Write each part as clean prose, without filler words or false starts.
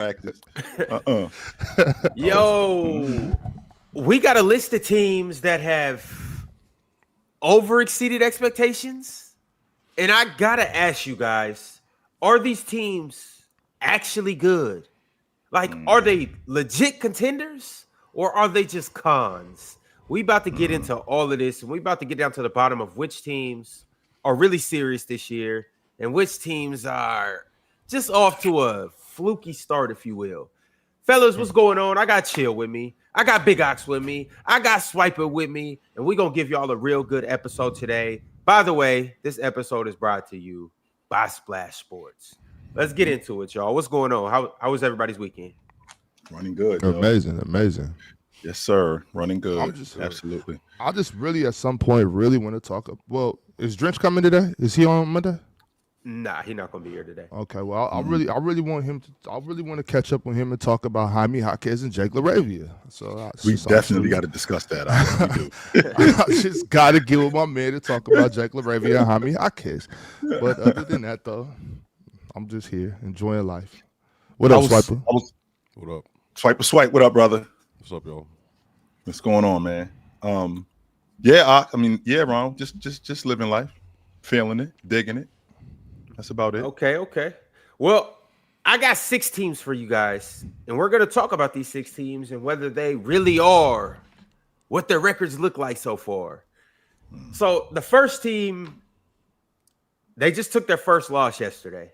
practice. Yo, we got a list of teams that have over exceeded expectations. And I gotta ask you guys, are these teams actually good? Like, are they legit contenders or are they just cons? We about to get into all of this, and we about to get down to the bottom of which teams are really serious this year and which teams are just off to a fluky start, if you will. Fellas, what's going on? I got Chill with me. I got Big Ox with me. I got Swiper with me, and we're going to give y'all a real good episode today. By the way, this episode is brought to you by Splash Sports. Let's get into it, y'all. What's going on? How was everybody's weekend? Running good. Amazing. Yes, sir. Running good. Absolutely. I just really at some point really want to talk. Well, is Drench coming today? Is he on Monday? Nah, he's not gonna be here today. Okay, well, I really want him to. I really want to catch up with him and talk about Jaime Jaquez and Jake LaRavia. So we definitely got to discuss that. I just got to get with my man to talk about Jake LaRavia and Jaime Jaquez. But other than that, though, I'm just here enjoying life. What up, Swiper? What up? Swipe. What up, brother? What's up, y'all? What's going on, man? Ron, just living life, feeling it, digging it. That's about it. Okay. Well, I got 6 teams for you guys, and we're going to talk about these 6 teams and whether they really are what their records look like so far. So the first team, they just took their first loss yesterday.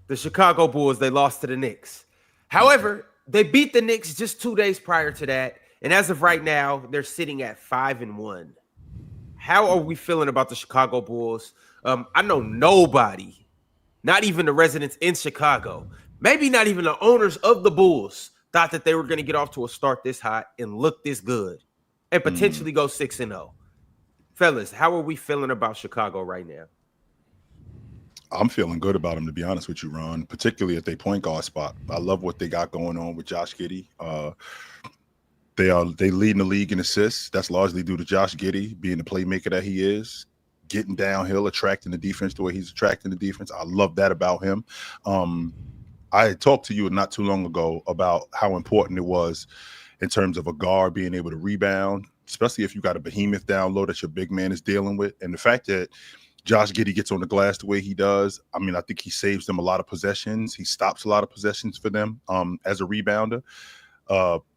The Chicago Bulls, they lost to the Knicks. However, they beat the Knicks just 2 days prior to that, and as of right now, they're sitting at 5-1. How are we feeling about the Chicago Bulls? I know nobody, not even the residents in Chicago, maybe not even the owners of the Bulls, thought that they were going to get off to a start this hot and look this good and potentially go 6-0. Fellas, how are we feeling about Chicago right now? I'm feeling good about them, to be honest with you, Ron, particularly at their point guard spot. I love what they got going on with Josh Giddey. They leading the league in assists. That's largely due to Josh Giddey being the playmaker that he is, getting downhill, attracting the defense the way he's attracting the defense. I love that about him. I talked to you not too long ago about how important it was in terms of a guard being able to rebound, especially if you got a behemoth down low that your big man is dealing with. And the fact that Josh Giddey gets on the glass the way he does, I mean, I think he saves them a lot of possessions. He stops a lot of possessions for them as a rebounder.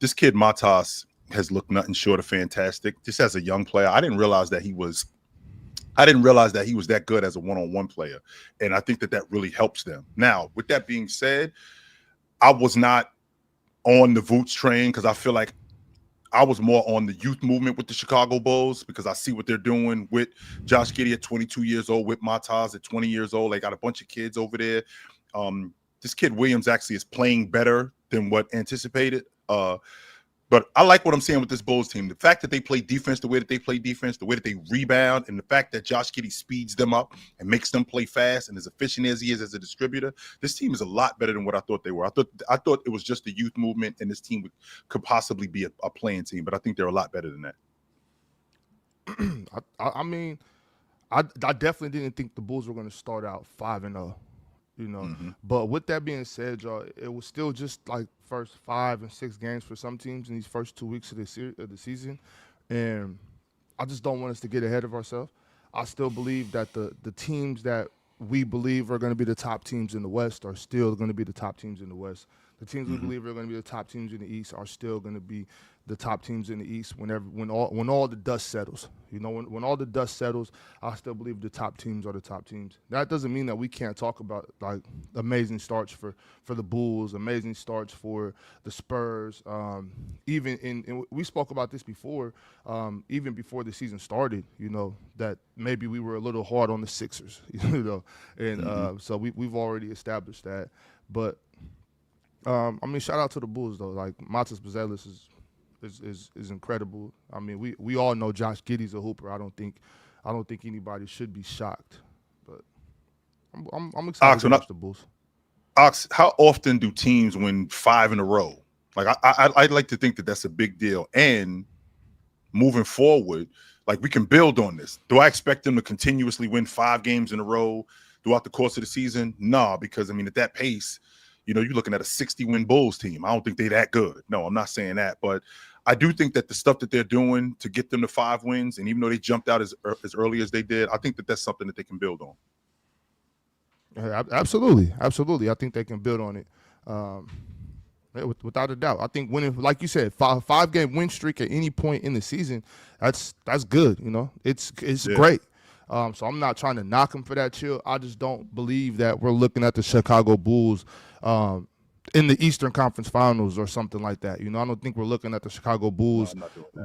This kid, Matas, has looked nothing short of fantastic. Just as a young player, I didn't realize that he was that good as a one-on-one player. And I think that really helps them. Now, with that being said, I was not on the Vooch train because I feel like I was more on the youth movement with the Chicago Bulls because I see what they're doing with Josh Giddey at 22 years old, with Matas at 20 years old. They got a bunch of kids over there. This kid Williams actually is playing better than what anticipated. But I like what I'm seeing with this Bulls team. The fact that they play defense the way that they play defense, the way that they rebound, and the fact that Josh Giddey speeds them up and makes them play fast and as efficient as he is as a distributor, this team is a lot better than what I thought they were. I thought it was just a youth movement and this team could possibly be a playing team, but I think they're a lot better than that. I mean, I definitely didn't think the Bulls were going to start out 5-0. But with that being said, y'all, it was still just like first 5 and 6 games for some teams in these first 2 weeks of the season, and I just don't want us to get ahead of ourselves. I still believe that the teams that we believe are going to be the top teams in the West are still going to be the top teams in the West. The teams we believe are going to be the top teams in the East are still going to be the top teams in the East when all the dust settles. When all the dust settles, I still believe the top teams are the top teams. That doesn't mean that we can't talk about like amazing starts for the Bulls, amazing starts for the Spurs. Even we spoke about this before, even before the season started. That maybe we were a little hard on the Sixers. So we've already established that. But I mean, shout out to the Bulls though. Like Matas Buzelis is incredible. I mean, we all know Josh Giddey's a hooper. I don't think anybody should be shocked. But I'm excited to watch the Bulls. Ox, how often do teams win 5 in a row? Like I'd like to think that that's a big deal. And moving forward, like we can build on this. Do I expect them to continuously win 5 games in a row throughout the course of the season? No, because I mean at that pace, you're looking at a 60-win Bulls team. I don't think they're that good. No, I'm not saying that, but I do think that the stuff that they're doing to get them to 5 wins, and even though they jumped out as early as they did, I think that that's something that they can build on. Absolutely. I think they can build on it. Without a doubt. I think winning, like you said, five-game win streak at any point in the season, that's good. It's great. So I'm not trying to knock them for that, chill. I just don't believe that we're looking at the Chicago Bulls in the Eastern Conference Finals or something like that. I don't think we're looking at the Chicago Bulls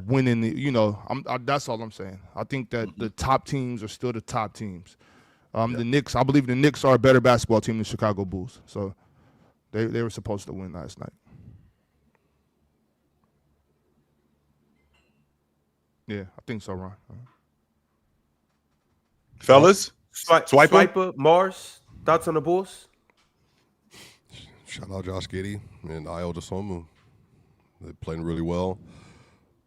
winning the. That's all I'm saying. I think that the top teams are still the top teams. The Knicks, I believe the Knicks are a better basketball team than Chicago Bulls. So they were supposed to win last night. Yeah, I think so, Ron. Fellas, Swiper, Mars, thoughts on the Bulls? Shout out Josh Giddey and Ayo Dosunmu. They're playing really well.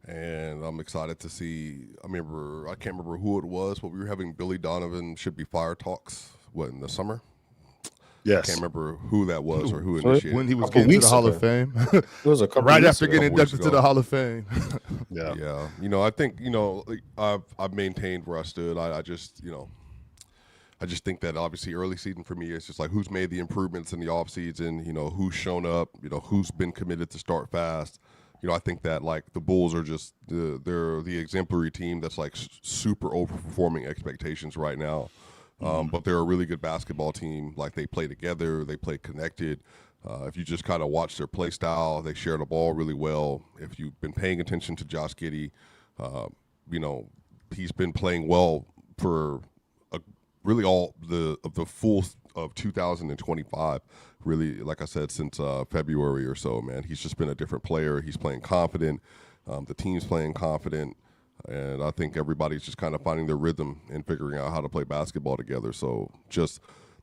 And I'm excited to see. I can't remember who it was, but we were having Billy Donovan should be fire talks, in the summer? Yes. I can't remember who that was or who initiated. When he was getting to the Hall of Fame. It was a couple right weeks after ago. getting inducted to the Hall of Fame. Yeah. I think, I've maintained where I stood. I just think that obviously early season for me is just like who's made the improvements in the offseason, who's shown up, who's been committed to start fast. I think that like the Bulls are just they're the exemplary team that's like super overperforming expectations right now. But they're a really good basketball team. Like they play together, they play connected. If you just kind of watch their play style, they share the ball really well. If you've been paying attention to Josh Giddey, he's been playing well for really all the full of 2025. Really, like I said, since February or so, man, he's just been a different player. He's playing confident. The team's playing confident. And I think everybody's just kind of finding their rhythm and figuring out how to play basketball together. So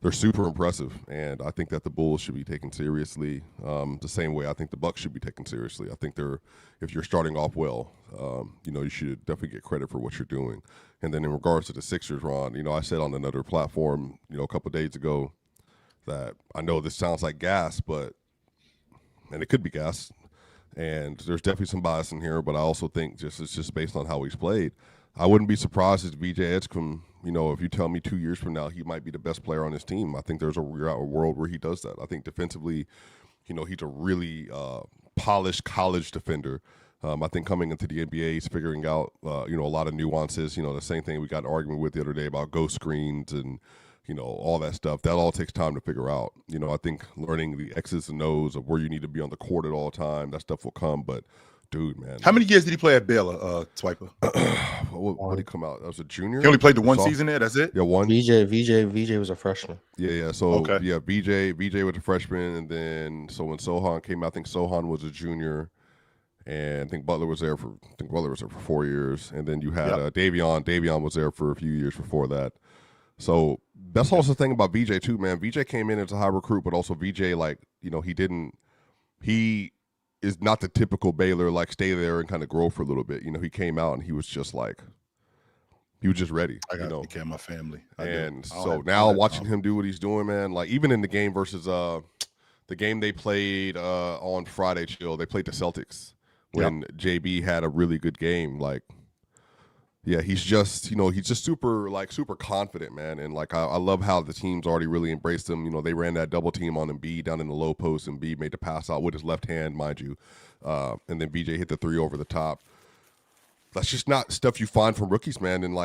they're super impressive. And I think that the Bulls should be taken seriously the same way I think the Bucks should be taken seriously. I think if you're starting off well, you should definitely get credit for what you're doing. And then in regards to the Sixers, Ron, I said on another platform, a couple of days ago that I know this sounds like gas, and it could be gas. And there's definitely some bias in here, but I also think it's just based on how he's played. I wouldn't be surprised if VJ Edgecombe, if you tell me 2 years from now he might be the best player on his team. I think there's a world where he does that. I think defensively, he's a really polished college defender. I think coming into the NBA, he's figuring out, a lot of nuances. The same thing we got an argument with the other day about ghost screens and, all that stuff. That all takes time to figure out. I think learning the X's and O's of where you need to be on the court at all time, that stuff will come. But, dude, man. How many years did he play at Baylor, Swiper? What did he come out? That was a junior? He only played the one season there? That's it? Yeah, one. VJ was a freshman. Yeah. So, okay. Yeah, VJ was a freshman. And then, so when Sohan came out, I think Sohan was a junior. And I think Butler was there for 4 years. And then you had Davion. Davion was there for a few years before that. So that's also the thing about VJ too, man. VJ came in as a high recruit, but also VJ, he is not the typical Baylor, stay there and kind of grow for a little bit. He came out and he was just ready. I got to take care of my family. And so now watching him do what he's doing, man, even in the game versus the game they played on Friday, they played the Celtics when JB had a really good game, yeah, he's just super confident, man. And I love how the team's already really embraced him. They ran that double team on Embiid down in the low post. Embiid made the pass out with his left hand, mind you. And then BJ hit the three over the top. That's just not stuff you find from rookies, man. And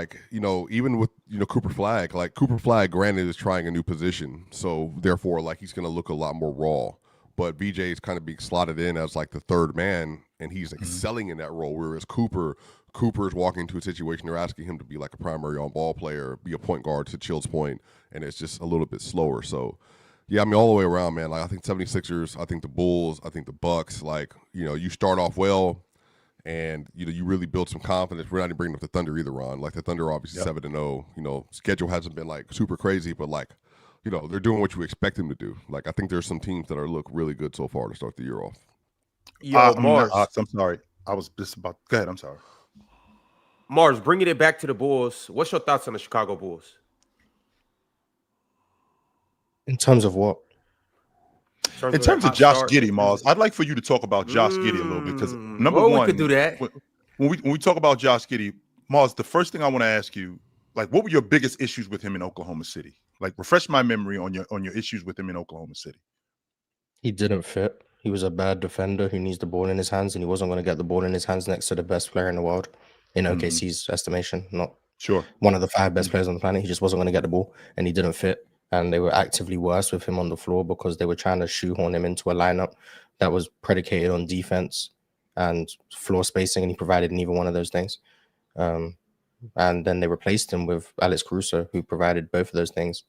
even with, Cooper Flag, Cooper Flag, granted, is trying a new position. So therefore, he's going to look a lot more raw. But BJ is kind of being slotted in as the third man, and he's excelling in that role. Whereas Cooper is walking into a situation they're asking him to be a primary on-ball player, be a point guard to Chill's point, and it's just a little bit slower. So, yeah, all the way around, man. I think 76ers, I think the Bulls, I think the Bucks, you start off well, and, you really build some confidence. We're not even bringing up the Thunder either, Ron. The Thunder obviously 7-0. Schedule hasn't been, super crazy, but, they're doing what you expect them to do. I think there's some teams that look really good so far to start the year off. Mars. I'm sorry. I was just about – go ahead. I'm sorry. Mars, bringing it back to the Bulls, what's your thoughts on the Chicago Bulls? In terms of what? In terms of Josh Giddey, Mars, I'd like for you to talk about Josh Giddey a little bit because number one, we could do that. When we talk about Josh Giddey, Mars, the first thing I want to ask you, like, what were your biggest issues with him in Oklahoma City? Like, refresh my memory on your issues with him in Oklahoma City. He didn't fit. He was a bad defender who needs the ball in his hands, and he wasn't going to get the ball in his hands next to the best player in the world, in OKC's estimation. Not one of the 5 best players on the planet. He just wasn't going to get the ball, and he didn't fit. And they were actively worse with him on the floor because they were trying to shoehorn him into a lineup that was predicated on defense and floor spacing, and he provided neither one of those things. And then they replaced him with Alex Caruso, who provided both of those things,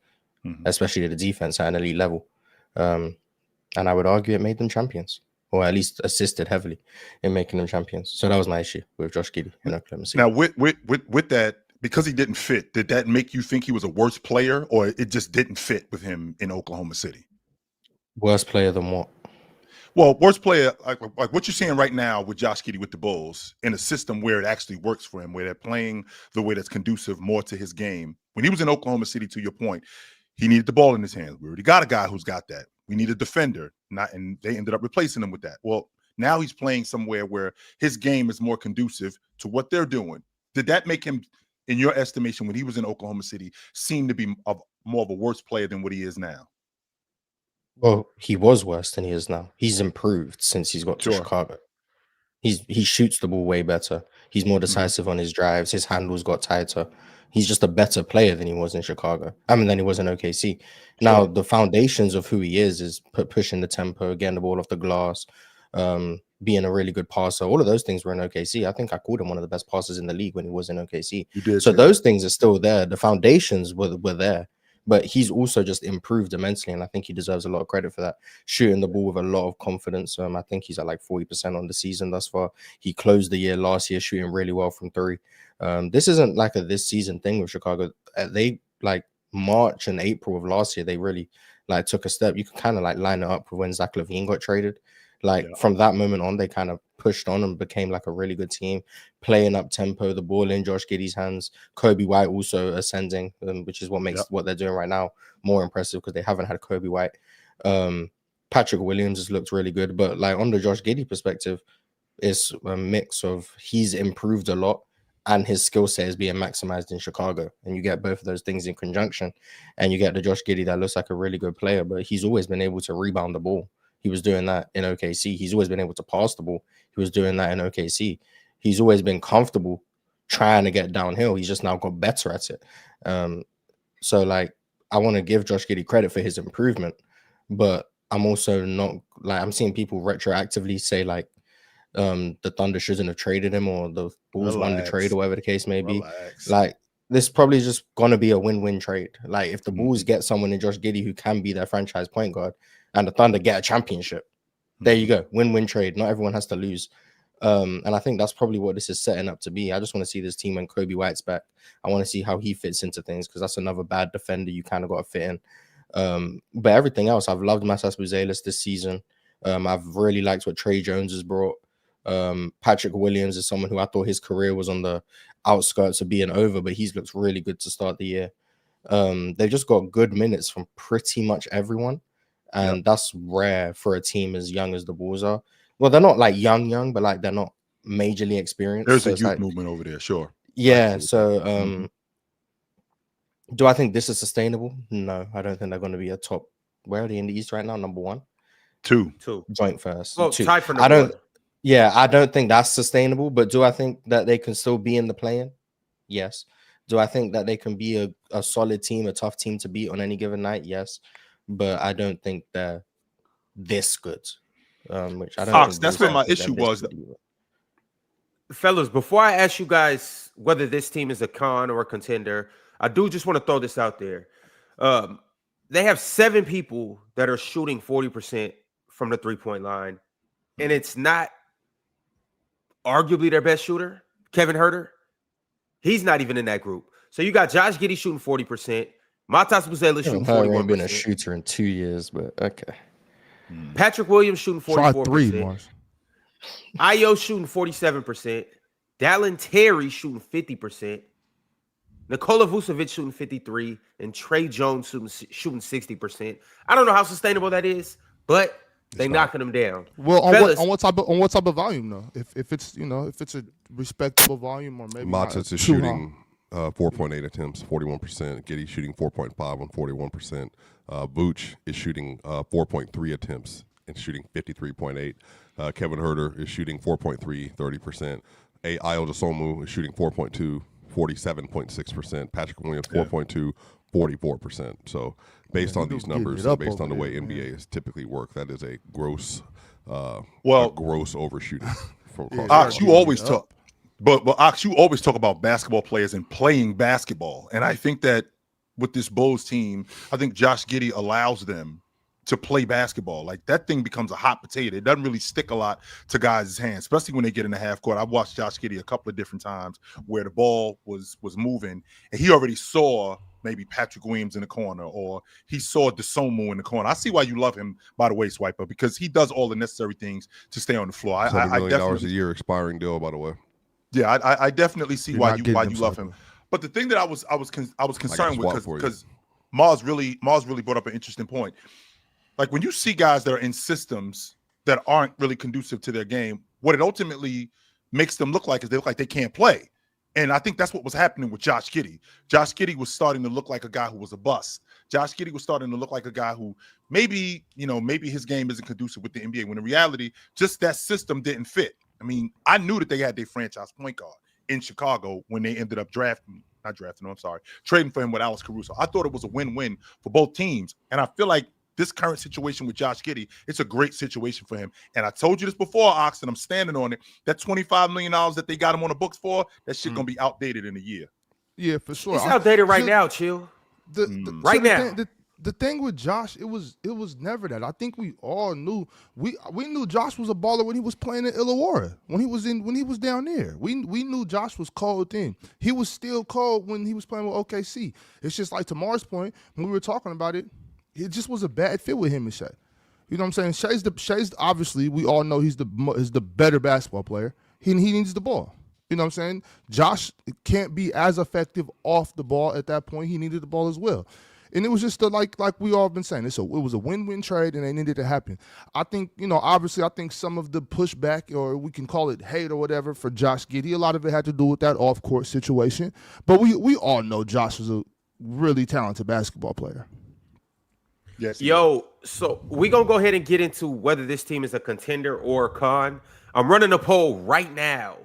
especially the defense at an elite level. And I would argue it made them champions, or at least assisted heavily in making them champions. So that was my issue with Josh Giddey in Oklahoma City. Now, with that, because he didn't fit, did that make you think he was a worse player, or it just didn't fit with him in Oklahoma City? Worse player than what? Well, worst player, like what you're seeing right now with Josh Giddey with the Bulls in a system where it actually works for him, where they're playing the way that's conducive more to his game. When he was in Oklahoma City, to your point, he needed the ball in his hands. We already got a guy who's got that. We need a defender, and they ended up replacing him with that. Well, now he's playing somewhere where his game is more conducive to what they're doing. Did that make him, in your estimation, when he was in Oklahoma City, seem to be more of a worse player than what he is now? Well, he was worse than he is now. He's improved since he's got to Chicago. He shoots the ball way better. He's more decisive on his drives. His handles got tighter. He's just a better player than he was in Chicago. Than he was in OKC. Now, the foundations of who he is pushing the tempo, getting the ball off the glass, being a really good passer. All of those things were in OKC. I think I called him one of the best passers in the league when he was in OKC. You did. So those things are still there. The foundations were there. But he's also just improved immensely, and I think he deserves a lot of credit for that. Shooting the ball with a lot of confidence. I think he's at like 40% on the season thus far. He closed the year last year shooting really well from 3. This isn't like a this season thing with Chicago. They like March and April of last year, they really like took a step. You can kind of like line it up with when Zach LaVine got traded. From that moment on, they kind of pushed on and became like a really good team, playing up tempo, the ball in Josh Giddey's hands. Kobe White also ascending, which is what makes what they're doing right now more impressive because they haven't had Kobe White. Patrick Williams has looked really good, but like on the Josh Giddey perspective, it's a mix of he's improved a lot and his skill set is being maximized in Chicago. And you get both of those things in conjunction, and you get the Josh Giddey that looks like a really good player, but he's always been able to rebound the ball. He was doing that in OKC. He's always been able to pass the ball. He was doing that in OKC. He's always been comfortable trying to get downhill. He's just now got better at it. So, like, I want to give Josh Giddey credit for his improvement, but I'm also not, like, I'm seeing people retroactively say, like, the Thunder shouldn't have traded him or the Bulls won the trade or whatever the case may be. Like, this probably just going to be a win-win trade. Like, if the Bulls get someone in Josh Giddey who can be their franchise point guard, and the Thunder get a championship, there you go. Win-win trade. Not everyone has to lose. And I think that's probably what this is setting up to be. I just want to see this team when Kobe White's back. I want to see how he fits into things because that's another bad defender you kind of got to fit in. But everything else, I've loved Masas Buzelis this season. I've really liked what Trey Jones has brought. Patrick Williams is someone who I thought his career was on the outskirts of being over, but he's looked really good to start the year. They've just got good minutes from pretty much everyone. And that's rare for a team as young as the Bulls are. Well, they're not like young, but like they're not majorly experienced. There's a youth movement over there, sure. Yeah. So do I think this is sustainable? No, I don't think they're going to be a top. Where are they in the East right now? Number 1? 2. Joint first. Well, 2. tied for number 1. Yeah, I don't think that's sustainable, but do I think that they can still be in the play-in? Yes. Do I think that they can be a solid team, a tough team to beat on any given night? Yes. But I don't think they're this good. Which I don't. Fox, that's where my issue was. Fellas, before I ask you guys whether this team is a con or a contender, I do just want to throw this out there. They have 7 people that are shooting 40% from the 3-point line, and it's not arguably their best shooter, Kevin Huerter. He's not even in that group. So you got Josh Giddey shooting 40%. Matas Buzelis shooting 41%. I've been a shooter in 2 years, but okay. Patrick Williams shooting 44%. Try 3, Mars. Ayo shooting 47%. Dallin Terry shooting 50%. Nikola Vucevic shooting 53%. And Trey Jones shooting 60%. I don't know how sustainable that is, but they knocking them down. Well, Fellas, on what type of volume though? If it's if it's a respectable volume or maybe Matas is shooting 4.8 attempts, 41%. Giddey shooting 4.5 on 41%. Vooch is shooting 4.3 attempts and shooting 53.8. Kevin Huerter is shooting 4.3, 30%. Ayo Dosunmu is shooting 4.2, 47.6%. Patrick Williams 4.2, 44%. So based on these numbers, and based on the way NBA is typically work, that is a gross, gross overshooting. Ox, you always talk, but Ox, you always talk about basketball players and playing basketball, and I think that with this Bulls team, I think Josh Giddey allows them to play basketball. Like that thing becomes a hot potato. It doesn't really stick a lot to guys' hands, especially when they get in the half court. I've watched Josh Giddey a couple of different times where the ball was moving, and he already saw maybe Patrick Williams in the corner, or he saw Dosunmu in the corner. I see why you love him, by the way, Swiper, because he does all the necessary things to stay on the floor. $7 million a year expiring deal, by the way. Yeah, I definitely see why you love him. But the thing that I was concerned with, because Mars really brought up an interesting point. Like when you see guys that are in systems that aren't really conducive to their game, what it ultimately makes them look like is they look like they can't play. And I think that's what was happening with Josh Giddey. Josh Giddey was starting to look like a guy who was a bust. Josh Giddey was starting to look like a guy who maybe his game isn't conducive with the NBA, when in reality, just that system didn't fit. I mean, I knew that they had their franchise point guard in Chicago when they ended up trading for him with Alex Caruso. I thought it was a win-win for both teams. And I feel like this current situation with Josh Giddey, it's a great situation for him. And I told you this before, Ox, and I'm standing on it. That $25 million that they got him on the books for, that shit gonna be outdated in a year. Yeah, for sure. It's outdated right now, Chill. The thing with Josh, it was never that. I think we all knew we knew Josh was a baller when he was playing in Illawarra, when he was down there. We knew Josh was cold then. He was still cold when he was playing with OKC. It's just like to Mars' point, when we were talking about it, it just was a bad fit with him and Shai. You know what I'm saying? Shai's obviously, we all know he's the better basketball player. He needs the ball. You know what I'm saying? Josh can't be as effective off the ball at that point. He needed the ball as well. And it was just like we all been saying, it was a win-win trade, and they needed to happen. I think, obviously, I think some of the pushback, or we can call it hate or whatever, for Josh Giddey, a lot of it had to do with that off-court situation. But we all know Josh was a really talented basketball player. Yes. Yo, so we're going to go ahead and get into whether this team is a contender or a con. I'm running a poll right now.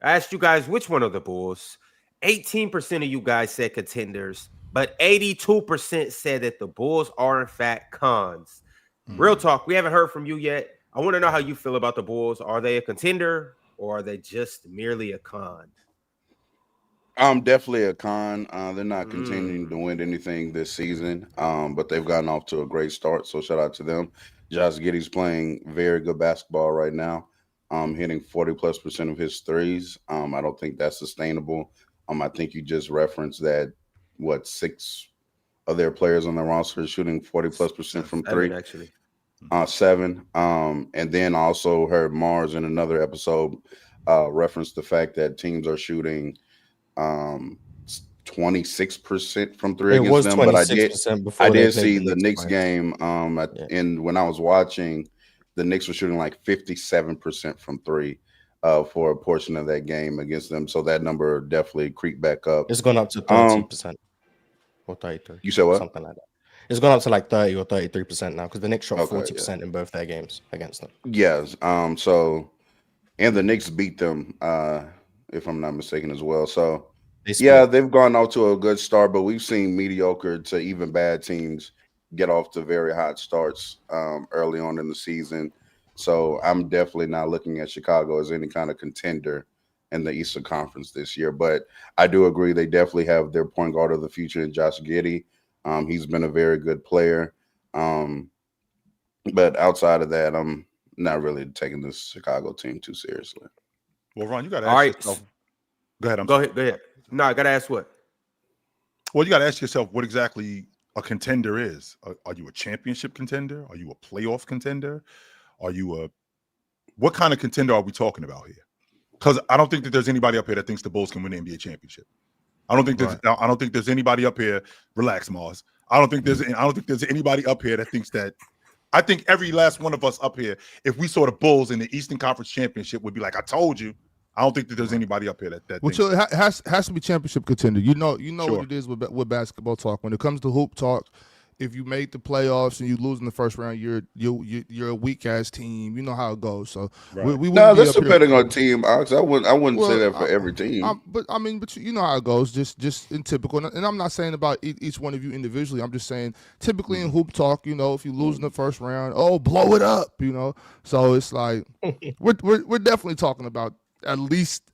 I asked you guys which one of the Bulls. 18% of you guys said contenders, but 82% said that the Bulls are, in fact, cons. Real talk, we haven't heard from you yet. I want to know how you feel about the Bulls. Are they a contender, or are they just merely a con? Definitely a con. They're not continuing to win anything this season, but they've gotten off to a great start, so shout out to them. Josh Giddey's playing very good basketball right now, hitting 40+% of his threes. I don't think that's sustainable. I think you just referenced that, 6 of their players on the roster are shooting 40+% from three. Actually. 7. And then I also heard Mars in another episode reference the fact that teams are shooting 26% from three against them. But I did see the Knicks game. And when I was watching, the Knicks were shooting like 57% from three for a portion of that game against them. So that number definitely creeped back up. It's gone up to 30% or 33. You said what? Something like that. It's gone up to like 30 or 33% now, because the Knicks shot 40% in both their games against them. Yes. So, and the Knicks beat them, if I'm not mistaken, as well. So, they've gone off to a good start, but we've seen mediocre to even bad teams get off to very hot starts early on in the season. So I'm definitely not looking at Chicago as any kind of contender in the Eastern Conference this year. But I do agree they definitely have their point guard of the future in Josh Giddey. He's been a very good player. But outside of that, I'm not really taking this Chicago team too seriously. Well, Ron, you got to ask yourself. Go ahead. Go ahead. No, I got to ask what? Well, you got to ask yourself what exactly a contender is. Are you a championship contender? Are you a playoff contender? Are you what kind of contender are we talking about here? Because I don't think that there's anybody up here that thinks the Bulls can win the NBA championship. I don't think there's anybody up here. Relax, Mars. I don't think there's anybody up here that thinks that I think every last one of us up here, if we saw the Bulls in the Eastern Conference Championship, would be like, I told you. I don't think that there's anybody up here that Which has to be championship contender. You know Sure. what it is with basketball talk. When it comes to hoop talk, if you make the playoffs and you lose in the first round, you're a weak ass team. You know how it goes. So Right. we No, wouldn't be that's up here- depending on team. I wouldn't Well, say that for every team. But you know how it goes. Just in typical, and I'm not saying about each one of you individually. I'm just saying typically in hoop talk, you know, if you lose in the first round, blow it up, you know. So it's like we're definitely talking about at least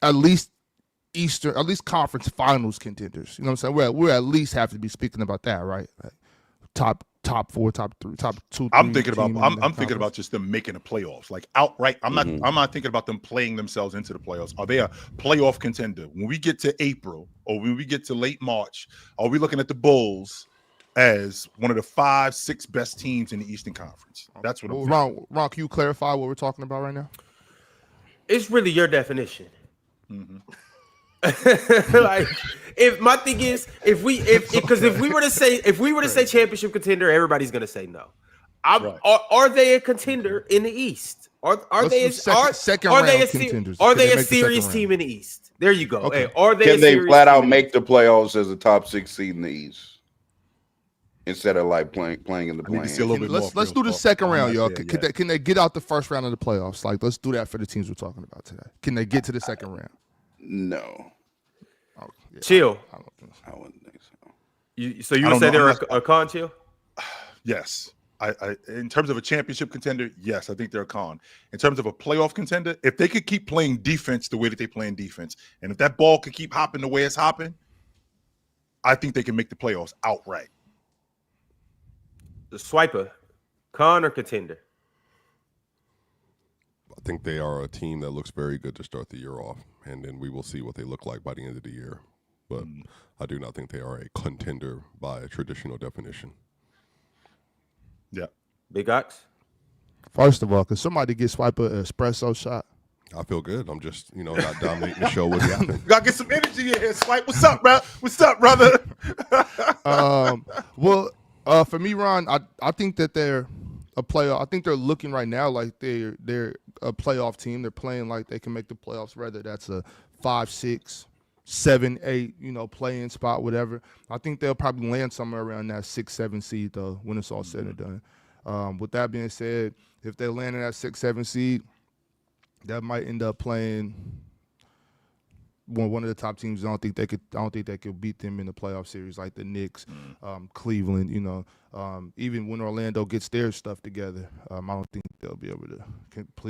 Eastern, at least conference finals contenders. You know what I'm saying? We at least have to be speaking about that, right? Like top 4, top 3, top 2. I'm thinking about just them making the playoffs, like outright. I'm not thinking about them playing themselves into the playoffs. Are they a playoff contender when we get to April or when we get to late March? Are we looking at the Bulls as one of the 5-6 best teams in the Eastern Conference? That's what I'm thinking. Ron, can you clarify what we're talking about right now? It's really your definition. Like, if my thing is, if we were to say championship contender, everybody's gonna say no. Are they a contender in the East? Are they a serious team in the East? There you go. Okay. Hey, are they? Can they flat out make the playoffs as a top 6 seed in the East instead of like playing in the play? Let's do the second round, y'all. Can they get out the first round of the playoffs? Like, let's do that for the teams we're talking about today. Can they get to the second round? No. Chill. I wouldn't think so. You would say they're a con, Chill? Yes. I in terms of a championship contender, yes, I think they're a con. In terms of a playoff contender, if they could keep playing defense the way that they play in defense, and if that ball could keep hopping the way it's hopping, I think they can make the playoffs outright. The Swiper, con or contender? I think they are a team that looks very good to start the year off, and then we will see what they look like by the end of the year. But I do not think they are a contender by a traditional definition. Yeah. Big Ox? First of all, could somebody get Swiper an espresso shot? I feel good. I'm just, not dominating the show with yapping. Gotta get some energy in here, Swipe. What's up, bro? What's up, brother? For me, Ron, I think that they're a playoff. I think they're looking right now like they're a playoff team. They're playing like they can make the playoffs, whether that's a 5, 6, 7, 8, play-in spot, whatever. I think they'll probably land somewhere around that 6, 7 seed though when it's all said and done. With that being said, if they land in that 6, 7 seed, that might end up playing one of the top teams. I don't think they could beat them in the playoff series like the Knicks, Cleveland. Even when Orlando gets their stuff together, I don't think they'll be able to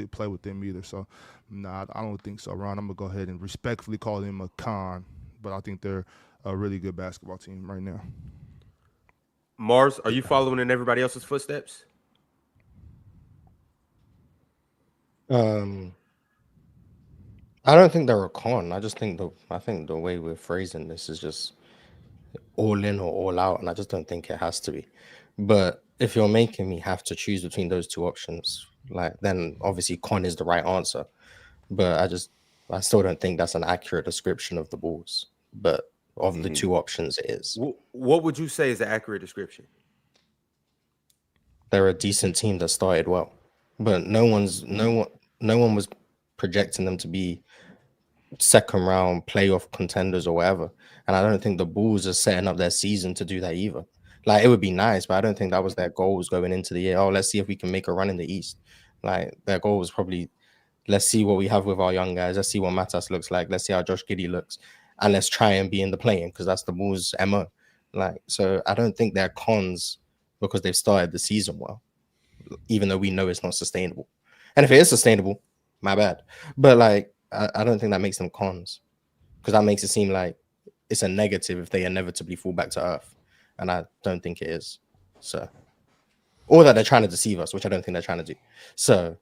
play with them either. So, I don't think so, Ron. I'm gonna go ahead and respectfully call them a con, but I think they're a really good basketball team right now. Mars, are you following in everybody else's footsteps? I don't think they're a con. I think the way we're phrasing this is just all in or all out, and I just don't think it has to be. But if you're making me have to choose between those two options, then obviously con is the right answer. But I still don't think that's an accurate description of the Bulls. But of the two options, it is. What would you say is an accurate description? They're a decent team that started well, but no one was projecting them to be second round playoff contenders or whatever. And I don't think the Bulls are setting up their season to do that either. Like, it would be nice, but I don't think that was their goals going into the year. Oh, let's see if we can make a run in the East. Like, their goal was probably, let's see what we have with our young guys. Let's see what Matas looks like. Let's see how Josh Giddey looks. And let's try and be in the play-in, because that's the Bulls' MO. So I don't think they're cons because they've started the season well, even though we know it's not sustainable. And if it is sustainable, my bad. But I don't think that makes them cons, because that makes it seem like it's a negative if they inevitably fall back to earth. And I don't think it is. So, or that they're trying to deceive us, which I don't think they're trying to do. So,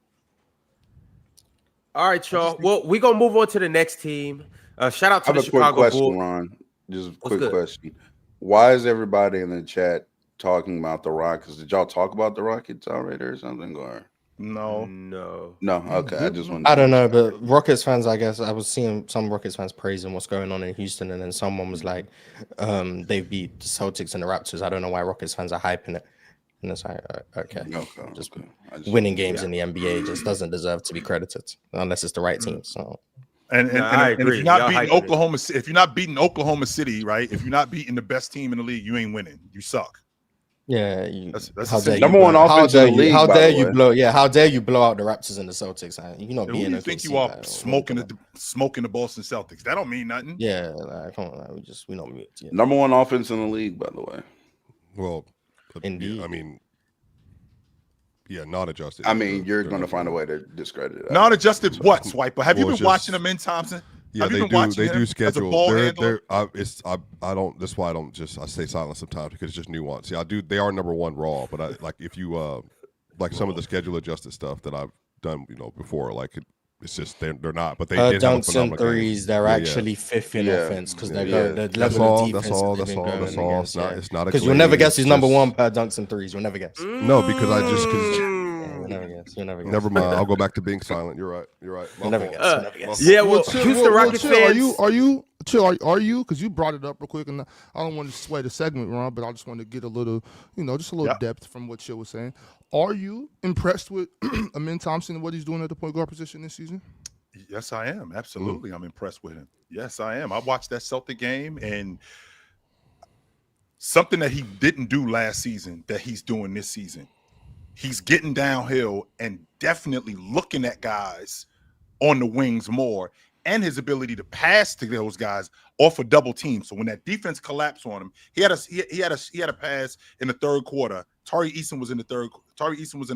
all right, y'all. Well, we're gonna move on to the next team. Shout out to the Chicago Bulls. Quick question, Ron. Just a quick question. Why is everybody in the chat talking about the Rockets? Did y'all talk about the Rockets already or something? Or no. Okay, I just want. I don't know, but Rockets fans, I guess I was seeing some Rockets fans praising what's going on in Houston, and then someone was like, they beat the Celtics and the Raptors. I don't know why Rockets fans are hyping it. And it's like, okay. Just okay. winning games in the NBA just doesn't deserve to be credited unless it's the right team. So. And I if agree. you're not Y'all beating hyping it. Oklahoma City, right? If you're not beating the best team in the league, you ain't winning. You suck. Yeah, that's how dare you? Number one offense in the league. How by dare the you way. blow? Yeah, how dare you blow out the Raptors and the Celtics? You know, Who do you think you are smoking the Boston Celtics? That don't mean nothing. Yeah, come on, we don't mute. Yeah. Number one offense in the league, by the way. Well, Indeed. I mean, yeah, not adjusted. I mean, you're going to find a way to discredit it. Not adjusted what, Swiper? Have you Well, been watching them in Thompson? Yeah, Have you they been do. watching They him do as a schedule. ball They're, handler? I don't. That's why I don't just. I stay silent sometimes because it's just nuance. Yeah, I do. They are number one raw, but I like if you like some of the schedule adjusted stuff that I've done, before. Like it's just they're not. But they did have a dunks and phenomenal game. threes. They're actually fifth in offense because they're going the That's level all. of defense. That's all. It's not because you'll never guess who's number one per dunks and threes. You'll never guess. No, because I just You'll never guess. You'll never guess. Never mind. I'll go back to being silent. You're right. You'll never guess. You'll never guess. Yeah, well, Houston Rockets fans. Are you? Because you brought it up real quick, and I don't want to sway the segment, Ron, but I just want to get a little, just a little depth from what Chill was saying. Are you impressed with Amin Thompson and what he's doing at the point guard position this season? Yes, I am. Absolutely. I'm impressed with him. Yes, I am. I watched that Celtic game, and something that he didn't do last season that he's doing this season. He's getting downhill and definitely looking at guys on the wings more, and his ability to pass to those guys off a double team. So when that defense collapsed on him, he had a pass in the third quarter. Tari Eason was in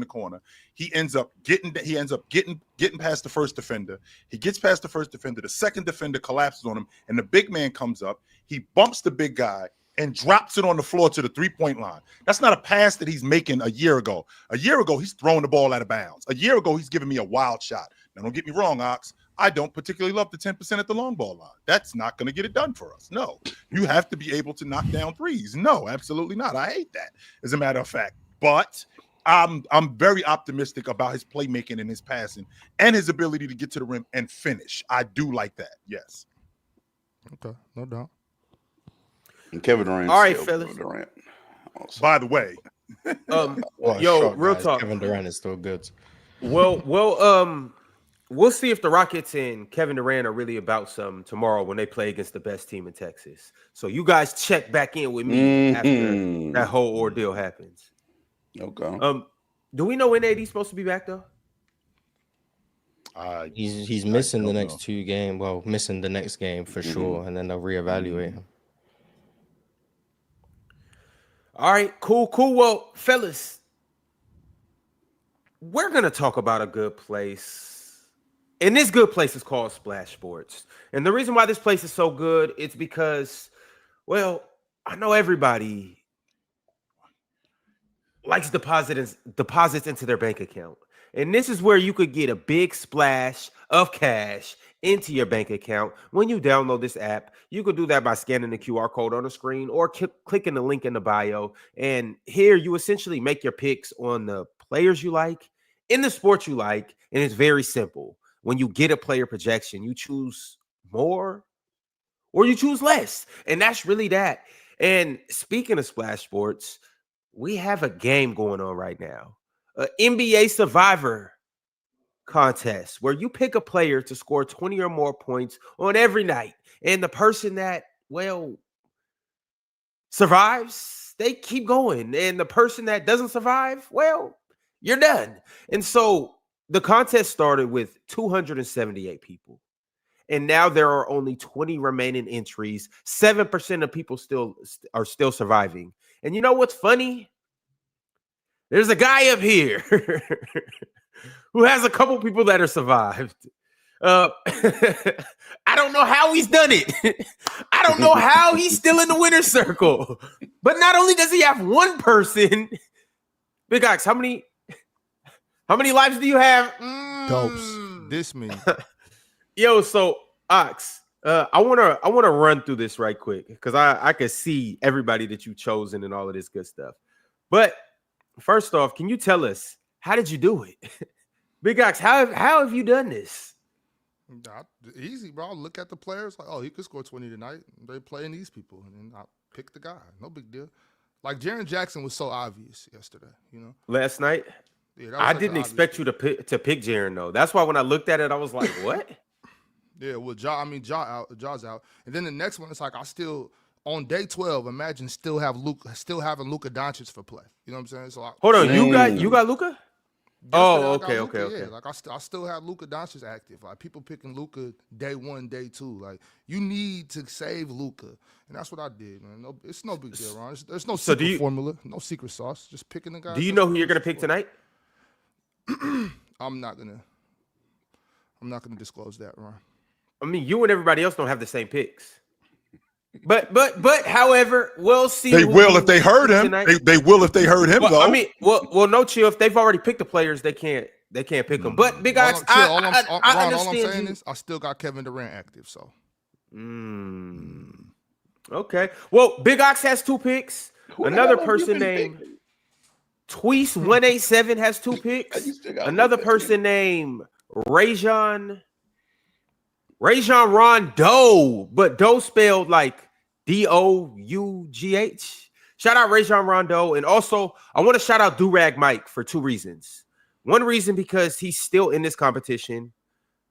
the corner. He ends up getting past the first defender. He gets past the first defender. The second defender collapses on him, and the big man comes up. He bumps the big guy and drops it on the floor to the three-point line. That's not a pass that he's making a year ago. A year ago, he's throwing the ball out of bounds. A year ago, he's giving me a wild shot. Now, don't get me wrong, Ox. I don't particularly love the 10% at the long ball line. That's not going to get it done for us. No. You have to be able to knock down threes. No, absolutely not. I hate that, as a matter of fact. But I'm very optimistic about his playmaking and his passing and his ability to get to the rim and finish. I do like that. Yes. Okay, no doubt. And Kevin Durant. All right, fellas. Durant. By the way, real talk. Kevin Durant is still good. Well, we'll see if the Rockets and Kevin Durant are really about something tomorrow when they play against the best team in Texas. So you guys check back in with me after that whole ordeal happens. Okay. Do we know when AD's supposed to be back though? He's missing the next two games. Well, missing the next game for sure, and then they'll reevaluate him. All right, cool. Well, fellas, we're gonna talk about a good place, and this good place is called Splash Sports. And the reason why this place is so good, it's because, well, I know everybody likes deposits into their bank account. And this is where you could get a big splash of cash into your bank account. When you download this app, you could do that by scanning the QR code on the screen or clicking the link in the bio. And here you essentially make your picks on the players you like, in the sport you like, and it's very simple. When you get a player projection, you choose more or you choose less. And that's really that. And speaking of Splash Sports, we have a game going on right now, an NBA Survivor contest where you pick a player to score 20 or more points on every night. And the person that, well, survives, they keep going. And the person that doesn't survive, well, you're done. And so the contest started with 278 people. And now there are only 20 remaining entries. 7% of people are still surviving. And you know what's funny? There's a guy up here who has a couple people that are survived. I don't know how he's done it. I don't know how he's still in the winner's circle. But not only does he have one person, Big Ox, how many lives do you have? Dopes. This me. Yo, so Ox, I wanna run through this right quick because I could see everybody that you've chosen and all of this good stuff. But first off, can you tell us how did you do it? Big Ox, how have you done this? Easy, bro. Look at the players like, oh, he could score 20 tonight. They playing these people, and then I pick the guy. No big deal. Like Jaren Jackson was so obvious yesterday, Last night. Yeah, that was I like didn't expect you to pick Jaren though. That's why when I looked at it, I was like, "What?" Yeah, well, Jaw's out, and then the next one, it's like I still on day 12. Imagine still having Luka Doncic for play. You know what I'm saying? So Hold on, you got Luka? Oh, okay. Yeah, like I still have Luka Doncic active. Like people picking Luka day 1, day 2. Like you need to save Luka, and that's what I did, man. No, it's no big deal, Ron. There's no secret formula, no secret sauce. Just picking the guy. Do you know who you're gonna pick tonight? I'm not gonna disclose that, Ron. I mean, you and everybody else don't have the same picks. But however, we'll see. They will if they heard him. They will if they heard him, though. I mean, no, chill. If they've already picked the players, they can't pick them. But Big Ox, I understand. All I'm saying is I still got Kevin Durant active, so. Okay. Well, Big Ox has 2 picks. Another person named Tweese187 has 2 picks. Another person named Rajon Rondo, but Doe spelled like Dough. Shout out Rajon Rondo. And also, I want to shout out Durag Mike for 2 reasons. One reason because he's still in this competition,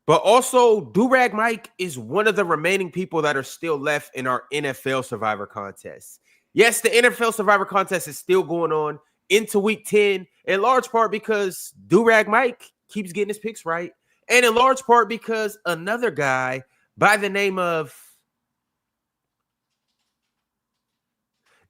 but also Durag Mike is one of the remaining people that are still left in our NFL Survivor contest. Yes, the NFL Survivor contest is still going on into week 10, in large part because Durag Mike keeps getting his picks right. And in large part because another guy by the name of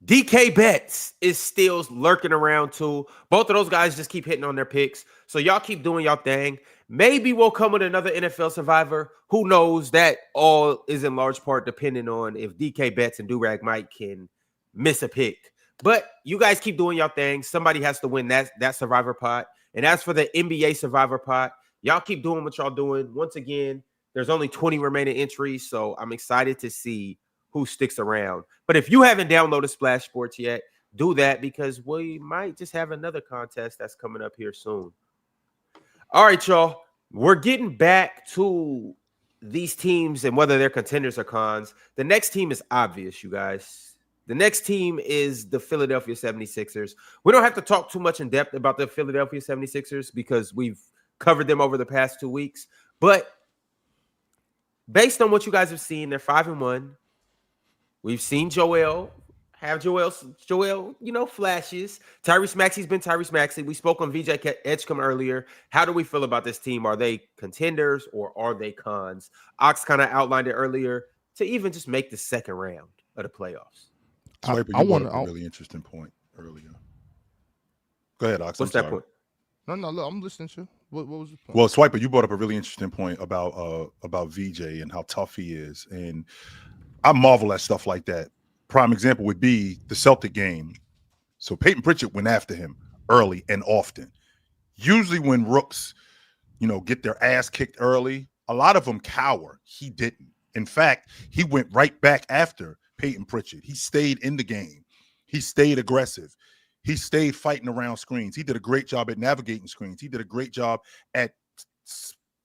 DK Betts is still lurking around too. Both of those guys just keep hitting on their picks. So y'all keep doing y'all thing. Maybe we'll come with another NFL Survivor. Who knows? That all is in large part depending on if DK Betts and Durag Mike can miss a pick. But you guys keep doing y'all thing. Somebody has to win that Survivor pot. And as for the NBA Survivor pot, y'all keep doing what y'all doing. Once again, there's only 20 remaining entries, so I'm excited to see who sticks around. But if you haven't downloaded Splash Sports yet, do that because we might just have another contest that's coming up here soon. All right, y'all. We're getting back to these teams and whether they're contenders or cons. The next team is obvious, you guys. The next team is the Philadelphia 76ers. We don't have to talk too much in depth about the Philadelphia 76ers because we've covered them over the past 2 weeks. But based on what you guys have seen, they're 5-1. We've seen Joel have Joel, flashes. Tyrese Maxey's been Tyrese Maxey. We spoke on VJ Edgecombe earlier. How do we feel about this team? Are they contenders or are they cons? Ox kind of outlined it earlier to even just make the second round of the playoffs. I want a really interesting point earlier. Go ahead, Ox. What's that point? No, look, I'm listening to you. What was your point? Well, Swiper, you brought up a really interesting point about VJ and how tough he is. And I marvel at stuff like that. Prime example would be the Celtic game. So Peyton Pritchard went after him early and often. Usually when rooks, get their ass kicked early, a lot of them cower. He didn't. In fact, he went right back after Peyton Pritchard. He stayed in the game. He stayed aggressive. He stayed fighting around screens. He did a great job at navigating screens. He did a great job at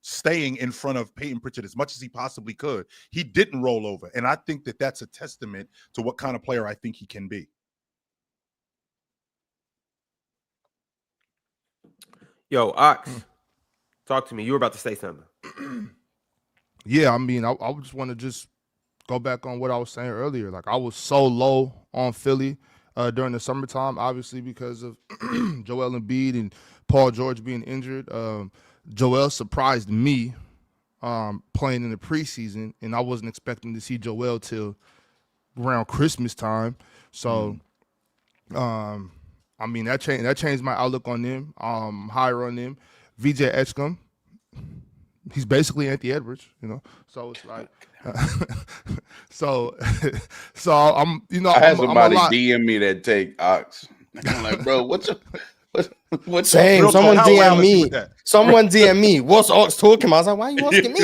staying in front of Peyton Pritchard as much as he possibly could. He didn't roll over. And I think that that's a testament to what kind of player I think he can be. Yo, Ox, talk to me. You were about to say something. Yeah, I mean, I just want to just go back on what I was saying earlier. Like, I was so low on Philly during the summertime, obviously because of Joel Embiid and Paul George being injured. Joel surprised me playing in the preseason, and I wasn't expecting to see Joel till around Christmas time. So, I mean, that changed my outlook on them. Higher on them. VJ Edgecombe, he's basically Anthony Edwards, So it's like, so I'm, I had somebody DM me that take Ox. I'm like, bro, what's same? Someone DM me. Someone DM me. What's Ox talking about? I was like, why are you asking me?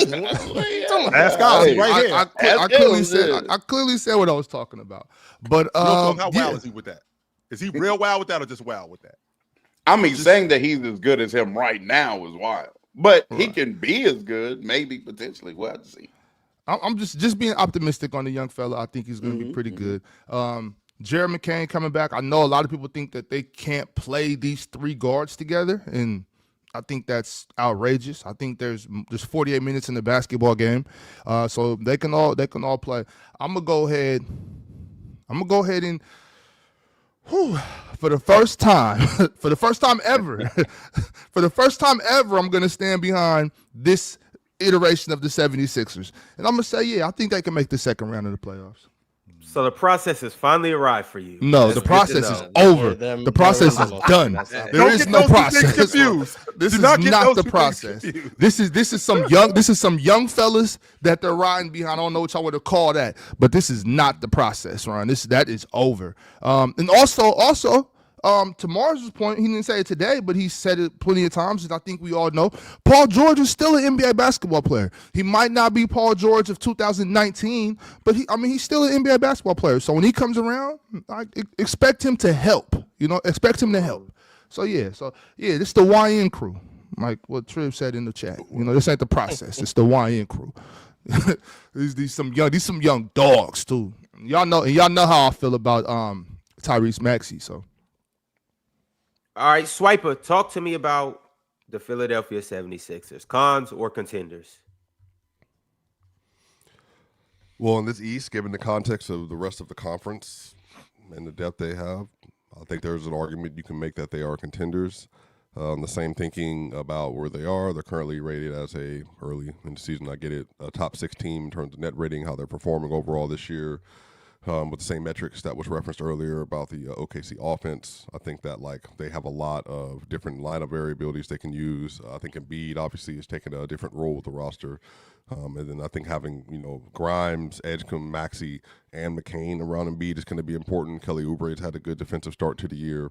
Ask Ox right here. I clearly said what I was talking about. But how wild is he with that? Is he real wild with that or just wild with that? I mean, saying that he's as good as him right now is wild. But he can be as good, maybe, potentially. We'll have to see. I'm just being optimistic on the young fella. I think he's going to be pretty good. Jared McCain coming back. I know a lot of people think that they can't play these three guards together, and I think that's outrageous. I think there's 48 minutes in the basketball game, so they can all play. I'm gonna go ahead and for the first time ever, I'm gonna stand behind this iteration of the 76ers, and I'm gonna say, yeah, I think they can make the second round of the playoffs. So the process has finally arrived for you. No, the process is over. The process is done. There is no process. This is not the process. This is some young fellas that they're riding behind. I don't know what y'all would have called that, but this is not the process, Ron. That is over. And also, to Mars's point, he didn't say it today, but he said it plenty of times, and I think we all know, Paul George is still an NBA basketball player. He might not be Paul George of 2019, but he's still an NBA basketball player. So when he comes around, I expect him to help. Expect him to help. So this is the YN crew, like what Triv said in the chat. This ain't the process. It's the YN crew. these some young dogs too. Y'all know how I feel about Tyrese Maxey. So. All right, Swiper, talk to me about the Philadelphia 76ers, cons or contenders? Well, in this East, given the context of the rest of the conference and the depth they have, I think there's an argument you can make that they are contenders. The same thinking about where they are. They're currently rated as early in the season, I get it, a top 6 team in terms of net rating, how they're performing overall this year. With the same metrics that was referenced earlier about the OKC offense. I think that they have a lot of different lineup variabilities they can use. I think Embiid obviously is taking a different role with the roster. And then I think having, Grimes, Edgecombe, Maxey, and McCain around Embiid is going to be important. Kelly Oubre's had a good defensive start to the year.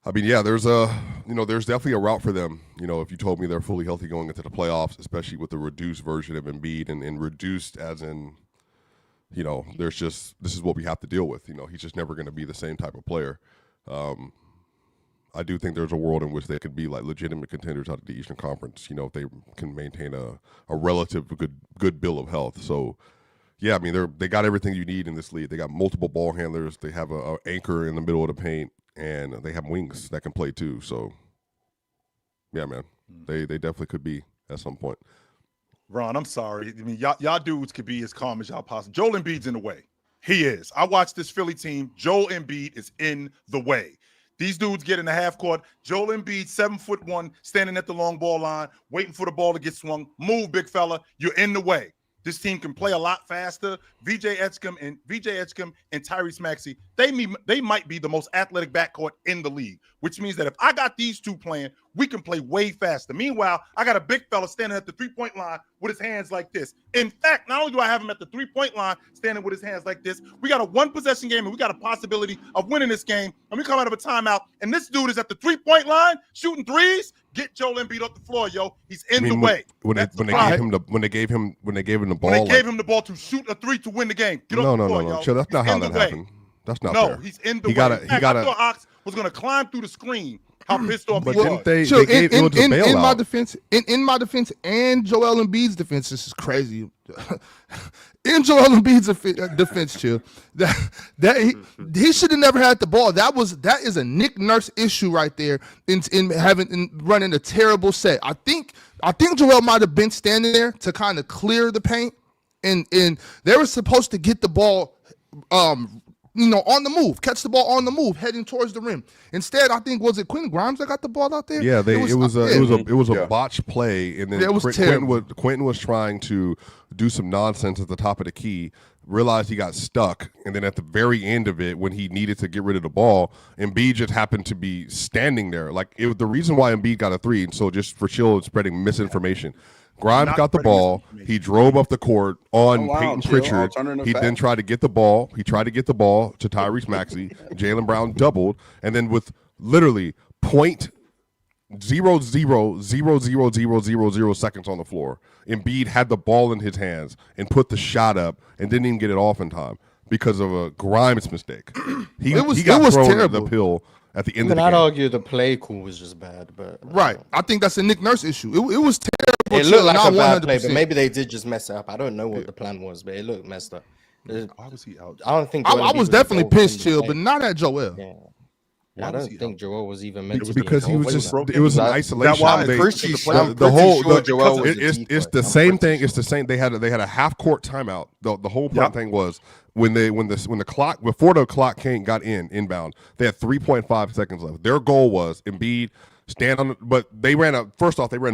There's definitely a route for them. If you told me they're fully healthy going into the playoffs, especially with the reduced version of Embiid and reduced as in, this is what we have to deal with. He's just never going to be the same type of player. I do think there's a world in which they could be legitimate contenders out of the Eastern Conference, if they can maintain a relative good bill of health. So, yeah, they got everything you need in this league. They got multiple ball handlers. They have a anchor in the middle of the paint, and they have wings that can play too. So, yeah, man, they definitely could be at some point. Ron, I'm sorry. Y'all dudes could be as calm as y'all possible. Joel Embiid's in the way. He is. I watched this Philly team. Joel Embiid is in the way. These dudes get in the half court. Joel Embiid, 7'1", standing at the long ball line, waiting for the ball to get swung. Move, big fella. You're in the way. This team can play a lot faster. VJ Edgecombe and Tyrese Maxey, they might be the most athletic backcourt in the league, which means that if I got these two playing, we can play way faster. Meanwhile, I got a big fella standing at the three-point line with his hands like this. In fact, not only do I have him at the three-point line standing with his hands like this, we got a one-possession game, and we got a possibility of winning this game, and we come out of a timeout, and this dude is at the three-point line shooting threes. Get Joel Embiid off the floor, yo. He's in the way. When they gave him the ball. When they gave him the ball to shoot a three to win the game. Get off the floor, yo. Chill, that's not how that happened. That's not fair. No, he's in the way. I thought Ox was going to climb through the screen. How pissed off he was. In my defense, and Joel Embiid's defense, this is crazy. In Joel Embiid's defense, chill. That he should have never had the ball. That is a Nick Nurse issue right there. In running a terrible set. I think Joel might have been standing there to kind of clear the paint, and they were supposed to get the ball. On the move, catch the ball on the move, heading towards the rim. Instead, I think was it Quentin Grimes that got the ball out there? Yeah, it was a botched play, and then Quentin was trying to do some nonsense at the top of the key. Realized he got stuck, and then at the very end of it, when he needed to get rid of the ball, Embiid just happened to be standing there. The reason why Embiid got a three, and so just for chill spreading misinformation. Grimes got the ball. He drove up the court on Peyton Pritchard. He then tried to get the ball. He tried to get the ball to Tyrese Maxey. Jaylen Brown doubled, and then with literally 0.0000000 seconds on the floor, Embiid had the ball in his hands and put the shot up and didn't even get it off in time because of a Grimes mistake. He got thrown terrible. The pill at the end of the game. You cannot argue the play call was just bad, but right. I think that's a Nick Nurse issue. It was terrible. It looked like a bad play, but maybe they did just mess it up. I don't know what the plan was, but it looked messed up. Why was he out? I don't think I Joel Embiid was definitely involved in pinch the chill, play. but not at Joel. Yeah. Why I was don't he think out? Joel was even meant to be because he was involved. just it was an That- isolation. why? I'm They- pretty the sure. play- I'm the pretty whole sure the, Joel was it's a it's decoy. the I'm same pretty thing. It's sure. the same. They had a half court timeout. The whole Yep. thing was when the clock before the clock got inbound, they had 3.5 seconds left. Their goal was Embiid stand on, but they ran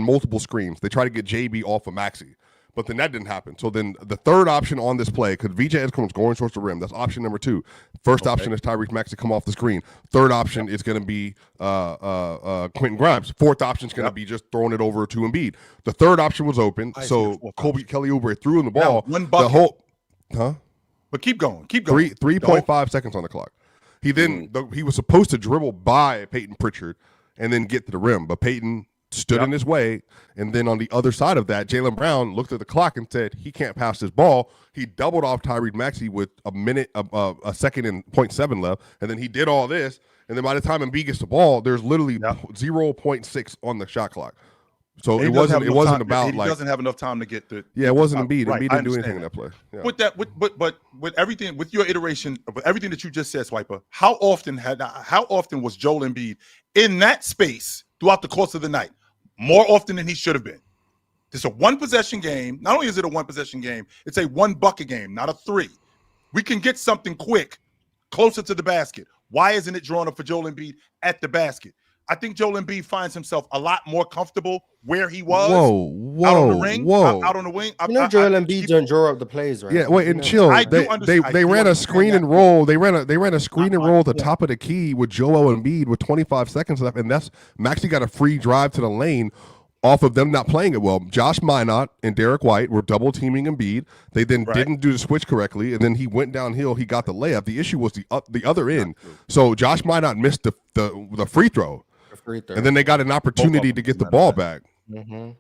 multiple screens. They tried to get JB off of Maxey. But then that didn't happen. So then the third option on this play, because VJ Edgecombe was going towards the rim. That's option number 2. First option is Tyrese Maxey come off the screen. Third option is going to be Quentin Grimes. Fourth option is going to be just throwing it over to Embiid. The third option was open. I see So the fourth Kobe Kelly Oubre threw in the ball. Now, one bucket. But keep going. 3.5 seconds on the clock. He he was supposed to dribble by Peyton Pritchard and then get to the rim, but Peyton stood in his way, and then on the other side of that, Jaylen Brown looked at the clock and said he can't pass this ball. He doubled off Tyrese Maxey with a second and 0.7 left, and then he did all this, and then by the time Embiid gets the ball, there's literally 0.6 on the shot clock. So He it doesn't wasn't have enough time- about he like doesn't have enough time to get the. it wasn't Embiid. Right, Embiid I didn't do anything understand in that play. Yeah. With that, but with everything, with your iteration, with everything that you just said, Swiper, how often was Joel Embiid in that space throughout the course of the night? More often than he should have been. It's a one possession game. Not only is it a one possession game, it's a one bucket game, not a 3. We can get something quick closer to the basket. Why isn't it drawn up for Joel Embiid at the basket? I think Joel Embiid finds himself a lot more comfortable where he was. out on the ring, out on the wing. Joel Embiid don't draw up the plays, right? Yeah, wait, and chill. I do They understand ran a screen that. and roll. They ran a screen and roll at the top of the key with Joel Embiid with 25 seconds left, and that's Maxey got a free drive to the lane off of them not playing it well. Josh Minot and Derek White were double teaming Embiid. They then didn't do the switch correctly, and then he went downhill. He got the layup. The issue was the other end. So Josh Minot missed the free throw. And then they got an opportunity to get the ball back. Mm-hmm.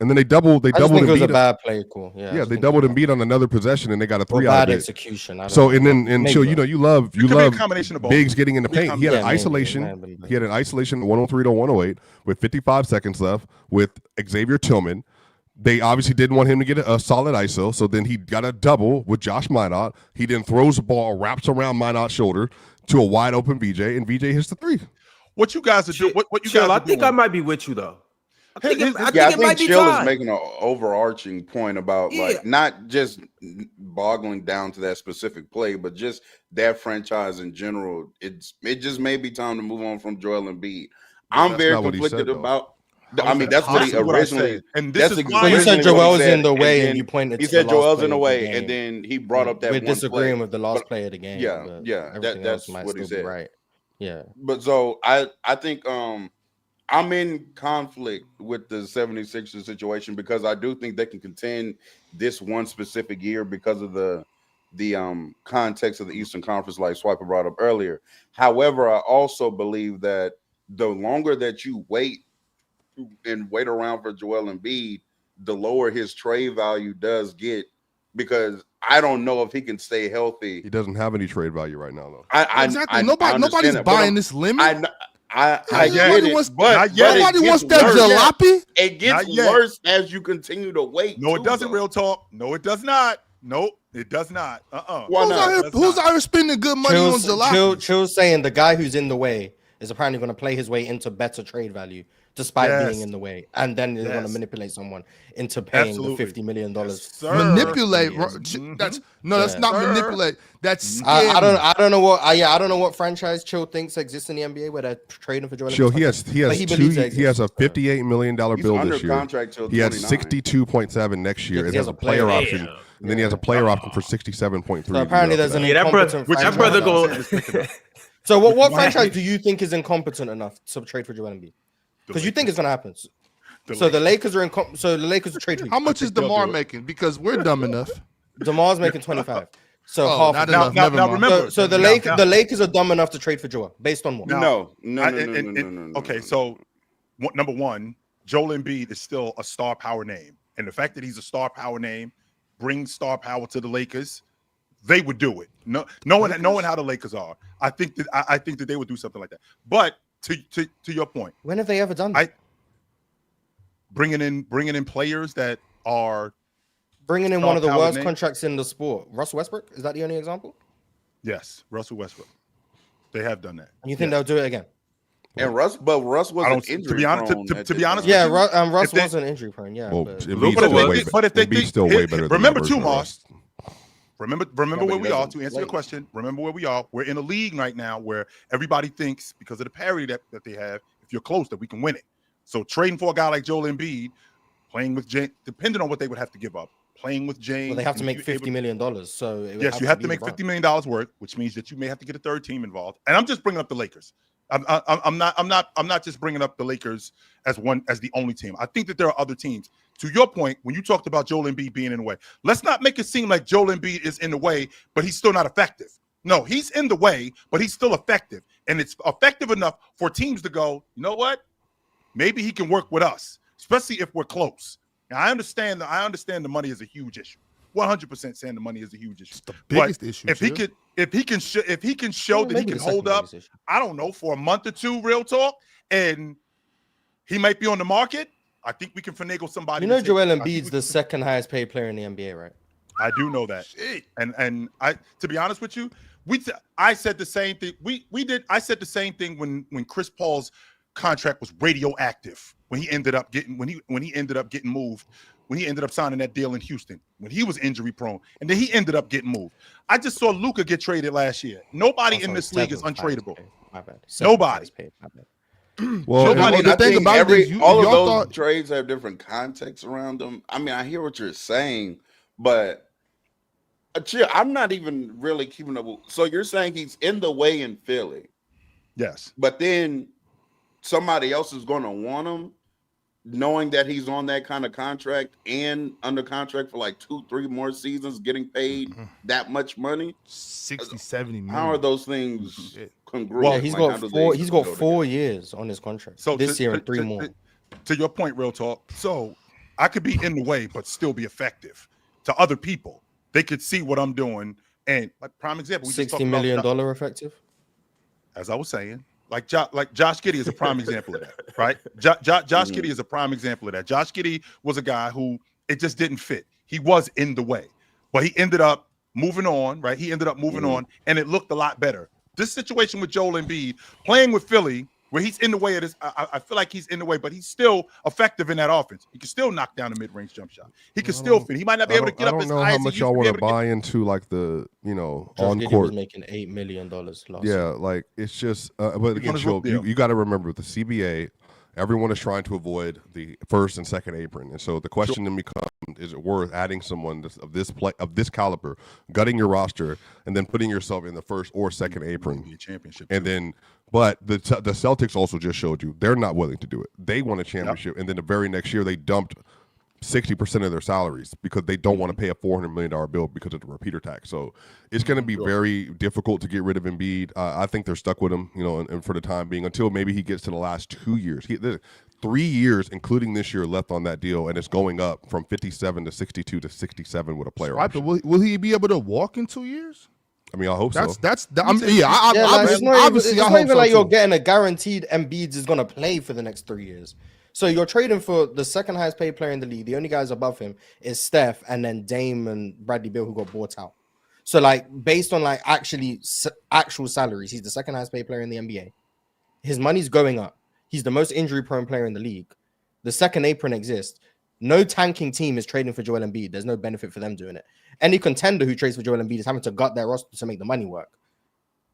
And then they doubled. I just think it was a bad play call. Yeah, they doubled Embiid on another possession, and they got a 3 out of bad it. execution. So chill. You love be a combination of both. Bigs getting in the paint. He had an maybe. isolation. He had an isolation 103 to 108 with 55 seconds left with Xavier Tillman. They obviously didn't want him to get a solid ISO, so then he got a double with Josh Minot. He then throws the ball, wraps around Minot's shoulder to a wide open VJ, and VJ hits the 3. What you guys are doing? What you Chill, guys? I think I might be with you though. I think it might be Chill time. is making an overarching point about like not just boggling down to that specific play, but just that franchise in general. It just may be time to move on from Joel Embiid. I'm very conflicted about. I mean, that's what he originally. And this is why you said Joel's in the way, and you pointed. He said Joel's in the way, and then he brought up that. We're disagreeing with the last play of the game. Yeah. That's what he said. Right. Yeah. But so I think I'm in conflict with the 76ers situation because I do think they can contend this one specific year because of the context of the Eastern Conference, like Swiper brought up earlier. However, I also believe that the longer that you wait around for Joel Embiid, the lower his trade value does get, because I don't know if he can stay healthy. He doesn't have any trade value right now, though. Exactly. Nobody's buying this limit. Nobody wants that jalopy. It gets worse as you continue to wait. No, it doesn't. Real talk. No, it does not. Nope, it does not. Who's out here spending good money on jalopy? Chill's saying the guy who's in the way is apparently going to play his way into better trade value, despite being in the way, and then they're going to manipulate someone into paying the $50 million. Manipulate? That's not manipulate. That's scam. I don't know what. I don't know what franchise Chill thinks exists in the NBA where they're trading for Joel. Chill. He has a $58 million bill this year. Contract till he has 62.7 next year, and has a player option. And then he has a player option for 67.3. So apparently, there's an incompetent that brother go. So what franchise do you think is incompetent enough to trade for Joel Embiid? Because you think it's going to happen. So the Lakers are so the Lakers are trading. How much is DeMar making? Because we're dumb enough. DeMar's making 25. So half. Now remember. So the Lakers are dumb enough to trade for Joel based on what? No. Okay, so number one, Joel Embiid is still a star power name, and the fact that he's a star power name brings star power to the Lakers. They would do it. Knowing how the Lakers are, I think that they would do something like that. But to your point, when have they ever done that? Bringing in players that are Bringing in one of the star-powered worst name. contracts in the sport. Russell Westbrook, is that the only example? Yes, Russell Westbrook. They have done that. And you think they'll do it again? And Russ wasn't injury to be honest. prone To at be this honest, time. Yeah, with you, Russ if they- wasn't injury prone. Yeah, Well, but- Embiid's But still if way they- better. but if they Embiid's think- still way better than remember that too, version of Moss. Russ. Remember Yeah, but where he we are. doesn't To answer your play. question, remember where we are. We're in a league right now where everybody thinks because of the parity that they have, if you're close, that we can win it. So trading for a guy like Joel Embiid, playing with James, depending on what they would have to give up, playing with James. Well, they have to and make you able $50 million. So it would Yes, you have to be make LeBron. $50 million work, which means that you may have to get a third team involved. And I'm just bringing up the Lakers. I'm not just bringing up the Lakers as the only team. I think that there are other teams. To your point, when you talked about Joel Embiid being in the way, let's not make it seem like Joel Embiid is in the way, but he's still not effective. No, he's in the way, but he's still effective, and it's effective enough for teams to go, you know what? Maybe he can work with us, especially if we're close. Now, I understand the money is a huge issue. 100% saying the money is a huge issue. It's the biggest issue. If he could, if he can show that he Maybe can the hold second up, biggest issue. I don't know, for a month or two, real talk, and he might be on the market. I think we can finagle somebody. You know, to Joel take- I think Embiid's we the can- second highest paid player in the NBA, right? I do know that. And I, to be honest with you, I said the same thing. I said the same thing when Chris Paul's contract was radioactive. When he ended up getting moved, when he ended up signing that deal in Houston, when he was injury prone, and then he ended up getting moved. I just saw Luka get traded last year. Nobody in this league is untradeable. My bad. Nobody. My bad. Well, Nobody- and- the I thing think about it is all of y'all those thought trades have different contexts around them. I mean, I hear what you're saying, but chill, I'm not even really keeping up. So you're saying he's in the way in Philly, Yes. but then somebody else is going to want him, knowing that he's on that kind of contract and under contract for like 2-3 more seasons, getting paid that much money. 60, 70 million. How are those things Shit. congruent? Well, he's Like, how got do four. they He's got go 4 together? years on his contract. So This year and 3 more. To your point, real talk. So I could be in the way, but still be effective to other people. They could see what I'm doing. And like prime example, we just talked $60 about million effective. as I was saying, like Josh Giddey is a prime example of that, right? Josh Giddey is a prime example of that. Josh Giddey was a guy who it just didn't fit. He was in the way, but he ended up moving on, right? He ended up moving on, and it looked a lot better. This situation with Joel Embiid playing with Philly, where he's in the way of this, I feel like he's in the way, but he's still effective in that offense. He can still knock down a mid-range jump shot. He can still fit. He might not be able to get up I as don't know high how as he much used y'all to be want to able to get. buy into like the Josh on Giddey was court. making $8 million last Yeah, year. like it's just. But on again, his Joe, rookie deal. you got to remember with the CBA, everyone is trying to avoid the first and second apron, and so the question then becomes: is it worth adding someone of this caliber, gutting your roster, and then putting yourself in the first or second apron? Be a championship. And too. then, but the Celtics also just showed you they're not willing to do it. They won a championship, and then the very next year they dumped 60% of their salaries because they don't want to pay a $400 million bill because of the repeater tax. So it's going to be very difficult to get rid of Embiid. I think they're stuck with him, and for the time being, until maybe he gets to the last 2 years. There's 3 years, including this year, left on that deal, and it's going up from 57 to 62 to 67 with a player Right, option. but will he be able to walk in 2 years? I mean, I hope so. I mean, yeah, Yeah, like, it's not obviously, even, I it's hope not even so like you're too. getting a guaranteed Embiid is going to play for the next 3 years. So you're trading for the second highest paid player in the league. The only guys above him is Steph and then Dame and Bradley Beal, who got bought out. So like based on like actual salaries, he's the second highest paid player in the NBA. His money's going up. He's the most injury prone player in the league. The second apron exists. No tanking team is trading for Joel Embiid. There's no benefit for them doing it. Any contender who trades for Joel Embiid is having to gut their roster to make the money work.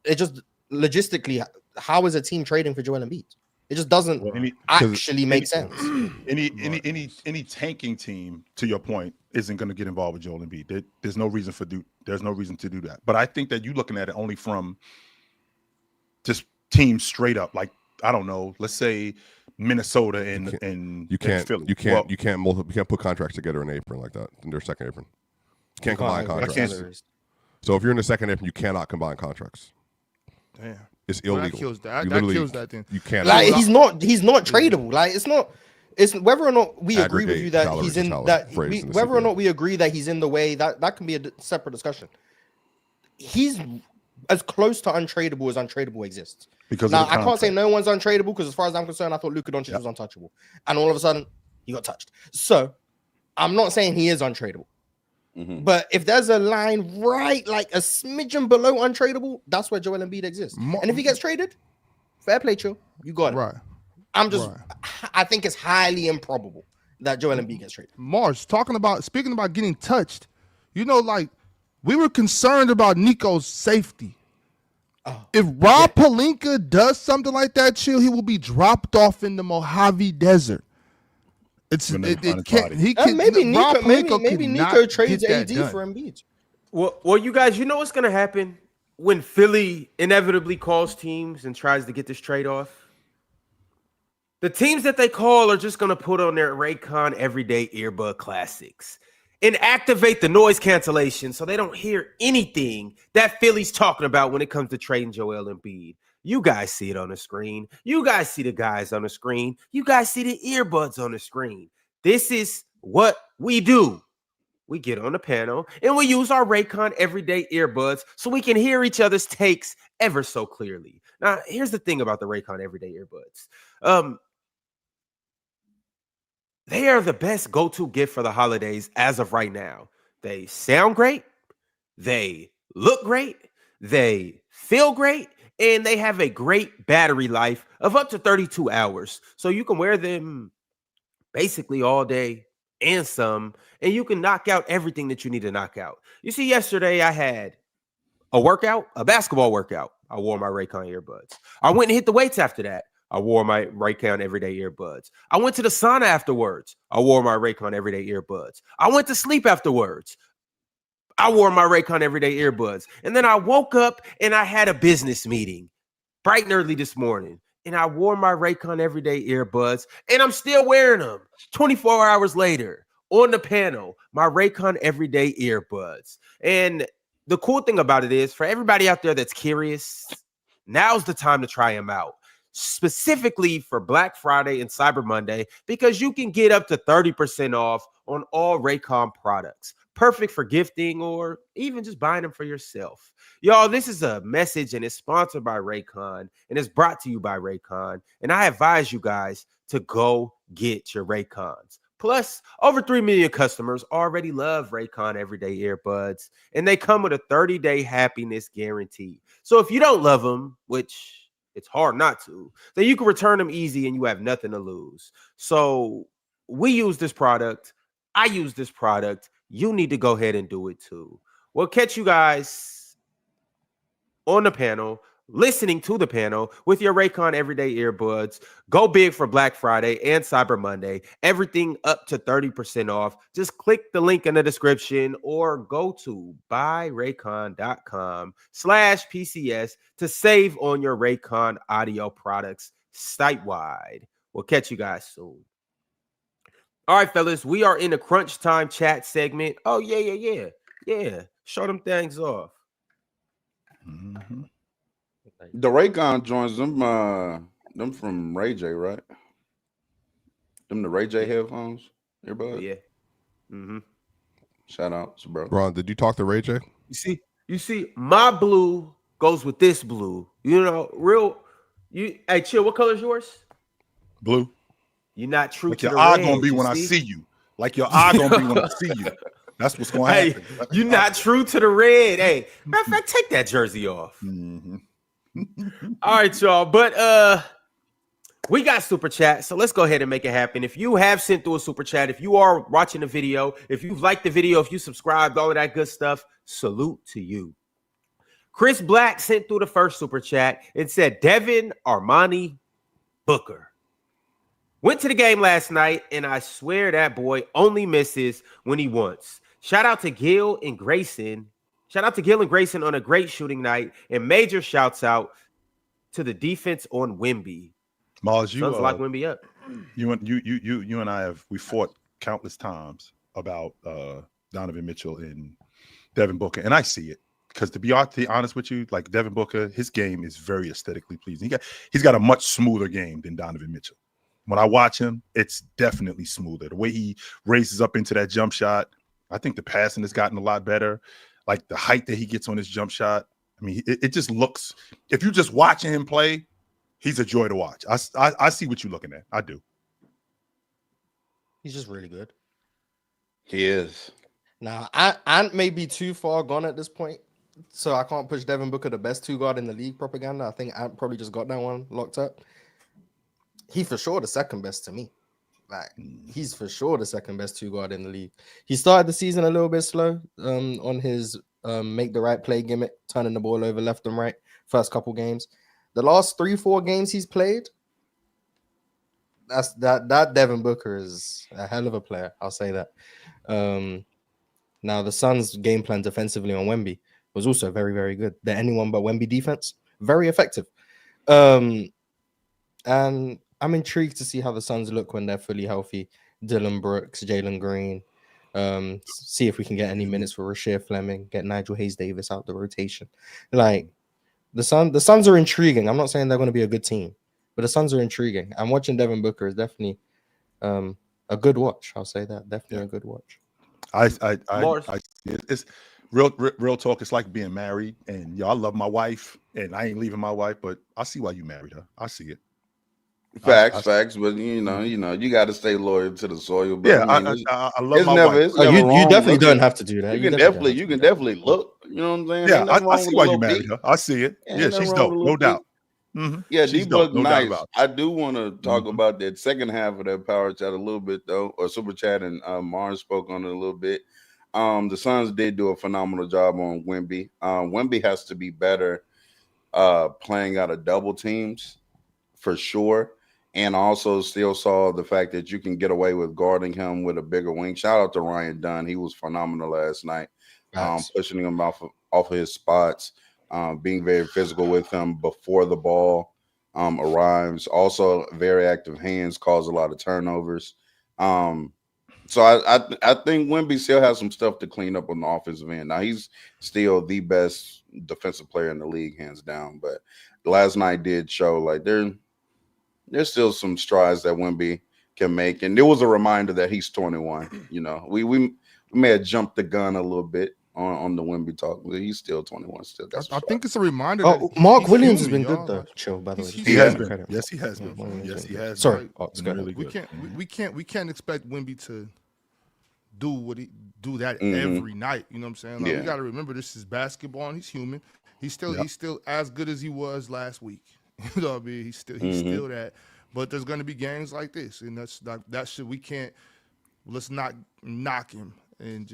It just logistically, how is a team trading for Joel Embiid? It just doesn't actually make sense. Any tanking team, to your point, isn't going to get involved with Joel Embiid. There's no reason to do that. But I think that you're looking at it only from just teams straight up. Like I don't know, let's say Minnesota and Philly. You can't put contracts together in an apron like that in their second apron. You can't combine contracts. So if you're in the second apron, you cannot combine contracts. Damn. It's Well, illegal. that kills that. You That literally- kills that thing. You can't. Like he's not tradable. Like it's whether or not we agree with you that Aggregate he's in salary that phrase in the whether or CBA. not we agree that he's in the way that can be a separate discussion. He's as close to untradeable as untradeable exists. Because Now of the I can't say contract. no one's untradeable because as far as I'm concerned, I thought Luka Doncic was untouchable, and all of a sudden he got touched. So I'm not saying he is untradeable. But if there's a line right, like a smidgen below untradeable, that's where Joel Embiid exists. And if he gets traded, fair play, chill. You got it. Right. I think it's highly improbable that Joel Embiid gets traded. Mars, speaking about getting touched, like we were concerned about Nico's safety. If Rob Pelinka does something like that, chill, he will be dropped off in the Mojave Desert. Maybe Nico trades AD for Embiid. Well, you guys, you know what's gonna happen when Philly inevitably calls teams and tries to get this trade off? The teams that they call are just gonna put on their RAYCON Everyday Earbud Classics and activate the noise cancellation so they don't hear anything that Philly's talking about when it comes to trading Joel Embiid. You guys see it on the screen. You guys see the guys on the screen. You guys see the earbuds on the screen. This is what we do. We get on the panel and we use our RAYCON Everyday Earbuds so we can hear each other's takes ever so clearly. Now, here's the thing about the RAYCON Everyday Earbuds. They are the best go-to gift for the holidays as of right now. They sound great. They look great. They feel great. And they have a great battery life of up to 32 hours. So you can wear them basically all day and some, and you can knock out everything that you need to knock out. You see, yesterday I had a basketball workout. I wore my RAYCON earbuds. I went and hit the weights after that. I wore my RAYCON Everyday Earbuds. I went to the sauna afterwards. I wore my RAYCON Everyday Earbuds. I went to sleep afterwards. I wore my RAYCON Everyday Earbuds. And then I woke up and I had a business meeting bright and early this morning. And I wore my RAYCON Everyday Earbuds. And I'm still wearing them 24 hours later on the panel, my RAYCON Everyday Earbuds. And the cool thing about it is, for everybody out there that's curious, now's the time to try them out. Specifically for Black Friday and Cyber Monday, because you can get up to 30% off on all RAYCON products. Perfect for gifting or even just buying them for yourself. Y'all, this is a message and it's sponsored by RAYCON and it's brought to you by RAYCON. And I advise you guys to go get your RAYCONs. Plus, over 3 million customers already love RAYCON Everyday Earbuds, and they come with a 30-day happiness guarantee. So if you don't love them, which it's hard not to, then you can return them easy and you have nothing to lose. So we use this product. I use this product. You need to go ahead and do it too. We'll catch you guys on the panel, listening to the panel with your RAYCON Everyday Earbuds. Go big for Black Friday and Cyber Monday. Everything up to 30% off. Just click the link in the description or go to buyraycon.com/PCS to save on your RAYCON audio products site-wide. We'll catch you guys soon. All right, fellas, we are in the crunch time chat segment. Oh, yeah. Show them things off. Mm-hmm. The RAYCON joins them from Ray J, right? Them the Ray J headphones, earbuds. Yeah. Mm-hmm. Shout out to bro. Ron, did you talk to Ray J? You see, my blue goes with this blue. You know, hey, chill. What color is yours? Blue. You're not true like to your the eye red, gonna be when I see you. Like your eye gonna be when I see you. That's what's going to happen. Hey, you're not true to the red. Hey, matter of fact, take that jersey off. Mm-hmm. All right, y'all. But we got super chat, so let's go ahead and make it happen. If you have sent through a super chat, if you are watching the video, if you've liked the video, if you subscribed, all of that good stuff, salute to you. Chris Black sent through the first super chat. It said Devin Armani Booker went to the game last night, and I swear that boy only misses when he wants. Shout out to Gil and Grayson. Shout out to Gil and Grayson on a great shooting night, and major shouts out to the defense on Wemby. Mars, you lock Wemby up. You and I we fought countless times about Donovan Mitchell and Devin Booker, and I see it because to be honest with you, like Devin Booker, his game is very aesthetically pleasing. He's got a much smoother game than Donovan Mitchell. When I watch him, it's definitely smoother. The way he races up into that jump shot, I think the passing has gotten a lot better. Like the height that he gets on his jump shot. I mean, it just looks, if you're just watching him play, he's a joy to watch. I see what you're looking at. I do. He's just really good. He is. Now, Ant may be too far gone at this point, so I can't push Devin Booker the best two guard in the league propaganda. I think Ant probably just got that one locked up. He for sure the second best to me. Like he's for sure the second best two guard in the league. He started the season a little bit slow on his make the right play gimmick, turning the ball over left and right. First couple games, the last 3-4 games he's played. That Devin Booker is a hell of a player. I'll say that. Now the Suns' game plan defensively on Wemby was also very, very good. The anyone but Wemby defense, very effective. And I'm intrigued to see how the Suns look when they're fully healthy. Dylan Brooks, Jalen Green. See if we can get any minutes for Rasheed Fleming, get Nigel Hayes-Davis out the rotation. Like the Suns are intriguing. I'm not saying they're going to be a good team, but the Suns are intriguing. I'm watching Devin Booker is definitely a good watch. I'll say that. Definitely a good watch. It's real talk. It's like being married, and I love my wife, and I ain't leaving my wife, but I see why you married her. I see it. Facts. But you got to stay loyal to the soil. But yeah, I love my wife. You definitely don't have to do that. You can definitely look. You know what I'm saying? Yeah, I see why you married her. I see it. Yeah, she's dope, no doubt. Mm-hmm. Yeah, D-Book nice. I do want to talk about that second half of that power chat a little bit though, or super chat, and Mars spoke on it a little bit. The Suns did do a phenomenal job on Wemby. Wemby has to be better playing out of double teams for sure. And also still saw the fact that you can get away with guarding him with a bigger wing. Shout out to Ryan Dunn. He was phenomenal last night. Pushing him off of his spots, being very physical with him before the ball arrives. Also, very active hands, cause a lot of turnovers. So I think Wemby still has some stuff to clean up on the offensive end. Now, he's still the best defensive player in the league, hands down. But last night did show like there's still some strides that Wemby can make. And there was a reminder that he's 21. You know, we may have jumped the gun a little bit on the Wemby talk, but he's still 21. Still, I think it's a reminder. Mark Williams has been good though. Chill, by the way. He has been. Yes, he has been. Yes, he has. Sorry, really good. We can't expect Wemby to do that every night. You know what I'm saying? Like, we got to remember this is basketball and he's human. He's still as good as he was last week. You know what I mean? He's still that. But there's going to be games like this, and that shit we can't. Let's not knock him, and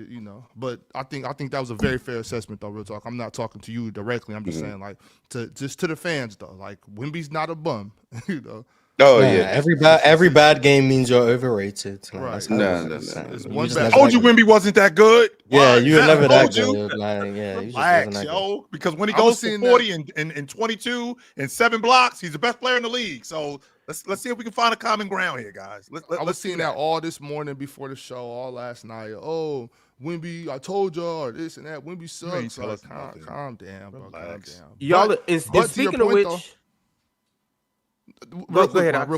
But I think that was a very fair assessment, though. Real talk. I'm not talking to you directly. I'm just saying, like, to the fans, though. Like, Wemby's not a bum. You know. Oh yeah. Every bad game means you're overrated. Like, right. No. I told you Wemby wasn't that good. Yeah, you were never that good. Like, yeah, relax, yo. Because when he goes for 40 and 22 and 7 blocks, he's the best player in the league. So let's see if we can find a common ground here, guys. I was seeing that all this morning before the show, all last night. Oh, Wemby, I told y'all, or this and that. Wemby sucks. Like, calm down, bro. Calm down. Y'all, speaking of which. Real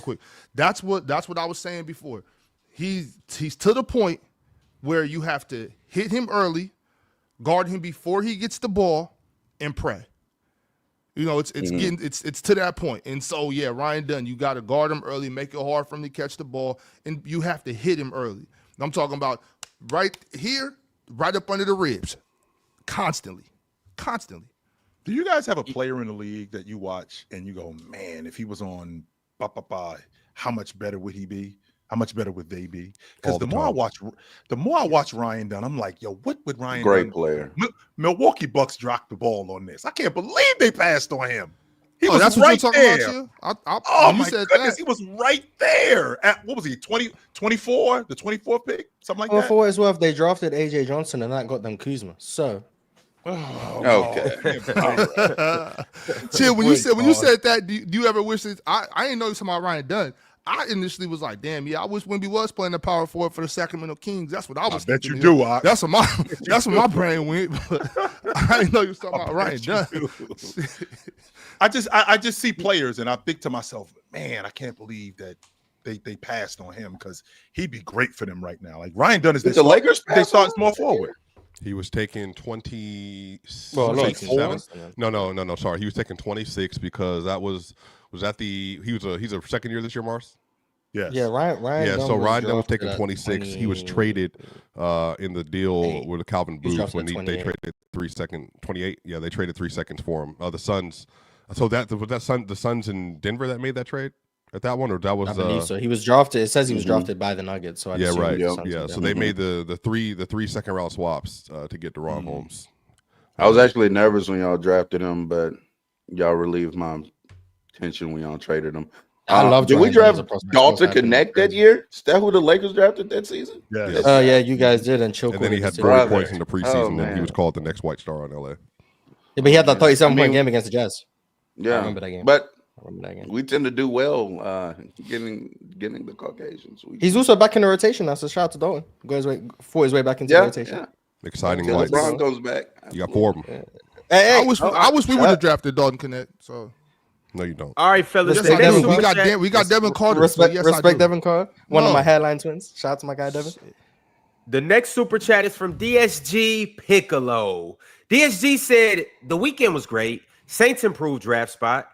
quick. That's what I was saying before. He's to the point where you have to hit him early, guard him before he gets the ball, and pray. You know, it's to that point. And so Ryan Dunn, you got to guard him early, make it hard for him to catch the ball, and you have to hit him early. I'm talking about right here, right up under the ribs, constantly. Do you guys have a player in the league that you watch and you go, man, if he was on how much better would he be? How much better would they be? Because the more I watch Ryan Dunn, I'm like, yo, what would Ryan Great Dunn player. Milwaukee Bucks dropped the ball on this. I can't believe they passed on him. He was that's right what there. You're talking about, oh my goodness, he was right there. At what was he? 24, the 24th pick, something like that. For what it's worth, they drafted AJ Johnson and that got them Kuzma. So okay. Chill. When you said that, do you ever wish it? I didn't know you were talking about Ryan Dunn. I initially was like, damn, I wish Wemby was playing the power forward for the Sacramento Kings. That's what I was. I bet thinking. you do. That's what my brain went. But I didn't know you were talking about Ryan Dunn. I just see players and I think to myself, man, I can't believe that they passed on him because he'd be great for them right now. Like Ryan Dunn is Lakers. They start small forward. He was taking 26. Well, No. Sorry, he was taking 26 because that was at the. He's a second year this year, Mars. Yes. Yeah, Ryan. Yeah, Dunn so Ryan Dunn was drafted taken at 26. He was 20 traded in the deal with Calvin He was Booth drafted when at they 28. traded 28. Yeah, they traded 3 seconds for him. The Suns. So the Suns in Denver that made that trade at that one, or that was I believe so. He was drafted. It says he was Mhm. drafted by the Nuggets. So I'd yeah, assume right. the Suns Yeah, did so that. they made the 3 second round swaps to get DeRon Holmes. I was actually nervous when y'all drafted him, but y'all relieved my tension when y'all traded him. I love. Did we Ryan Dunn as a draft prospect. Dalton I think Connect that crazy. year? Is that who the Lakers drafted that season? Yes. Oh yeah, you guys did, and Chill And then he had 40 Brother. points in the preseason, and he man. was called the next white star on LA. Yeah, but he had that 37-point mean, game against the Jazz. I Yeah, remember that game. but I remember that game. we tend to do well getting the Caucasians. He's also back in the rotation now, so shout out to Dalton. Fought his way back into the rotation. Yeah. Exciting Until whites. LeBron goes back. You got 4 of them. Hey, I wish we would have drafted Dalton Connect. So No, you don't. All right, fellas. Yes, the I next do. super we chat- got Devin Carter. respect, so yes, I respect do. Devin Carr, one of No. my headline twins. Shout out to my guy Devin. The next super chat is from DSG Piccolo. DSG said the weekend was great. Saints improved draft spot.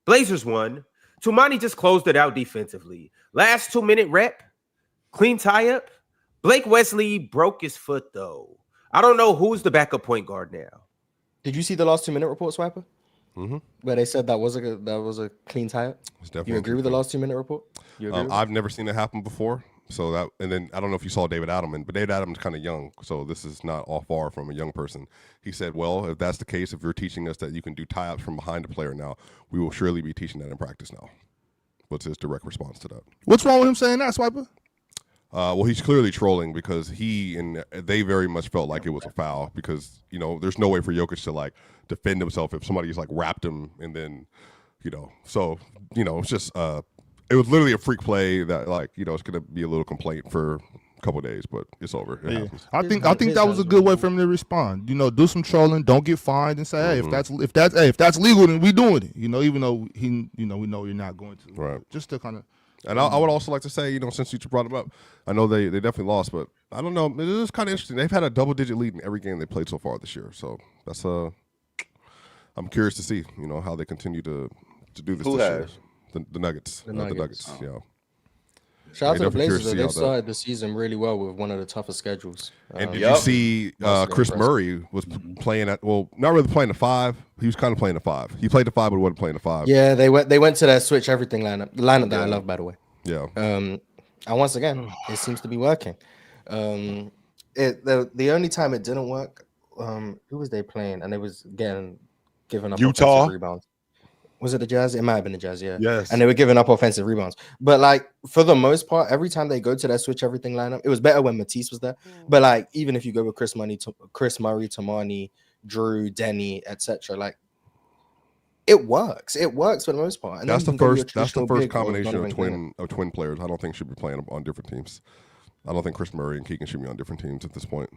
Blazers won. Tumani just closed it out defensively. Last 2-minute rep. Clean tie-up. Blake Wesley broke his foot, though. I don't know who's the backup point guard now. Did you see the last 2-minute report, Swiper? Mm-hmm. Where they said that was a clean tie-up. You agree with the last 2-minute report? You agree with I've never seen it happen before. So that, and then I don't know if you saw David Adam, but David Adam's kind of young, so this is not all far from a young person. He said, "Well, if that's the case, if you're teaching us that you can do tie-ups from behind a player now, we will surely be teaching that in practice now." What's his direct response to that? What's wrong with him saying that, Swiper? Well, he's clearly trolling because he and they very much felt like it was a foul because, you know, there's no way for Jokic to like defend himself if somebody's like wrapped him and then, you know, so, you know, it's just it was literally a freak play that, like, you know, it's going to be a little complaint for a couple of days, but it's over. It happens. I think that was a good way for him to respond. You know, do some trolling, don't get fined, and say, hey, if that's legal, then we doing it. You know, even though we know you're not going to. Right. Just to kind of. And I would also like to say, you know, since you brought them up, I know they definitely lost, but I don't know. It is kind of interesting. They've had a double-digit lead in every game they played so far this year. So that's I'm curious to see, you know, how they continue to do this. Who this has? year. The Nuggets. The The Nuggets. Nuggets. Oh. Yeah. Shout out to the definitely Blazers. curious Though. to see They how that- started the season really well with one of the toughest schedules. And did Yup. you see Mostly Chris impressive. Murray was playing at, well, not really playing the 5. He was kind of playing the 5. He played the 5, but wasn't playing the 5. Yeah, they went to that switch everything lineup. The lineup that I love, by the way. Yeah. And once again, it seems to be working. The only time it didn't work, who was they playing? And they was giving up Utah? offensive rebounds. Was it the Jazz? It might have been the Jazz, yeah. Yes. And they were giving up offensive rebounds. But like for the most part, every time they go to that switch everything lineup, it was better when Matisse was there. But like even if you go with Chris Murray, Tamani, Drew, Denny, etc., like it works. It works for the most part. And That's then the you can go with your first. That's the traditional first big or combination of Donovan twin players. I don't think should be playing on different teams. I don't think Chris Murray and Keegan should be on different teams at this point.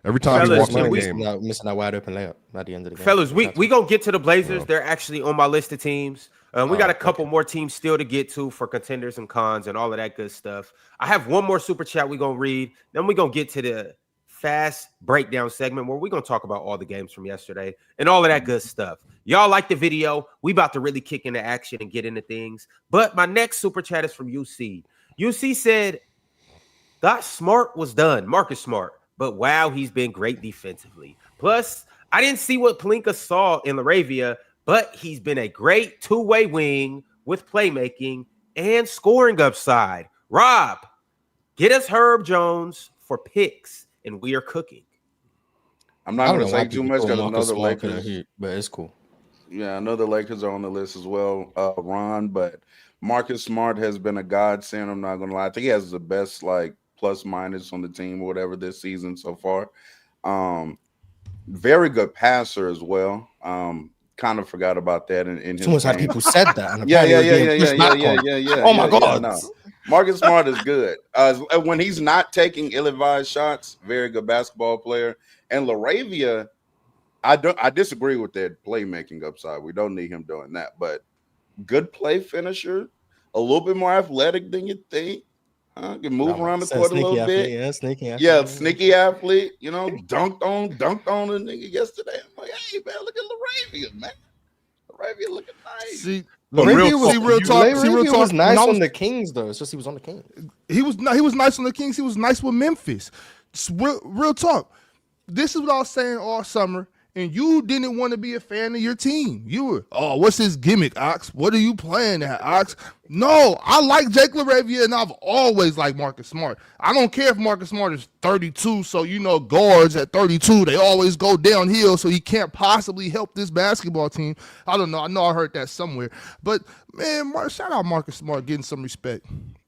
Every time he Fellas, walks in can the we- game, missing that wide open layup at the end of the game. Fellas, we gonna get to the Blazers. Yeah. They're actually on my list of teams. We got a couple more teams still to get to for contenders and cons and all of that good stuff. I have one more super chat we're gonna read. Then we're gonna get to the fast breakdown segment where we're gonna talk about all the games from yesterday and all of that good stuff. Y'all like the video? We about to really kick into action and get into things. But my next super chat is from UC. UC said, "Got Smart was done. Marcus Smart. But wow, he's been great defensively. Plus, I didn't see what Pelinka saw in Laravia, but he's been a great two-way wing with playmaking and scoring upside. Rob, get us Herb Jones for picks, and we are cooking." I'm not I don't going to know why say too people much throw because Marcus another Smart in the Lakers. Heat, but it's cool. Yeah, I know the Lakers are on the list as well, Ron. But Marcus Smart has been a godsend. I'm not going to lie. I think he has the best like plus minus on the team or whatever this season so far. Very good passer as well. Kind of forgot about that in his Too much how game. people said that. And Yeah. apparently it was being pushed back on. Oh my God. No. Marcus Smart is good. When he's not taking ill-advised shots, very good basketball player. And Laravia, I disagree with that playmaking upside. We don't need him doing that, but good play finisher, a little bit more athletic than you think. Can move around the court a little bit. Yeah, sneaky athlete. Yeah, sneaky athlete. You know, dunked on a nigga yesterday. I'm like, hey man, look at Laravia, man. Laravia looking nice. See, Laravia was, real talk. Laravia was nice on the Kings, though. It's just he was on the Kings. He was nice on the Kings. He was nice with Memphis. Real talk. This is what I was saying all summer, and you didn't want to be a fan of your team. You were, oh, what's his gimmick, Ox? What are you playing at, Ox? No, I like Jake Laravia, and I've always liked Marcus Smart. I don't care if Marcus Smart is 32, so guards at 32, they always go downhill, so he can't possibly help this basketball team. I don't know. I know I heard that somewhere. But, man, shout out Marcus Smart getting some respect.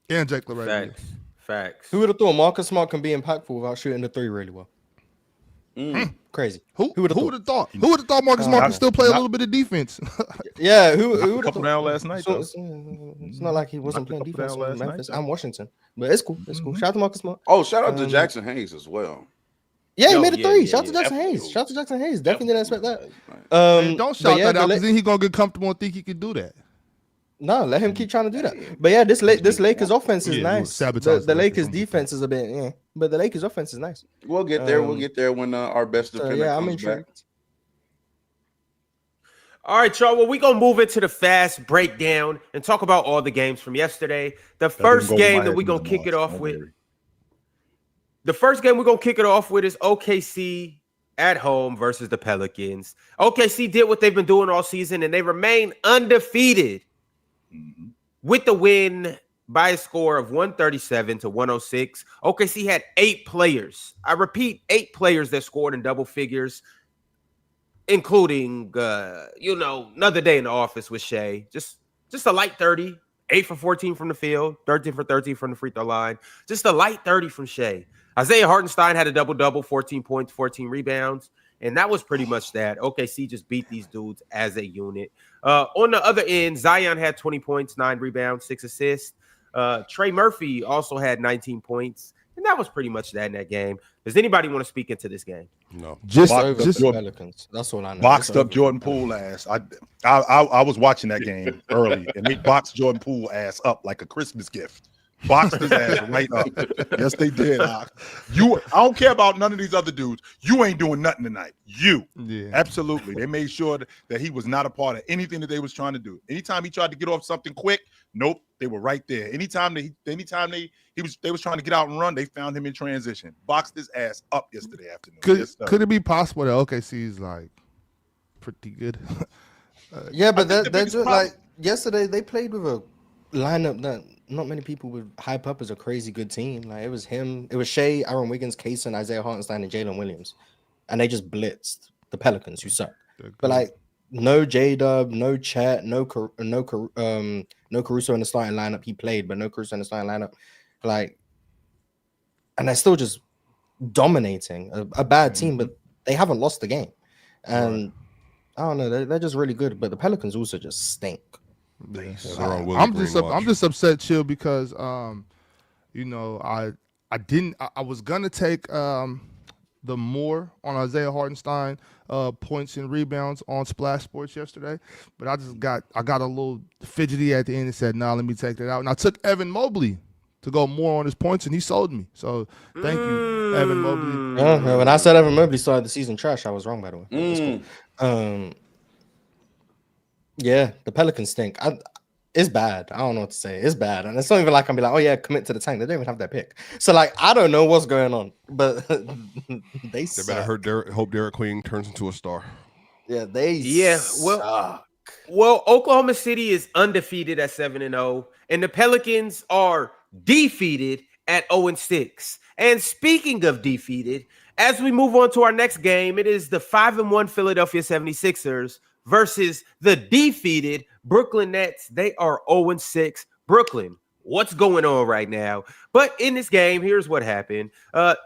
And Jake Laravia. Facts. Who would have thought Marcus Smart can be impactful without shooting the three really well? Crazy. Who would have thought? Who would have thought Marcus Smart could still play a little bit of defense? Yeah, who would have thought? Down last night, though. It's not like he wasn't playing defense in Memphis. I'm Washington, but it's cool. It's cool. Shout out to Marcus Smart. Oh, shout out to Jackson Hayes as well. Yeah, he made a three. Shout out to Jackson Hayes. Shout out to Jackson Hayes. Definitely didn't expect that. Don't shout that out because then he's gonna get comfortable and think he can do that. No, let him keep trying to do that. But yeah, this Lakers offense is nice. The Lakers defense is a bit, but the Lakers offense is nice. We'll get there. We'll get there when our best defender I'm comes back. intrigued. All right, y'all. Well, we're going to move into the fast breakdown and talk about all the games from yesterday. The first game that we're going to kick it off with. The first game we're going to kick it off with is OKC at home versus the Pelicans. OKC did what they've been doing all season, and they remain undefeated with the win by a score of 137-106. OKC had 8 players. I repeat, 8 players that scored in double figures, including, another day in the office with Shea. Just a light 30, 8 for 14 from the field, 13 for 13 from the free throw line. Just a light 30 from Shea. Isaiah Hartenstein had a double-double, 14 points, 14 rebounds. And that was pretty much that. OKC just beat these dudes as a unit. On the other end, Zion had 20 points, 9 rebounds, 6 assists. Trey Murphy also had 19 points. And that was pretty much that in that game. Does anybody want to speak into this game? No. Just Pelicans. That's all I know. Boxed up Jordan Poole ass. I was watching that game early, and they boxed Jordan Poole ass up like a Christmas gift. Boxed his ass right up. Yes, they did. I don't care about none of these other dudes. You ain't doing nothing tonight. Absolutely. They made sure that he was not a part of anything that they was trying to do. Anytime he tried to get off something quick, nope, they were right there. Anytime they was trying to get out and run, they found him in transition. Boxed his ass up yesterday afternoon. Could it be possible that OKC is like pretty good? But that's like yesterday they played with a lineup that not many people would hype up as a crazy good team. Like it was Shea, Aaron Wiggins, Kaysen, Isaiah Hartenstein, and Jalen Williams, and they just blitzed the Pelicans, who suck. But like no J-Dub, no Chet, no Caruso in the starting lineup. He played, but no Caruso in the starting lineup. Like, and they're still just dominating a bad team, but they haven't lost the game. And I don't know, they're just really good. But the Pelicans also just stink. I'm just upset, Chill, because I was gonna take the more on Isaiah Hartenstein points and rebounds on Splash Sports yesterday, but I got a little fidgety at the end and said, "Nah, let me take that out." And I took Evan Mobley to go more on his points, and he sold me. So thank you, Evan Mobley. When I said Evan Mobley started the season trash, I was wrong, by the way. Cool. Yeah, the Pelicans stink. It's bad. I don't know what to say. It's bad. And it's not even like I'm be like, oh yeah, commit to the tank. They don't even have that pick. So like I don't know what's going on. But they better hope Derek Queen turns into a star. Yeah, suck. Well, Oklahoma City is undefeated at 7-0, and the Pelicans are defeated at 0-6. And speaking of defeated, as we move on to our next game, it is the 5-1 Philadelphia 76ers versus the defeated Brooklyn Nets. They are 0-6. Brooklyn, what's going on right now? But in this game, here's what happened. The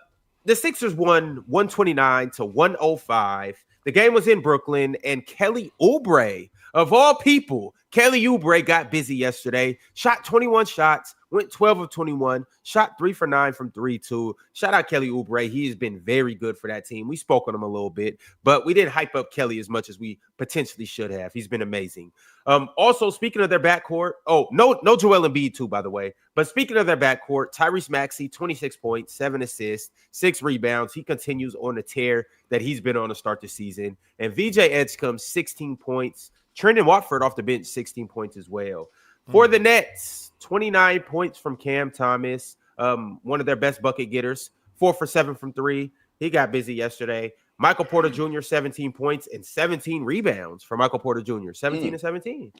Sixers won 129-105. The game was in Brooklyn, and Kelly Oubre, of all people, Kelly Oubre got busy yesterday, shot 21 shots, went 12 of 21, shot 3 for 9 from 3, too. Shout out Kelly Oubre. He has been very good for that team. We spoke on him a little bit, but we didn't hype up Kelly as much as we potentially should have. He's been amazing. Also, speaking of their backcourt, no Joel Embiid, too, by the way. But speaking of their backcourt, Tyrese Maxey, 26 points, 7 assists, 6 rebounds. He continues on the tear that he's been on to start the season. And VJ Edgecombe, 16 points, Trendon Watford off the bench, 16 points as well. For the Nets, 29 points from Cam Thomas, one of their best bucket getters, 4 for 7 from 3. He got busy yesterday. Michael Porter Jr., 17 points and 17 rebounds for Michael Porter Jr., 17 and 17.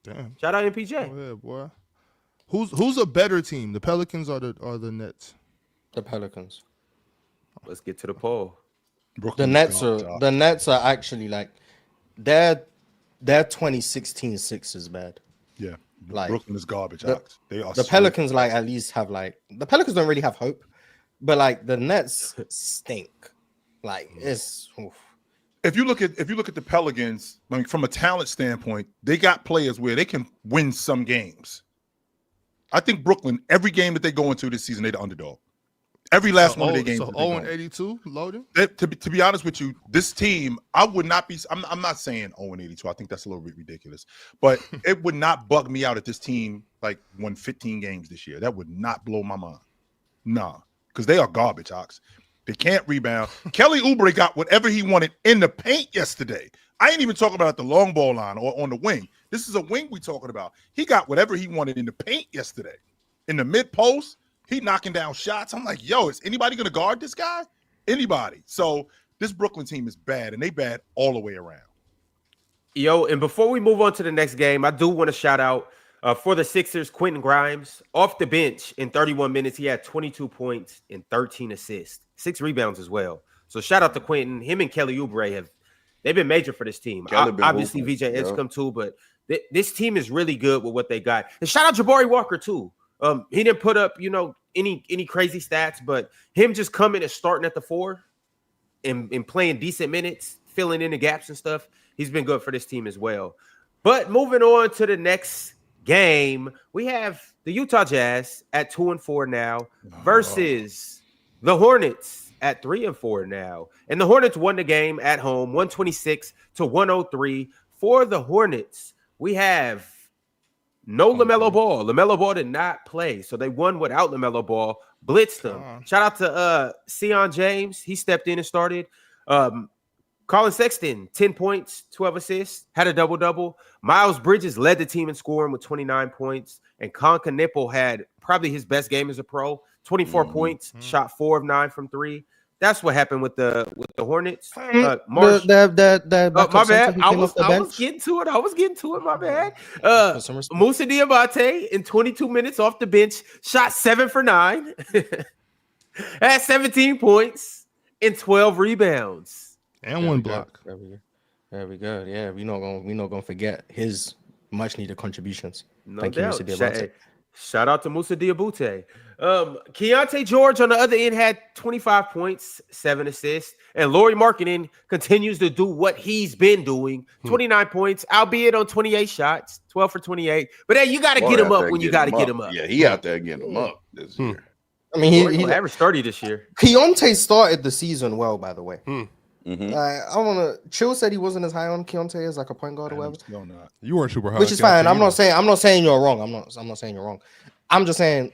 Damn. Shout out MPJ. Oh, yeah, boy. Who's a better team, the Pelicans or the Nets? The Pelicans. Let's get to the poll. The Nets are actually like their 2016 Sixers bad. Yeah, Like, Brooklyn is garbage. They are the Pelicans like at least have like the Pelicans don't really have hope, but like the Nets stink. Like it's. Oof. If you look at the Pelicans, I mean, from a talent standpoint, they got players where they can win some games. I think Brooklyn, every game that they go into this season, they're the underdog. Every last one of their games. So 0-82 loading. To be honest with you, this team, I would not be. I'm not saying 0-82. I think that's a little bit ridiculous, but it would not bug me out if this team like won 15 games this year. That would not blow my mind. Nah, because they are garbage, Ox. They can't rebound. Kelly Oubre got whatever he wanted in the paint yesterday. I ain't even talking about the long ball line or on the wing. This is a wing we talking about. He got whatever he wanted in the paint yesterday. In the mid post, he knocking down shots. I'm like, yo, is anybody going to guard this guy? Anybody. So this Brooklyn team is bad, and they bad all the way around. Yo, and before we move on to the next game, I do want to shout out for the Sixers, Quentin Grimes. Off the bench in 31 minutes, he had 22 points and 13 assists, 6 rebounds as well. So shout out to Quentin. Him and Kelly Oubre they've been major for this team. Obviously, VJ Edgecombe too, but this team is really good with what they got. And shout out Jabari Walker too. He didn't put up, any crazy stats, but him just coming and starting at the 4 and playing decent minutes, filling in the gaps and stuff, he's been good for this team as well. But moving on to the next game, we have the Utah Jazz at 2-4 now versus the Hornets at 3-4 now. And the Hornets won the game at home, 126-103. For the Hornets, we have no LaMelo Ball. LaMelo Ball did not play, so they won without LaMelo Ball. Blitzed them. Shout out to Sion James. He stepped in and started. Colin Sexton, 10 points, 12 assists, had a double-double. Miles Bridges led the team in scoring with 29 points. And Conka Nipple had probably his best game as a pro, 24 points, shot 4 of 9 from 3. That's what happened with the Hornets. My bad. I was getting to it. My bad. Musa Diabate in 22 minutes off the bench, shot 7 for 9, had 17 points and 12 rebounds and 1 block. There we go. Yeah, we're not gonna forget his much needed contributions. Thank you, Musa Diabate. Shout out to Musa Diabate. Keontae George on the other end had 25 points, 7 assists, and Lauri Markkanen continues to do what he's been doing. 29 points, albeit on 28 shots, 12 for 28. But hey, you got to get him up when you got to get him up. Yeah, he out there getting him up this year. I mean, he averaged 30 this year. Keontae started the season well, by the way. Mm-hmm. I want to. Chill said he wasn't as high on Keontae as like a point guard or whatever. No, not. You weren't super high, which is fine. I'm not saying you're wrong. I'm not saying you're wrong. I'm just saying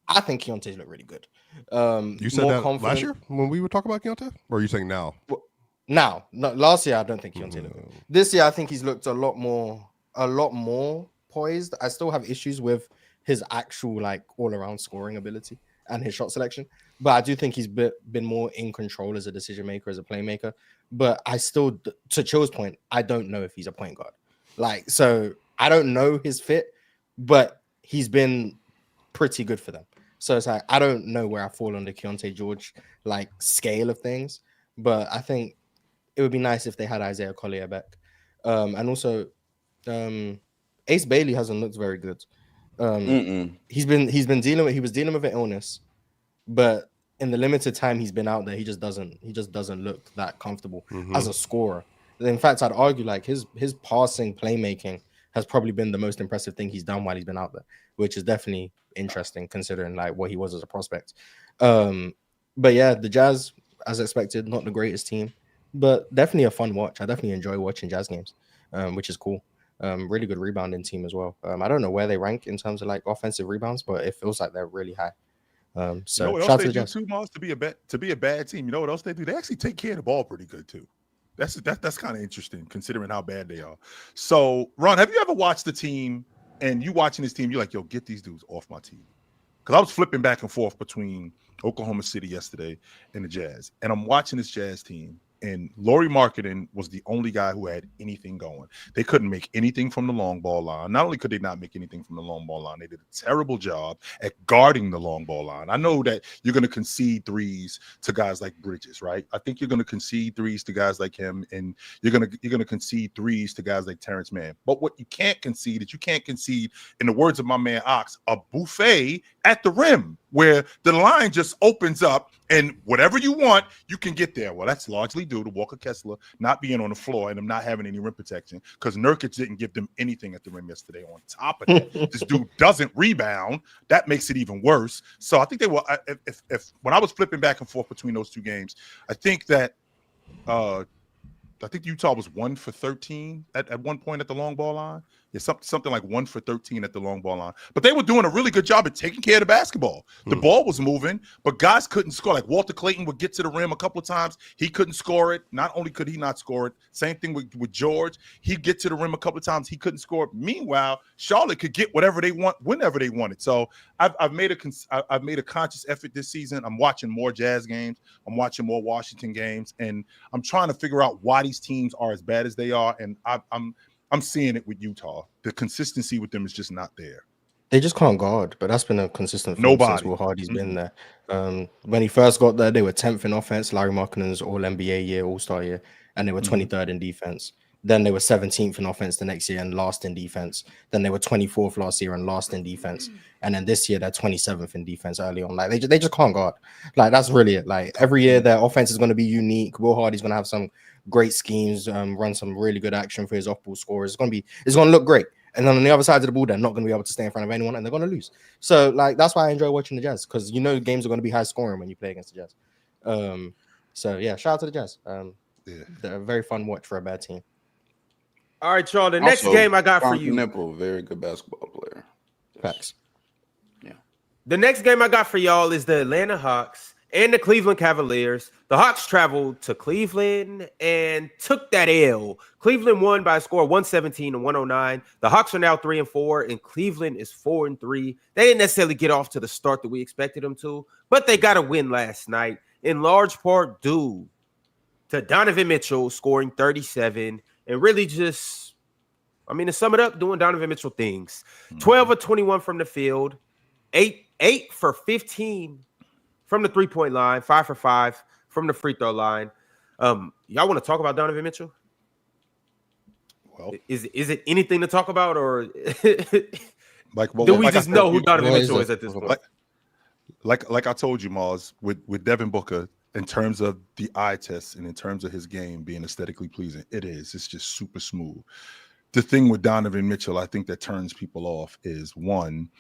I think Keontae's look really good. You said that last year when we were talking about Keontae, or are you saying now? Now, last year I don't think Keontae looked good. This year I think he's looked a lot more poised. I still have issues with his actual like all around scoring ability and his shot selection, but I do think he's been more in control as a decision maker, as a playmaker. But I still, to Chill's point, I don't know if he's a point guard. Like, so I don't know his fit, but he's been pretty good for them. So it's like I don't know where I fall on the Keontae George like scale of things, but I think it would be nice if they had Isaiah Collier back. And also Ace Bailey hasn't looked very good. He was dealing with an illness, but in the limited time he's been out there, he just doesn't look that comfortable as a scorer. In fact, I'd argue like his passing playmaking has probably been the most impressive thing he's done while he's been out there, which is definitely interesting considering like what he was as a prospect. But yeah, the Jazz, as expected, not the greatest team, but definitely a fun watch. I definitely enjoy watching Jazz games, which is cool. Really good rebounding team as well. I don't know where they rank in terms of like offensive rebounds, but it feels like they're really high. So you know what shout else to the they do Jazz. too, Moss, to be a bad team. You know what else they do? They actually take care of the ball pretty good too. That's kind of interesting considering how bad they are. So, Ron, have you ever watched the team and you watching this team? You're like, yo, get these dudes off my team. Because I was flipping back and forth between Oklahoma City yesterday and the Jazz. And I'm watching this Jazz team. And Lauri Markkanen was the only guy who had anything going. They couldn't make anything from the long ball line. Not only could they not make anything from the long ball line, they did a terrible job at guarding the long ball line. I know that you're going to concede threes to guys like Bridges, right? I think you're going to concede threes to guys like him, and you're going to concede threes to guys like Terrence Mann. But what you can't concede is you can't concede, in the words of my man Ox, a buffet at the rim where the line just opens up and whatever you want, you can get there. Well, that's largely due to Walker Kessler not being on the floor and them not having any rim protection because Nurkic didn't give them anything at the rim yesterday. On top of that, this dude doesn't rebound. That makes it even worse. So I think they were, if when I was flipping back and forth between those two games, I think that Utah was 1 for 13 at one point at the long ball line. Yeah, something like 1 for 13 at the long ball line. But they were doing a really good job at taking care of the basketball. The ball was moving, but guys couldn't score. Like Walter Clayton would get to the rim a couple of times. He couldn't score it. Not only could he not score it, same thing with George. He'd get to the rim a couple of times. He couldn't score it. Meanwhile, Charlotte could get whatever they want whenever they wanted. So I've made a conscious effort this season. I'm watching more Jazz games. I'm watching more Washington games, and I'm trying to figure out why these teams are as bad as they are. And I'm seeing it with Utah. The consistency with them is just not there. They just can't guard, but that's been a consistent thing since Will Hardy's been there. When he first got there, they were 10th in offense, Lauri Markkanen's All-NBA year, All-Star year, and they were 23rd in defense. Then they were 17th in offense the next year and last in defense. Then they were 24th last year and last in defense. And then this year they're 27th in defense early on. Like they just can't guard. Like that's really it. Like every year their offense is going to be unique. Will Hardy's going to have some great schemes, run some really good action for his off-ball scorers. It's going to look great. And then on the other side of the ball, they're not going to be able to stay in front of anyone, and they're going to lose. So, like, that's why I enjoy watching the Jazz, because you know games are going to be high scoring when you play against the Jazz. So yeah, shout out to the Jazz. They're a very fun watch for a bad team. All right, y'all. The next game I got for you. Nipple, very good basketball player. Facts. Yeah. The next game I got for y'all is the Atlanta Hawks and the Cleveland Cavaliers. The Hawks traveled to Cleveland and took that L. Cleveland won by a score of 117-109. The Hawks are now 3-4, and Cleveland is 4-3. They didn't necessarily get off to the start that we expected them to, but they got a win last night, in large part due to Donovan Mitchell scoring 37 and really just, to sum it up, doing Donovan Mitchell things. 12 of 21 from the field, 8 for 15 from the three-point line, 5 for 5 from the free throw line. Y'all want to talk about Donovan Mitchell? Well, is it anything to talk about, or do we just know who Donovan Mitchell is at this point? Like I told you, Mars, with Devin Booker, in terms of the eye test and in terms of his game being aesthetically pleasing, it's just super smooth. The thing with Donovan Mitchell, I think that turns people off is, one,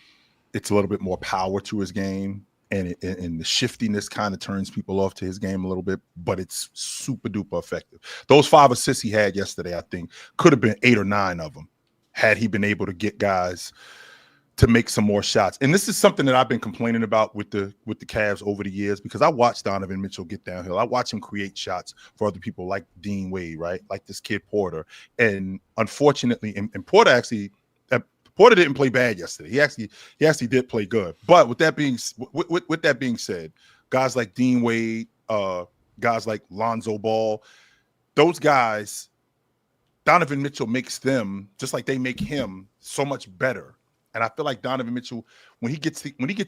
it's a little bit more power to his game. And the shiftiness kind of turns people off to his game a little bit, but it's super duper effective. Those 5 assists he had yesterday, I think, could have been 8 or 9 of them had he been able to get guys to make some more shots. And this is something that I've been complaining about with the Cavs over the years, because I watched Donovan Mitchell get downhill. I watch him create shots for other people like Dean Wade, right? Like this kid Porter. And unfortunately, and Porter didn't play bad yesterday. He actually did play good. But with that being said, guys like Dean Wade, guys like Lonzo Ball, those guys, Donovan Mitchell makes them, just like they make him, so much better. And I feel like Donovan Mitchell, when he gets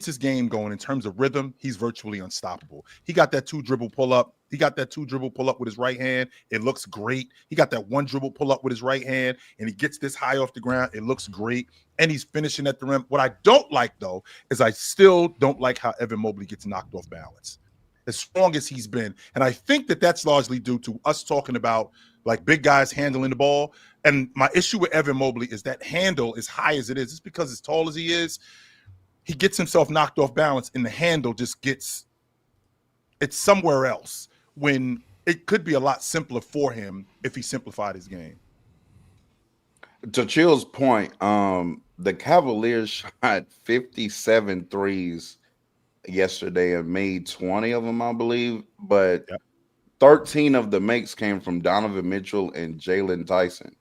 his game going in terms of rhythm, he's virtually unstoppable. He got that 2 dribble pull up. He got that 2 dribble pull up with his right hand. It looks great. He got that 1 dribble pull up with his right hand, and he gets this high off the ground. It looks great. And he's finishing at the rim. What I don't like, though, is I still don't like how Evan Mobley gets knocked off balance, as strong as he's been. And I think that that's largely due to us talking about like big guys handling the ball. And my issue with Evan Mobley is that handle, as high as it is, it's because as tall as he is, he gets himself knocked off balance, and the handle just it's somewhere else, when it could be a lot simpler for him if he simplified his game. To Chill's point, the Cavaliers shot 57 threes yesterday and made 20 of them, I believe. But 13 of the makes came from Donovan Mitchell and Jalen Tyson,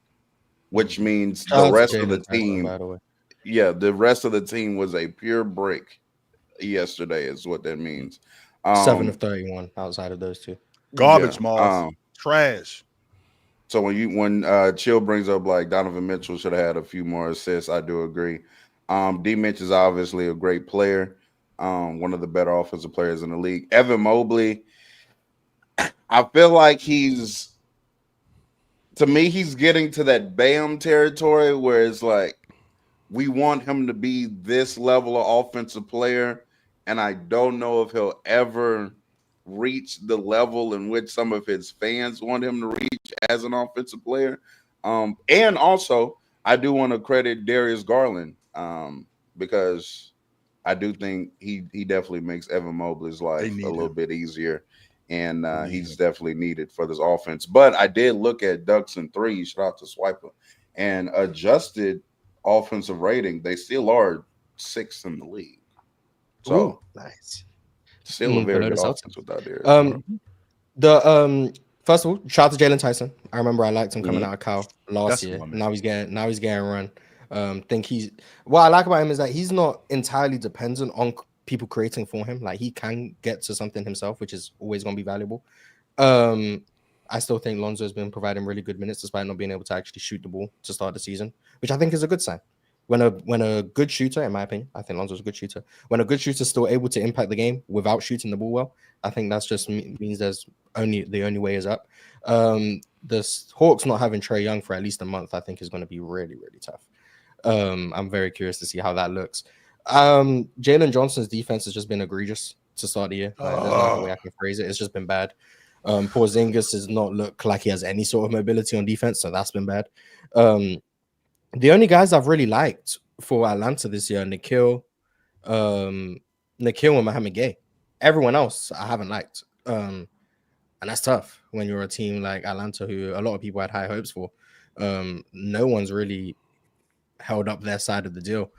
which means the rest of the team, by the way. yeah, the rest of the team was a pure break yesterday, is what that means. 7 of 31 outside of those two. Garbage, Yeah, Mars. Trash. So when Chill brings up like Donovan Mitchell should have had a few more assists, I do agree. D Mitch is obviously a great player, one of the better offensive players in the league. Evan Mobley, I feel like he's getting to that Bam territory where it's like we want him to be this level of offensive player, and I don't know if he'll ever reach the level in which some of his fans want him to reach as an offensive player. And also, I do want to credit Darius Garland because I do think he definitely makes Evan Mobley's life a little bit easier, and he's definitely needed for this offense. But I did look at Ducks and 3, shout out to Swiper, and adjusted offensive rating, they still are 6th in the league. So ooh, nice. Still a very good offense without Darius. First of all, shout out to Jalen Tyson. I remember I liked him coming out of Cal last year. Now he's getting run. What I like about him is that he's not entirely dependent on people creating for him. Like he can get to something himself, which is always going to be valuable. I still think Lonzo's been providing really good minutes despite not being able to actually shoot the ball to start the season, which I think is a good sign. When a good shooter, in my opinion, I think Lonzo's a good shooter. When a good shooter is still able to impact the game without shooting the ball well, I think that's just means the only way is up. The Hawks not having Trae Young for at least a month, I think, is going to be really, really tough. I'm very curious to see how that looks. Jalen Johnson's defense has just been egregious to start the year. There's no other way I can phrase it. It's just been bad. Porzingis does not look like he has any sort of mobility on defense, so that's been bad. The only guys I've really liked for Atlanta this year, Nikhil and Mohamed Gay. Everyone else I haven't liked. And that's tough when you're a team like Atlanta, who a lot of people had high hopes for. No one's really held up their side of the deal.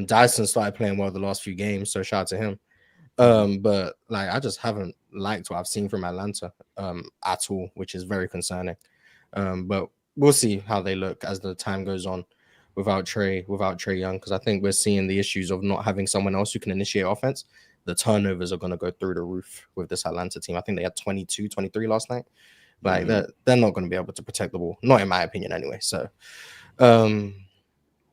Dyson started playing well the last few games, so shout out to him. But like I just haven't liked what I've seen from Atlanta at all, which is very concerning. But we'll see how they look as the time goes on without Trae Young, because I think we're seeing the issues of not having someone else who can initiate offense. The turnovers are going to go through the roof with this Atlanta team. I think they had 22, 23 last night. Like they're not going to be able to protect the ball, not in my opinion anyway. So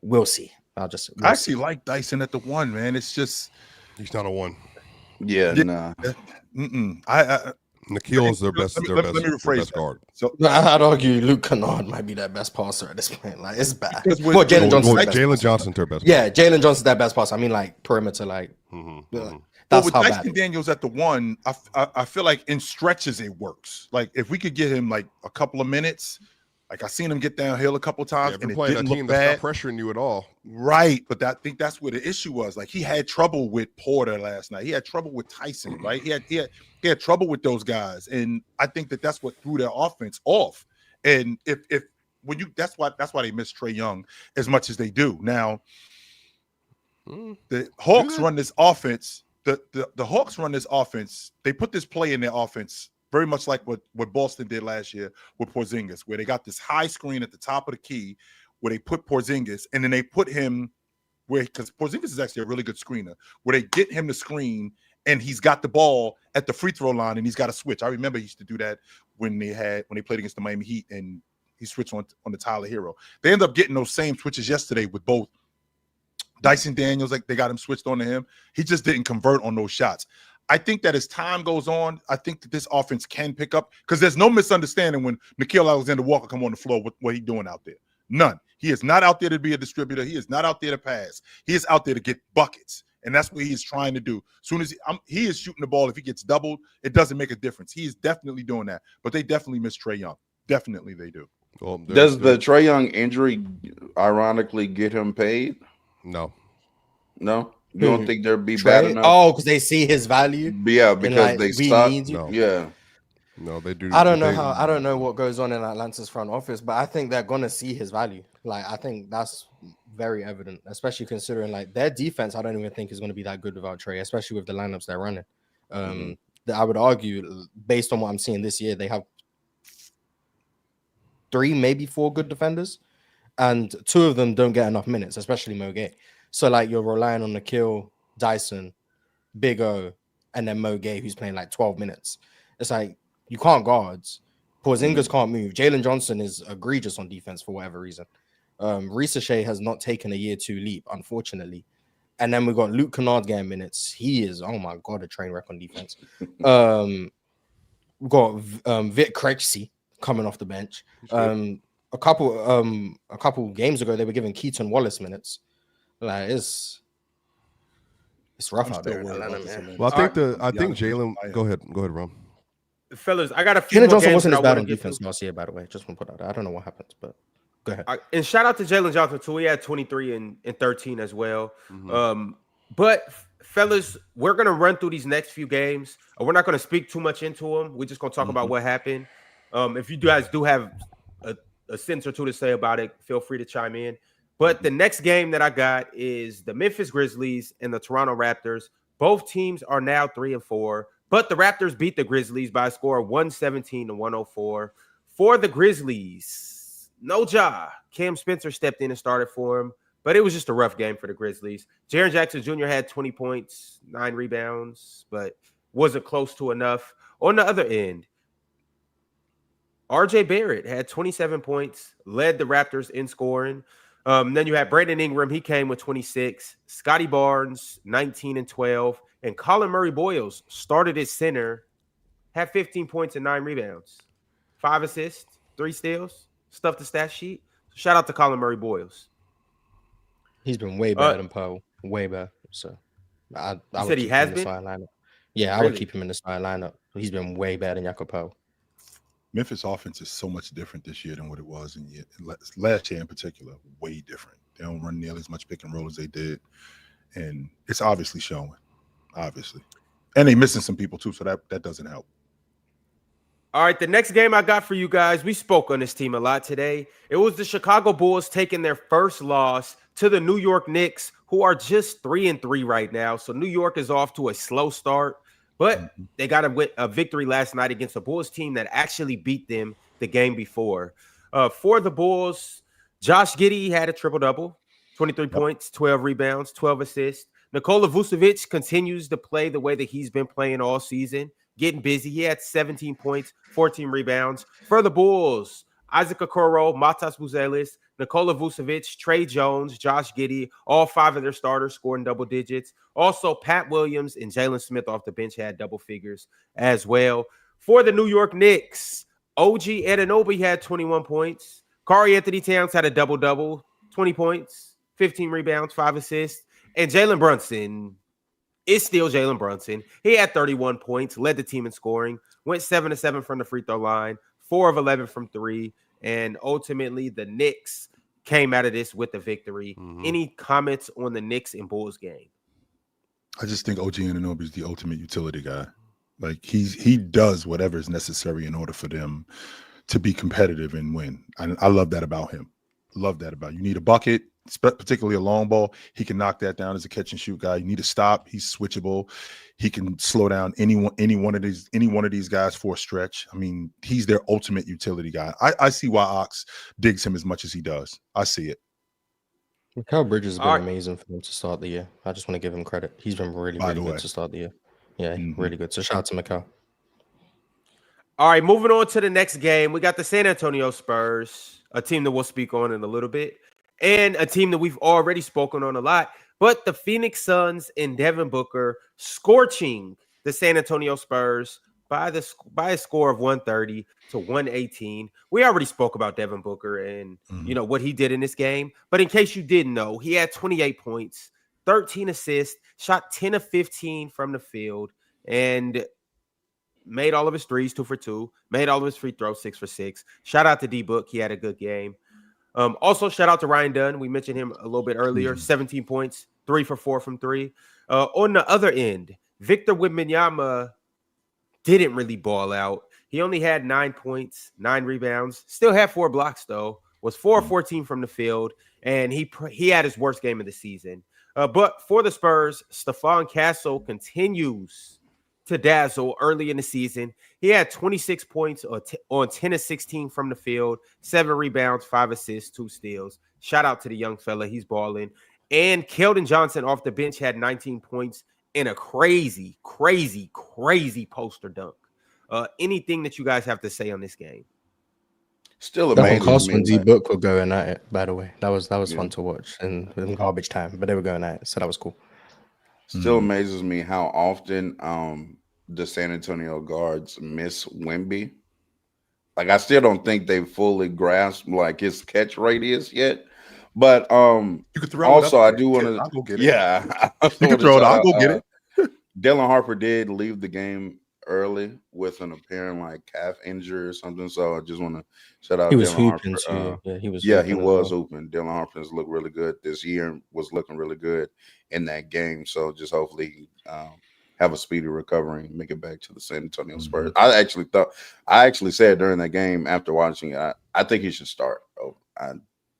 we'll see. I actually like Dyson at the 1, man. It's just he's not a 1. Yeah, nah. Nikhil is their best. Let me rephrase best guard. So I'd argue Luke Kennard might be their best passer at this point. Like it's bad. Well, Jalen Johnson's their best. Yeah, Jalen Johnson's their best passer. I mean, like perimeter. Like that's with how Dyson bad. Daniels at the 1, I feel like in stretches it works. Like if we could get him like a couple of minutes. Like I seen him get downhill a couple of times, and it didn't look bad. Not pressuring you at all, right? But I think that's where the issue was. Like he had trouble with Porter last night. He had trouble with Tyson, right? He had trouble with those guys, and I think that's what threw their offense off. And that's why they miss Trae Young as much as they do. Now, the Hawks run this offense. The Hawks run this offense. They put this play in their offense. Very much like what Boston did last year with Porzingis, where they got this high screen at the top of the key, where they put Porzingis, and then they put him because Porzingis is actually a really good screener, where they get him to screen, and he's got the ball at the free throw line, and he's got to switch. I remember he used to do that when they played against the Miami Heat, and he switched on the Tyler Hero. They ended up getting those same switches yesterday with both Dyson Daniels. Like they got him switched on to him. He just didn't convert on those shots. I think that as time goes on, I think that this offense can pick up because there's no misunderstanding when Nickeil Alexander-Walker come on the floor with what he's doing out there. None. He is not out there to be a distributor. He is not out there to pass. He is out there to get buckets, and that's what he is trying to do. As soon as he is shooting the ball, if he gets doubled, it doesn't make a difference. He is definitely doing that, but they definitely miss Trae Young. Definitely they do. Well, does the Trae Young injury ironically get him paid? No. You don't think they'd be bad enough? Oh, because they see his value. Yeah, because they suck. No, they do. I don't know what goes on in Atlanta's front office, but I think they're gonna see his value. Like I think that's very evident, especially considering like their defense. I don't even think is going to be that good without Trae, especially with the lineups they're running. I would argue based on what I'm seeing this year, they have 3, maybe 4 good defenders, and 2 of them don't get enough minutes, especially Mo Gay. So like you're relying on Nikhil, Dyson, Big O, and then Mo Gay, who's playing like 12 minutes. It's like you can't guards. Porzingis can't move. Jalen Johnson is egregious on defense for whatever reason. Ricochet has not taken a year 2 leap, unfortunately. And then we got Luke Kennard getting minutes. He is, oh my god, a train wreck on defense. We've got Vic Krejci coming off the bench. A couple games ago, they were giving Keaton Wallace minutes. Like it's rough out there in Atlanta, man. Well, I think Jalen. Go ahead, Ron. Fellas, I got a few. Jalen Johnson wasn't as bad on defense last year, by the way. Just want to put that out. I don't know what happened, but go ahead. And shout out to Jalen Johnson too. He had 23 and 13 as well. But fellas, we're gonna run through these next few games. We're not gonna speak too much into them. We're just gonna talk about what happened. If you guys do have a sentence or two to say about it, feel free to chime in. But the next game that I got is the Memphis Grizzlies and the Toronto Raptors. Both teams are now 3-4, but the Raptors beat the Grizzlies by a score of 117-104. For the Grizzlies, no Ja. Cam Spencer stepped in and started for him, but it was just a rough game for the Grizzlies. Jaren Jackson Jr. had 20 points, 9 rebounds, but wasn't close to enough. On the other end, RJ Barrett had 27 points, led the Raptors in scoring. Then you had Brandon Ingram. He came with 26. Scotty Barnes, 19 and 12. And Colin Murray-Boyles started at center, had 15 points and 9 rebounds. 5 assists, 3 steals, stuffed the stat sheet. Shout out to Colin Murray-Boyles. He's been way better than Poe. Way better. So I said he has been? Lineup. Yeah, I would keep him in the starting lineup. He's been way better than Jakob Poe. Memphis offense is so much different this year than what it was last year in particular. Way different. They don't run nearly as much pick and roll as they did, and it's obviously showing. Obviously, and they missing some people too, so that doesn't help. All right, the next game I got for you guys, we spoke on this team a lot today. It was the Chicago Bulls taking their first loss to the New York Knicks, who are just 3-3 right now. So New York is off to a slow start. But they got a victory last night against a Bulls team that actually beat them the game before. For the Bulls, Josh Giddey had a triple-double, 23 points, 12 rebounds, 12 assists. Nikola Vucevic continues to play the way that he's been playing all season, getting busy. He had 17 points, 14 rebounds. For the Bulls, Isaac Okoro, Matas Buzelis, Nikola Vucevic, Trey Jones, Josh Giddey, all 5 of their starters scoring double digits. Also, Pat Williams and Jalen Smith off the bench had double figures as well. For the New York Knicks, OG Anunoby had 21 points. Karl Anthony Towns had a double-double, 20 points, 15 rebounds, 5 assists. And Jalen Brunson is still Jalen Brunson. He had 31 points, led the team in scoring, went 7-7 from the free throw line, 4 of 11 from 3. And ultimately, the Knicks came out of this with the victory. Any comments on the Knicks and Bulls game? I just think OG Anunoby is the ultimate utility guy. Like he does whatever is necessary in order for them to be competitive and win. I love that about him. Love that about you. Need a bucket, particularly a long ball. He can knock that down as a catch and shoot guy. You need to stop. He's switchable. He can slow down any one of these guys for a stretch. I mean, he's their ultimate utility guy. I see why Ox digs him as much as he does. I see it. Mikal Bridges has been amazing for them to start the year. I just want to give him credit. He's been really good to start the year. Yeah, really good. So shout out to Mikal. All right, moving on to the next game. We got the San Antonio Spurs, a team that we'll speak on in a little bit, and a team that we've already spoken on a lot. But the Phoenix Suns and Devin Booker scorching the San Antonio Spurs by a score of 130-118. We already spoke about Devin Booker and what he did in this game. But in case you didn't know, he had 28 points, 13 assists, shot 10 of 15 from the field, and made all of his threes 2 for 2, made all of his free throws 6 for 6. Shout out to D-Book. He had a good game. Also, shout out to Ryan Dunn. We mentioned him a little bit earlier. 17 points, 3 for 4 from 3. On the other end, Victor Wembanyama didn't really ball out. He only had 9 points, 9 rebounds. Still had 4 blocks, though. Was 4 of 14 from the field, and he had his worst game of the season. But for the Spurs, Stephon Castle continues to dazzle early in the season. He had 26 points on 10 of 16 from the field, 7 rebounds, 5 assists, 2 steals. Shout out to the young fella. He's balling. And Keldon Johnson off the bench had 19 points in a crazy poster dunk. Anything that you guys have to say on this game? Still The whole amazing. cast when D-Book were going at it, by the way. That was fun to watch in garbage time, but they were going at it, so that was cool. Still amazes me how often the San Antonio guards miss Wemby. Like, I still don't think they fully grasp like his catch radius yet. But you could throw also, it up I do want to. I'll go get it. Yeah, you can throw it. I'll go get it. Dylan Harper did leave the game early with an apparent like calf injury or something. So I just want to shout out. He was Dylan hooping Harper. too. He was hooping. Dylan Harper's looked really good this year. Was looking really good in that game. So just hopefully have a speedy recovery and make it back to the San Antonio Spurs. I actually said during that game after watching it, I think he should start. I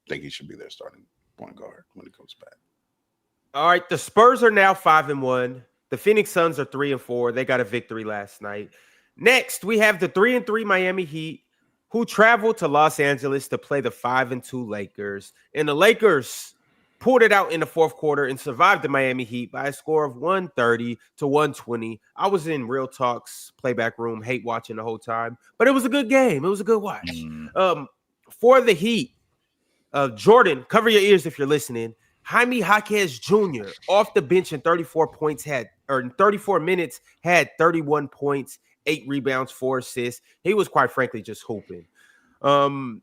think he should be their starting point guard when he comes back. All right, the Spurs are now 5-1. The Phoenix Suns are 3-4. They got a victory last night. Next, we have the 3-3 Miami Heat, who traveled to Los Angeles to play the 5-2 Lakers. And the Lakers pulled it out in the fourth quarter and survived the Miami Heat by a score of 130-120. I was in Real Talk's playback room, hate watching the whole time, but it was a good game. It was a good watch. For the Heat, Jordan, cover your ears if you're listening. Jaime Jaquez Jr. off the bench in 34 minutes had 31 points, 8 rebounds, 4 assists. He was quite frankly just hooping. Bam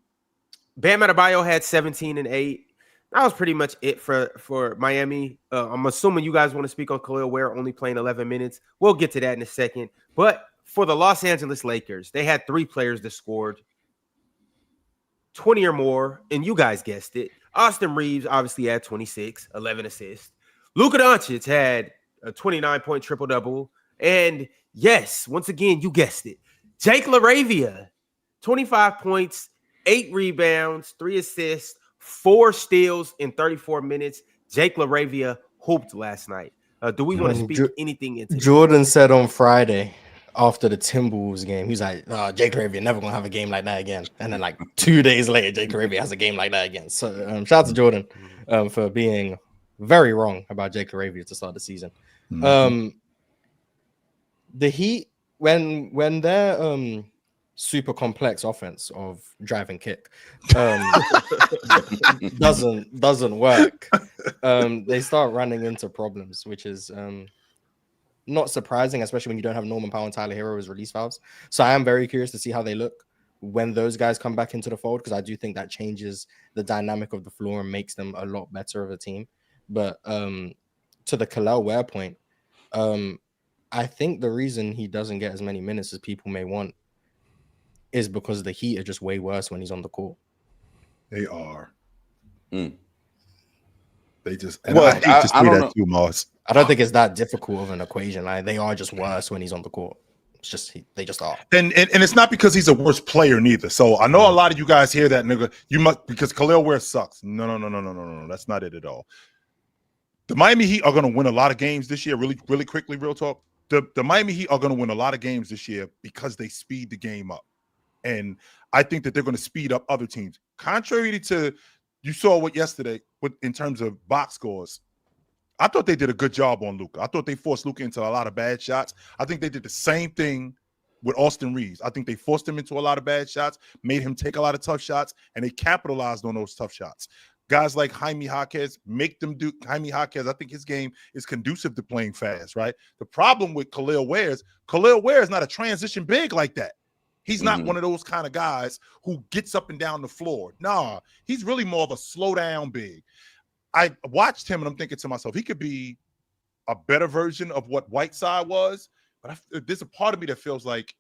Adebayo had 17 and 8. That was pretty much it for Miami. I'm assuming you guys want to speak on Khalil Ware only playing 11 minutes. We'll get to that in a second. But for the Los Angeles Lakers, they had 3 players that scored 20 or more, and you guys guessed it. Austin Reeves obviously had 26, 11 assists. Luka Doncic had a 29-point triple-double. And yes, once again, you guessed it. Jake LaRavia, 25 points, 8 rebounds, 3 assists, 4 steals in 34 minutes. Jake LaRavia hooped last night. Do we want to speak anything into Jordan said on Friday after the Timberwolves game, he was like, Jake LaRavia never going to have a game like that again. And then like 2 days later, Jake LaRavia has a game like that again. So shout out to Jordan for being very wrong about Jake LaRavia to start the season. The Heat, when they're super complex offense of drive and kick doesn't work, they start running into problems, which is not surprising, especially when you don't have Norman Powell and Tyler Hero as release valves. So I am very curious to see how they look when those guys come back into the fold, because I do think that changes the dynamic of the floor and makes them a lot better of a team. But to the Khalil Ware point, I think the reason he doesn't get as many minutes as people may want is because the Heat are just way worse when he's on the court. They are. They just. And I hate to say that too, Moss. I don't think it's that difficult of an equation. Like, they are just worse when he's on the court. It's just they just are. And it's not because he's a worse player neither. So I know a lot of you guys hear that, nigga. You must, because Khalil Ware sucks. No. That's not it at all. The Miami Heat are going to win a lot of games this year. Really quickly, real talk. The Miami Heat are going to win a lot of games this year because they speed the game up. And I think that they're going to speed up other teams. Contrary to, you saw what yesterday in terms of box scores. I thought they did a good job on Luka. I thought they forced Luka into a lot of bad shots. I think they did the same thing with Austin Reeves. I think they forced him into a lot of bad shots, made him take a lot of tough shots, and they capitalized on those tough shots. Guys like Jaime Jaquez, make them do. Jaime Jaquez, I think his game is conducive to playing fast, right? The problem with Khalil Ware is not a transition big like that. He's not one of those kind of guys who gets up and down the floor. Nah, he's really more of a slow down big. I watched him and I'm thinking to myself, he could be a better version of what Whiteside was, but there's a part of me that feels like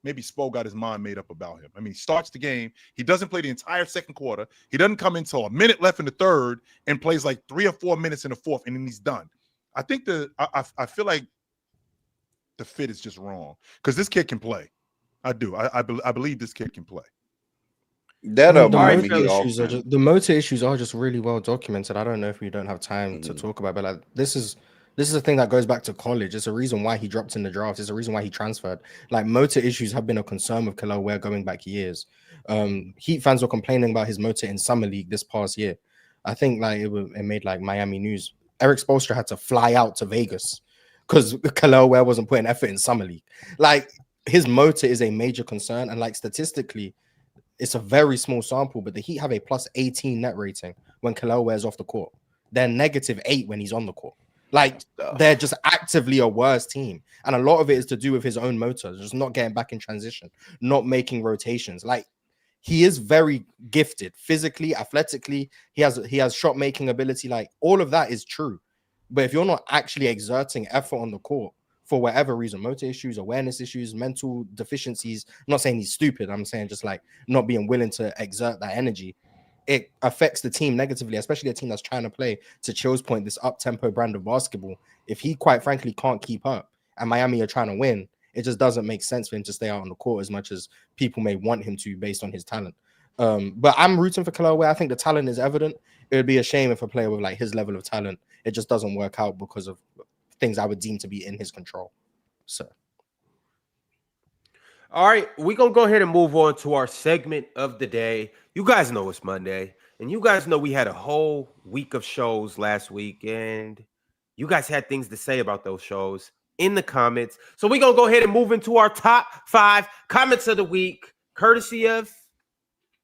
maybe Spo got his mind made up about him. I mean, he starts the game. He doesn't play the entire second quarter. He doesn't come in until a minute left in the third and plays like 3 or 4 minutes in the fourth, and then he's done. I think I feel like the fit is just wrong because this kid can play. I do. I believe this kid can play. The motor issues are just really well documented. I don't know if we don't have time to talk about, but like, this is This is a thing that goes back to college. It's a reason why he dropped in the draft. It's a reason why he transferred. Like, motor issues have been a concern with Kelowna Ware going back years. Heat fans were complaining about his motor in summer league this past year. I think like it made like Miami news. Eric Spoelstra had to fly out to Vegas because Kelowna Ware wasn't putting effort in summer league. Like, his motor is a major concern, and like statistically, it's a very small sample, but the Heat have a plus 18 net rating when Kelowna Ware's off the court. They're -8 when he's on the court. Like, they're just actively a worse team. And a lot of it is to do with his own motor, just not getting back in transition, not making rotations. Like, he is very gifted physically, athletically. He has shot making ability. Like, all of that is true. But if you're not actually exerting effort on the court for whatever reason, motor issues, awareness issues, mental deficiencies, I'm not saying he's stupid. I'm saying just like not being willing to exert that energy, it affects the team negatively, especially a team that's trying to play, to Chill's point, this up-tempo brand of basketball. If he quite frankly can't keep up and Miami are trying to win, it just doesn't make sense for him to stay out on the court as much as people may want him to based on his talent. But I'm rooting for Kelowna Ware. I think the talent is evident. It would be a shame if a player with like his level of talent, it just doesn't work out because of things I would deem to be in his control. So. All right, we're going to go ahead and move on to our segment of the day. You guys know it's Monday, and you guys know we had a whole week of shows last week, and you guys had things to say about those shows in the comments. So we're going to go ahead and move into our top 5 comments of the week, courtesy of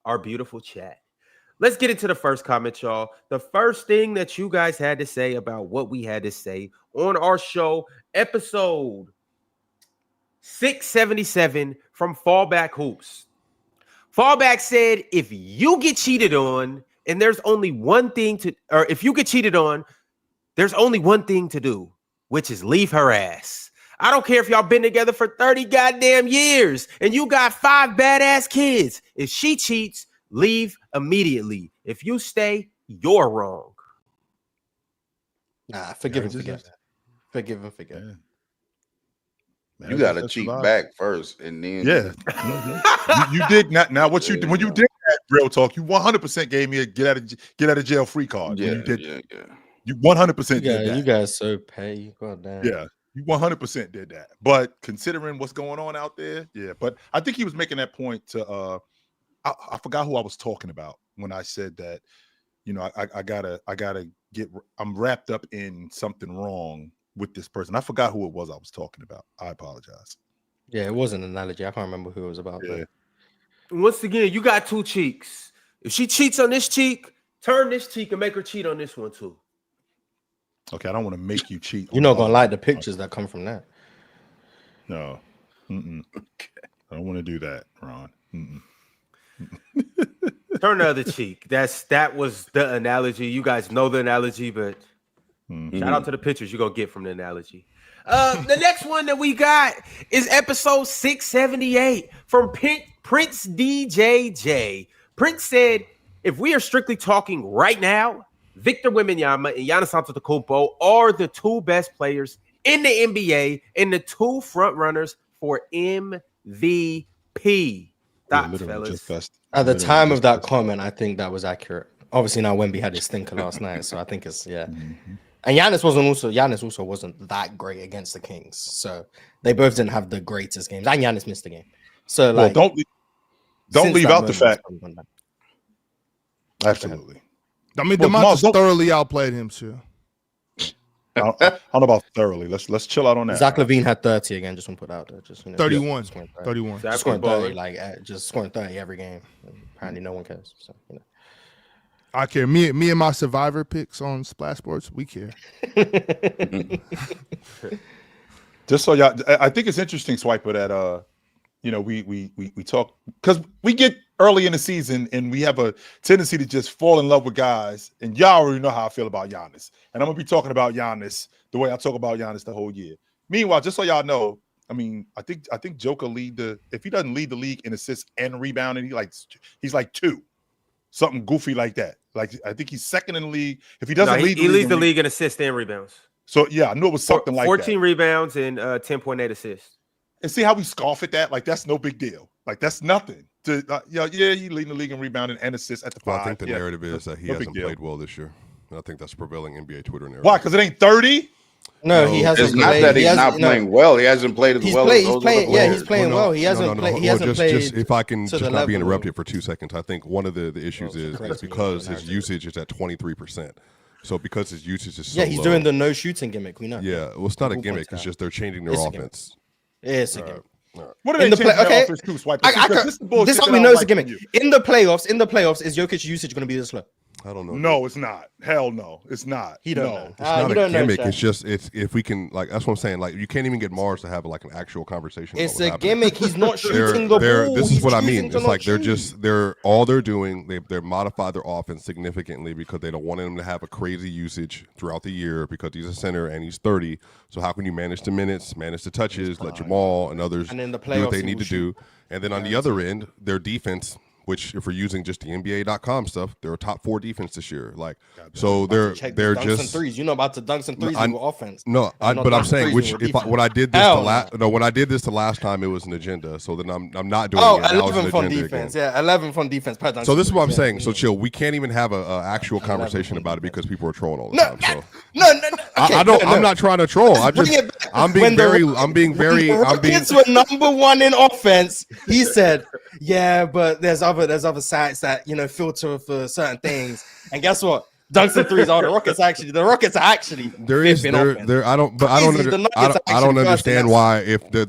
our beautiful chat. Let's get into the first comment, y'all. The first thing that you guys had to say about what we had to say on our show, episode 677 from Fallback Hoops. Fallback said, if you get cheated on and there's only one thing to, or if you get cheated on, there's only one thing to do, which is leave her ass. I don't care if y'all been together for 30 goddamn years and you got 5 badass kids. If she cheats, leave immediately. If you stay, you're wrong. Nah, forgive and forget. Forgive and forget. Yeah. Man, you got to cheat back first, and then you did not. Now, what you when you did that real talk, you 100% gave me a get out of jail free card. Yeah, you did. Yeah. You 100% did that. You guys so petty. God damn. Yeah, you 100% did that. But considering what's going on out there, yeah. But I think he was making that point to. I forgot who I was talking about when I said that. You know, I gotta get. I'm wrapped up in something wrong with this person. I forgot who it was I was talking about. I apologize. Yeah, it was an analogy. I can't remember who it was about. Yeah. Once again, you got 2 cheeks. If she cheats on this cheek, turn this cheek and make her cheat on this one too. Okay, I don't want to make you cheat. You're not gonna like the pictures that come from that. No. I don't want to do that, Ron. Turn the other cheek. That was the analogy. You guys know the analogy, but shout out to the pictures you're gonna get from the analogy. The next one that we got is episode 678 from Prince DJJ. Prince said, if we are strictly talking right now, Victor Wembanyama and Giannis Antetokounmpo are the 2 best players in the NBA and the 2 front runners for MVP. Thoughts, fellas? At the time of that comment, I think that was accurate. Obviously, now Wemby had his stinker last night, so I think it's And Giannis also wasn't that great against the Kings, so they both didn't have the greatest games. And Giannis missed the game, so like, don't leave out the fact. Absolutely. I mean, DeMontis thoroughly outplayed him too. I don't know about thoroughly. Let's chill out on that. Zach LaVine had 30 again. Just want to put out there. Just 31. Just scoring 30, just scoring 30 every game. Apparently, no one cares. So I care. Me and my survivor picks on Splash Sports, we care. Just so y'all, I think it's interesting, Swiper, that we talk because we get early in the season and we have a tendency to just fall in love with guys. And y'all already know how I feel about Giannis. And I'm gonna be talking about Giannis the way I talk about Giannis the whole year. Meanwhile, just so y'all know, I mean, I think Joker if he doesn't lead the league in assists and rebounding, he's like 2, something goofy like that. Like I think he's second in the league. If he doesn't lead, he leads the league in assists and rebounds. So yeah, I knew it was something like 14 rebounds and 10.8 assists. And see how we scoff at that? Like that's no big deal. Like that's nothing. You leading the league in rebounding and assists at the 5. I think the narrative is that he hasn't played well this year. And I think that's prevailing NBA Twitter narrative. Why? Because it ain't 30? No, he hasn't. It's not that he's not playing well. He hasn't played as well as those other players. Yeah, he's playing well. He hasn't played. He hasn't played. Just if I can just not be level. interrupted for 2 seconds, I think one of the issues is because his usage is at 23%. So because his usage is so he's low, doing the no shooting gimmick. We know. Yeah, well, it's not a gimmick. It's just they're changing their offense. It's a gimmick. What are they changing their offense to, Swipe? This is how we know it's a gimmick. In the playoffs, is Jokic's usage going to be this low? I don't know. No, it's not. Hell no, it's not. He don't know. It's not a gimmick. It's just if we can that's what I'm saying. Like you can't even get Mars to have like an actual conversation. It's a gimmick. He's not shooting the ball. This is what I mean. It's like they're all they're doing. They're modified their offense significantly because they don't want him to have a crazy usage throughout the year because he's a center and he's 30. So how can you manage the minutes, manage the touches, let Jamal and others do what they need to do, and then on the other end, their defense. Which, if we're using just the NBA.com stuff, they're a top 4 defense this year. Like, so they're just threes. You know about the dunks and threes with offense. No, but I'm saying when I did this the last time, it was an agenda. So then I'm not doing it. 11 from defense. Again. Yeah, 11 from defense. So this is what I'm saying. So chill. We can't even have a actual conversation about it because people are trolling all the time. So. No. Okay, I'm not trying to troll. I'm being very. The Rockets were number 1 in offense. He said, "Yeah, but there's other sites that filter for certain things." And guess what? Dunks and threes are the Rockets are actually I don't understand why if the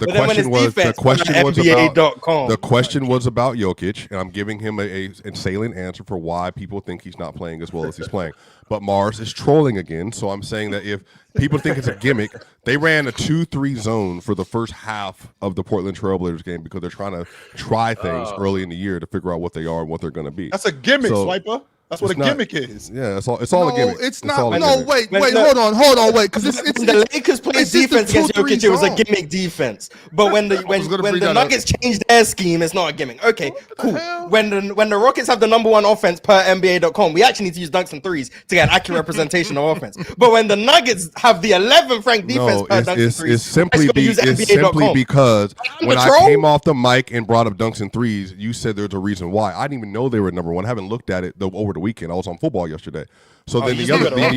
question was about Jokic, and I'm giving him a salient answer for why people think he's not playing as well as he's playing. But Mars is trolling again, so I'm saying that if people think it's a gimmick, they ran a 2-3 zone for the first half of the Portland Trailblazers game because they're trying to try things early in the year to figure out what they are and what they're going to be. That's a gimmick, Swiper. That's what a gimmick is. Yeah, it's all a gimmick. It's not. No, wait, hold on, wait, because it's the Lakers played defense against Jokic. It was a gimmick defense. But when the Nuggets changed their scheme, it's not a gimmick. Okay, cool. When the Rockets have the number 1 offense per NBA.com, we actually need to use dunks and threes to get an accurate representation of offense. But when the Nuggets have the 11th ranked defense per dunks and threes, it's simply because when I came off the mic and brought up dunks and threes, you said there's a reason why. I didn't even know they were number 1. I haven't looked at it over the weekend. I was on football yesterday. So then the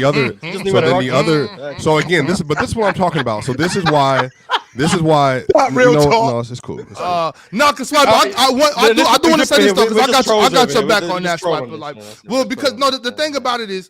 other. So again, this is what I'm talking about. So this is why. Not real talk. No, it's cool. No, because I do want to say this though, because I got your back on that, Swipe. Because the thing about it is,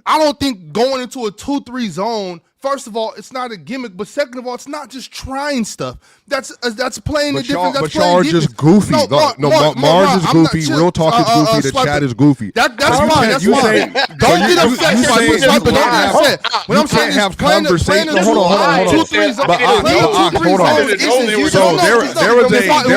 I don't think going into a 2-3 zone. First of all, it's not a gimmick, but second of all, it's not just trying stuff. That's playing the difference. But y'all are just goofy. Mars is goofy. Real talk is goofy. The chat is goofy. That's fine. That's fine. Don't get upset. Don't get upset. When I'm saying have conversations. Hold on. 2-3 So there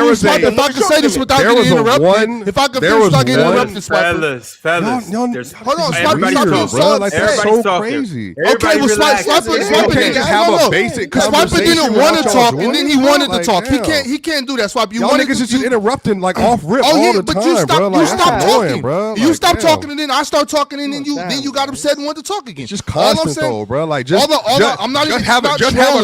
was a. If I could say this without getting interrupted, if I could start getting interrupted, fellas. Hold on, everybody's so crazy. Okay, well, Swiper can't just have a basic conversation. Swiper didn't want to talk, and then he wanted to talk. He can't do that, Swiper. Y'all niggas just interrupting like off rip all the time, you stopped talking, bro. You stopped talking, and then I start talking, and then you got upset and wanted to talk again. Just constant though, bro. Like just have a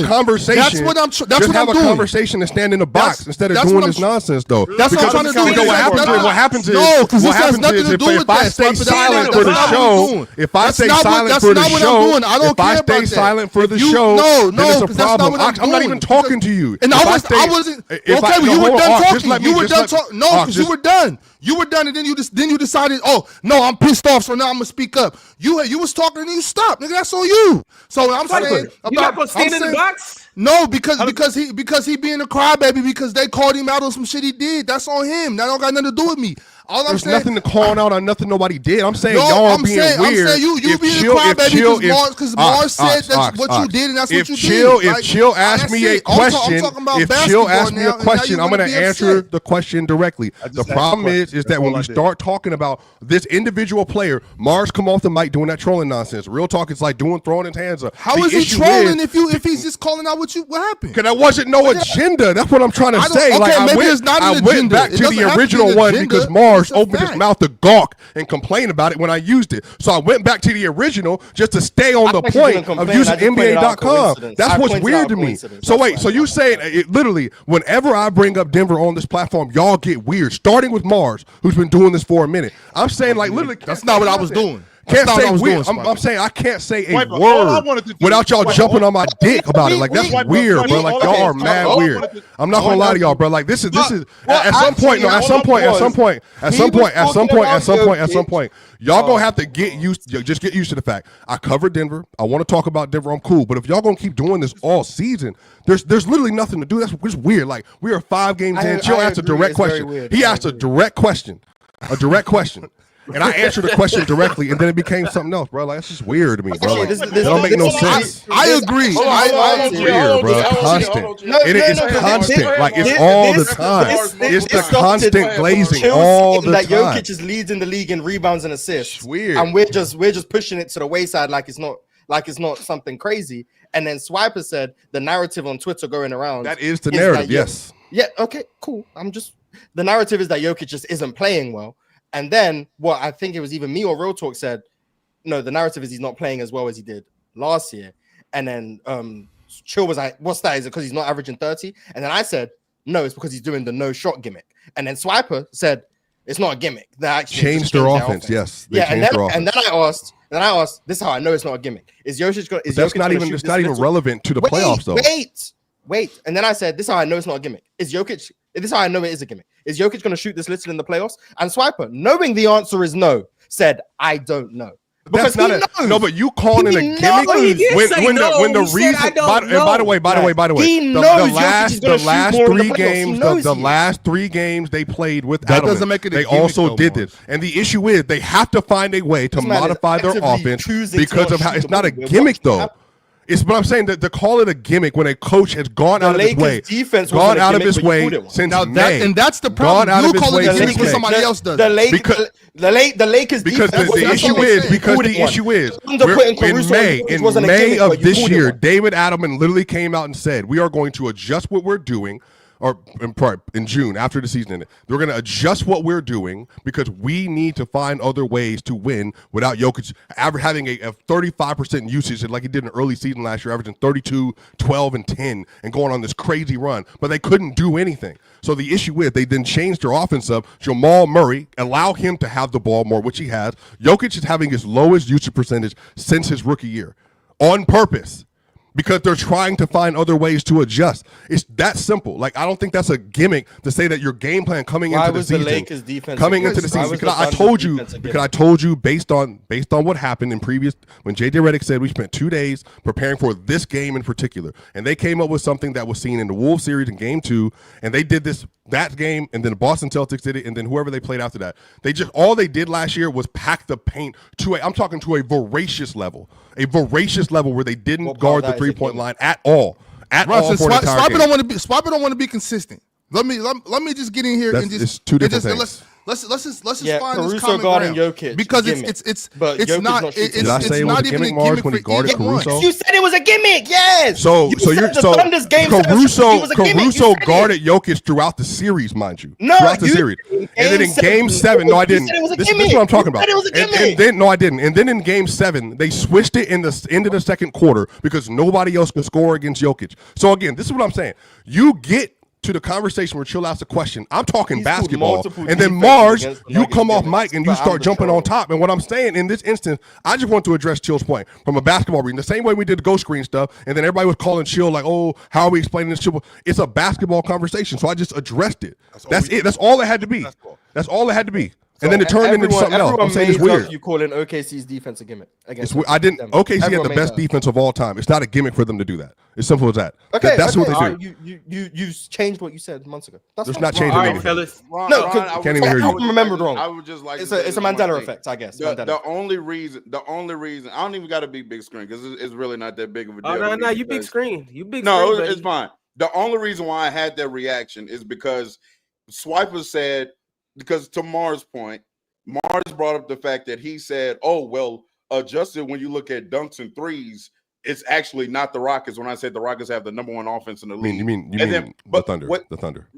conversation. That's what I'm doing. Just have a conversation and stand in the box instead of doing this nonsense though. That's what I'm trying to do. What happens is if I stay silent for the show, if I stay silent for the show, if I stay silent for the show, then it's a problem. I'm not even talking to you. And I wasn't. Okay, well, you were done talking. You were done talking. No, because you were done. You were done, and then you decided, oh no, I'm pissed off, so now I'm gonna speak up. You was talking, and then you stopped, nigga. That's on you. So I'm saying, you not gonna stand in the box? No, because he being a crybaby because they called him out on some shit he did. That's on him. That don't got nothing to do with me. There's nothing to call out on nothing nobody did. I'm saying y'all are being weird. I'm saying you being a crybaby because Mars said that's what you did and that's what you did. If Chill asked me a question, I'm going to answer the question directly. The problem is that when we start talking about this individual player, Mars come off the mic doing that trolling nonsense. Real talk is like throwing his hands up. How is he trolling if he's just calling out what happened? Because that wasn't no agenda. That's what I'm trying to say. Okay, maybe it's not an agenda. I went back to the original one because Mars opened his mouth to gawk and complain about it when I used it. So I went back to the original just to stay on the point of using NBA.com. That's what's weird to me. So wait, so you saying literally whenever I bring up Denver on this platform, y'all get weird, starting with Mars, who's been doing this for a minute. I'm saying like literally that's not what I was doing. Can't That's not say what I was weird. doing, I'm saying I can't say a Swiper, all I word wanted to do- without y'all Swiper, jumping all- on my dick about it. Like that's Swiper, weird, bro. Swiper, Like all y'all I- are mad all I weird. wanted to- I'm not all gonna I lie to y'all, wanted bro. Like this is Well, at some point. No, actually, at some point, all y'all gonna have to get used to the fact I covered Denver. I want to talk about Denver. I'm cool, but if y'all gonna keep doing this all season, there's literally nothing to do. That's just weird. Like we are 5 games in. Chill asked a direct question. He asked a direct question. And I answered the question directly, and then it became something else, bro. Like it's just weird to me, bro. Like, that don't make no sense. I agree. It's weird, bro. Constant. It is constant. Like it's all the time. It's the constant glazing all the that time. Jokic is leading the league in rebounds and assists. It's weird. And we're just pushing it to the wayside like it's not something crazy. And then Swiper said the narrative on Twitter going around. That is the narrative, yes. Yeah, okay, cool. The narrative is that Jokic just isn't playing well. And then what I think it was either me or Real Talk said, no, the narrative is he's not playing as well as he did last year. And then Chill was like, what's that? Is it because he's not averaging 30? And then I said, no, it's because he's doing the no shot gimmick. And then Swiper said, it's not a gimmick. They actually Changed their offense. Yes. And then I asked, this is how I know it's not a gimmick. Is Jokic going to That's not even relevant to the playoffs, though. Wait. And then I said, this is how I know it's not a gimmick. This is how I know it is a gimmick. Is Jokic going to shoot this little in the playoffs? And Swiper, knowing the answer is no, said, I don't know. Because that's not knows. No, but you calling it a gimmick when the reason. By the way, the last 3 games they played with That Adelman, doesn't make it a they gimmick, also though, did Morris. this, and the issue is they have to find a way to modify their offense because of how it's not a gimmick though. It's what I'm saying that to call it a gimmick when a coach has gone out of his way, since May. And that's the problem. You call it a gimmick when somebody else does. The Lakers because the issue is in May of this year, David Adelman literally came out and said, we are going to adjust what we're doing. Or in June, after the season ended, they're going to adjust what we're doing because we need to find other ways to win without Jokic having a 35% usage like he did in the early season last year, averaging 32, 12, and 10, and going on this crazy run. But they couldn't do anything. So the issue is they then changed their offense up. Jamal Murray, allow him to have the ball more, which he has. Jokic is having his lowest usage percentage since his rookie year on purpose. Because they're trying to find other ways to adjust. It's that simple. Like I don't think that's a gimmick to say that your game plan coming into the season. Because I told you based on what happened in previous when JJ Redick said we spent 2 days preparing for this game in particular, and they came up with something that was seen in the Wolves series in Game 2, and they did that game, and then the Boston Celtics did it, and then whoever they played after that. All they did last year was pack the paint I'm talking to a voracious level where they didn't guard the 3-point line at all. Swiper don't want to be consistent. Let me just get in here and just it's two different things. Let's just find Caruso this common guarding ground Jokic because gimmick. it's But not Did I say it was a gimmick, Mars, when he guarded Caruso? You said it was a gimmick, yes. Caruso guarded Jokic throughout the series, mind you. Throughout the series. And then in Game 7, no, I didn't. This is what I'm talking about. And then no, I didn't. And then in Game 7, they switched it in the end of the second quarter because nobody else could score against Jokic. So again, this is what I'm saying. You get to the conversation where Chill asked a question. I'm talking basketball, and then Mars, you come off mic and you start jumping on top. And what I'm saying in this instance, I just want to address Chill's point from a basketball reading. The same way we did the ghost screen stuff, and then everybody was calling Chill like, "Oh, how are we explaining this?" Chill, it's a basketball conversation, so I just addressed it. That's it. That's all it had to be. That's all it had to be. And then it turned into something else. I'm saying it's weird. You calling OKC's defense a gimmick? OKC had the best defense of all time. It's not a gimmick for them to do that. It's simple as that. Okay, that's what they do. You changed what you said months ago. There's not changing anything. Fellas. Can't even hear you. I remembered wrong. I would just like it's a Mandela effect, I guess. The only reason I don't even got a big screen because it's really not that big of a deal. Oh no, you big screen. You big. No, screen, it's fine. The only reason why I had that reaction is because Swiper said, because to Mars' point, Mars brought up the fact that he said, "Oh well, adjusted when you look at dunks and threes, it's actually not the Rockets." When I said the Rockets have the number 1 offense in the league, you mean the Thunder? The Thunder.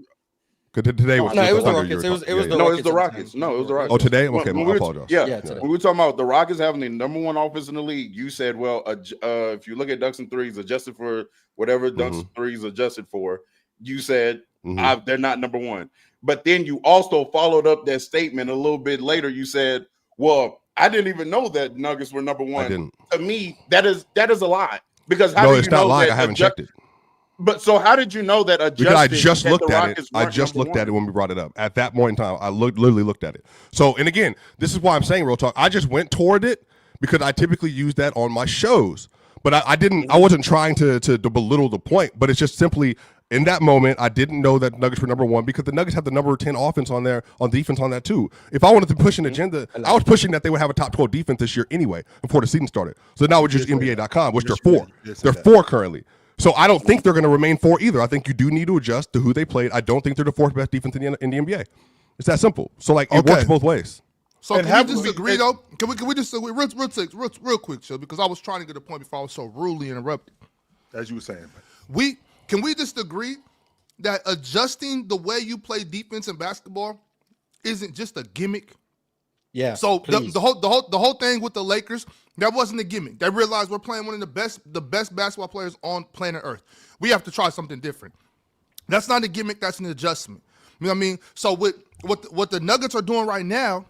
Today was it was the Thunder. Rockets. It was the Rockets. No, it was the Rockets. Oh, today? Okay, I apologize. Yeah. When we were talking about the Rockets having the number 1 offense in the league, you said, well, if you look at dunks and threes adjusted for whatever dunks and threes adjusted for, you said they're not number 1. But then you also followed up that statement a little bit later. You said, well, I didn't even know that Nuggets were number one. I didn't. To me, that is a lie. Because how No, do it's you not know lying. that I haven't checked it. But so how did you know that adjusted? Because I just that looked the at it. Rockets I weren't just number looked at it one? when we brought it up. At that point in time, I literally looked at it. So, and again, this is why I'm saying real talk. I just went toward it because I typically use that on my shows. But I wasn't trying to belittle the point, but it's just simply in that moment, I didn't know that Nuggets were number one because the Nuggets have the number 10 offense on defense on that too. If I wanted to push an agenda, I was pushing that they would have a top 12 defense this year anyway before the season started. So now we're just NBA.com, which they're 4. They're 4 currently. So I don't think they're going to remain 4 either. I think you do need to adjust to who they played. I don't think they're the 4th best defense in the NBA. It's that simple. So like it works both ways. So and can we just agree though? Can we just agree real quick, Chill? Because I was trying to get a point before I was so rudely interrupted. As you were saying, can we just agree that adjusting the way you play defense in basketball isn't just a gimmick? Yeah. So the whole thing with the Lakers, that wasn't a gimmick. They realized we're playing one of the best basketball players on planet Earth. We have to try something different. That's not a gimmick. That's an adjustment. You know what I mean? So with what the Nuggets are doing right now,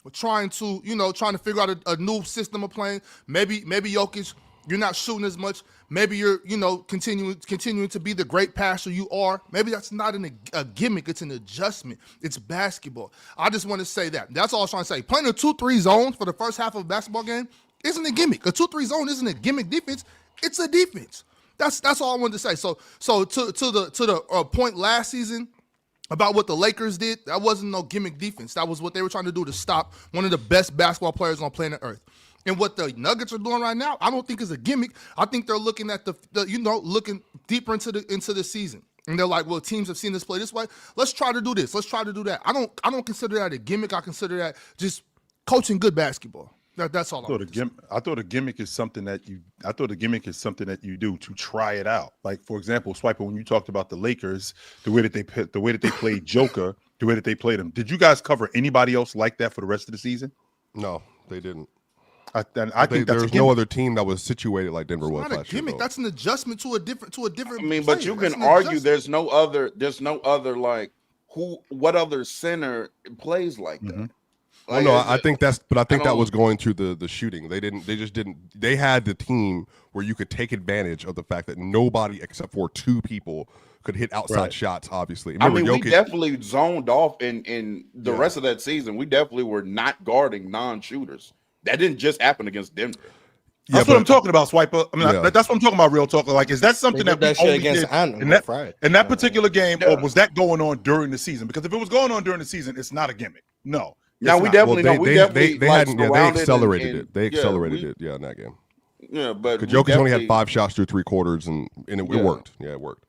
we're trying to figure out a new system of playing. Maybe Jokic, you're not shooting as much. Maybe you're, continuing to be the great passer you are. Maybe that's not a gimmick. It's an adjustment. It's basketball. I just want to say that. That's all I was trying to say. Playing a 2-3 zone for the first half of a basketball game isn't a gimmick. A 2-3 zone isn't a gimmick defense. It's a defense. That's all I wanted to say. So to the point last season about what the Lakers did, that wasn't no gimmick defense. That was what they were trying to do to stop one of the best basketball players on planet Earth. And what the Nuggets are doing right now, I don't think is a gimmick. I think they're looking at looking deeper into the season. And they're like, well, teams have seen this play this way. Let's try to do this. Let's try to do that. I don't consider that a gimmick. I consider that just coaching good basketball. That's all. I thought a gimmick is something that you do to try it out. Like for example, Swiper, when you talked about the Lakers, the way that they played Joker, the way that they played him. Did you guys cover anybody else like that for the rest of the season? No, they didn't. I think there's no other team that was situated like Denver was last year. Not a gimmick. That's an adjustment to a different. I mean, player. but you can argue there's no other like what other center plays like that. Mm-hmm. Oh no, I think that was going to the shooting. They had the team where you could take advantage of the fact that nobody except for 2 people could hit outside shots, obviously. Remember, we definitely zoned off in the rest of that season. We definitely were not guarding non-shooters. That didn't just happen against Denver. That's what I'm talking about, Swiper. I mean, that's what I'm talking about, real talk. Like, is that something that we only did in that particular game, or was that going on during the season? Because if it was going on during the season, it's not a gimmick. No. Now we definitely they accelerated it. They accelerated it. Yeah, in that game. Yeah, but because Jokic only had 5 shots through 3 quarters, and it worked. Yeah, it worked.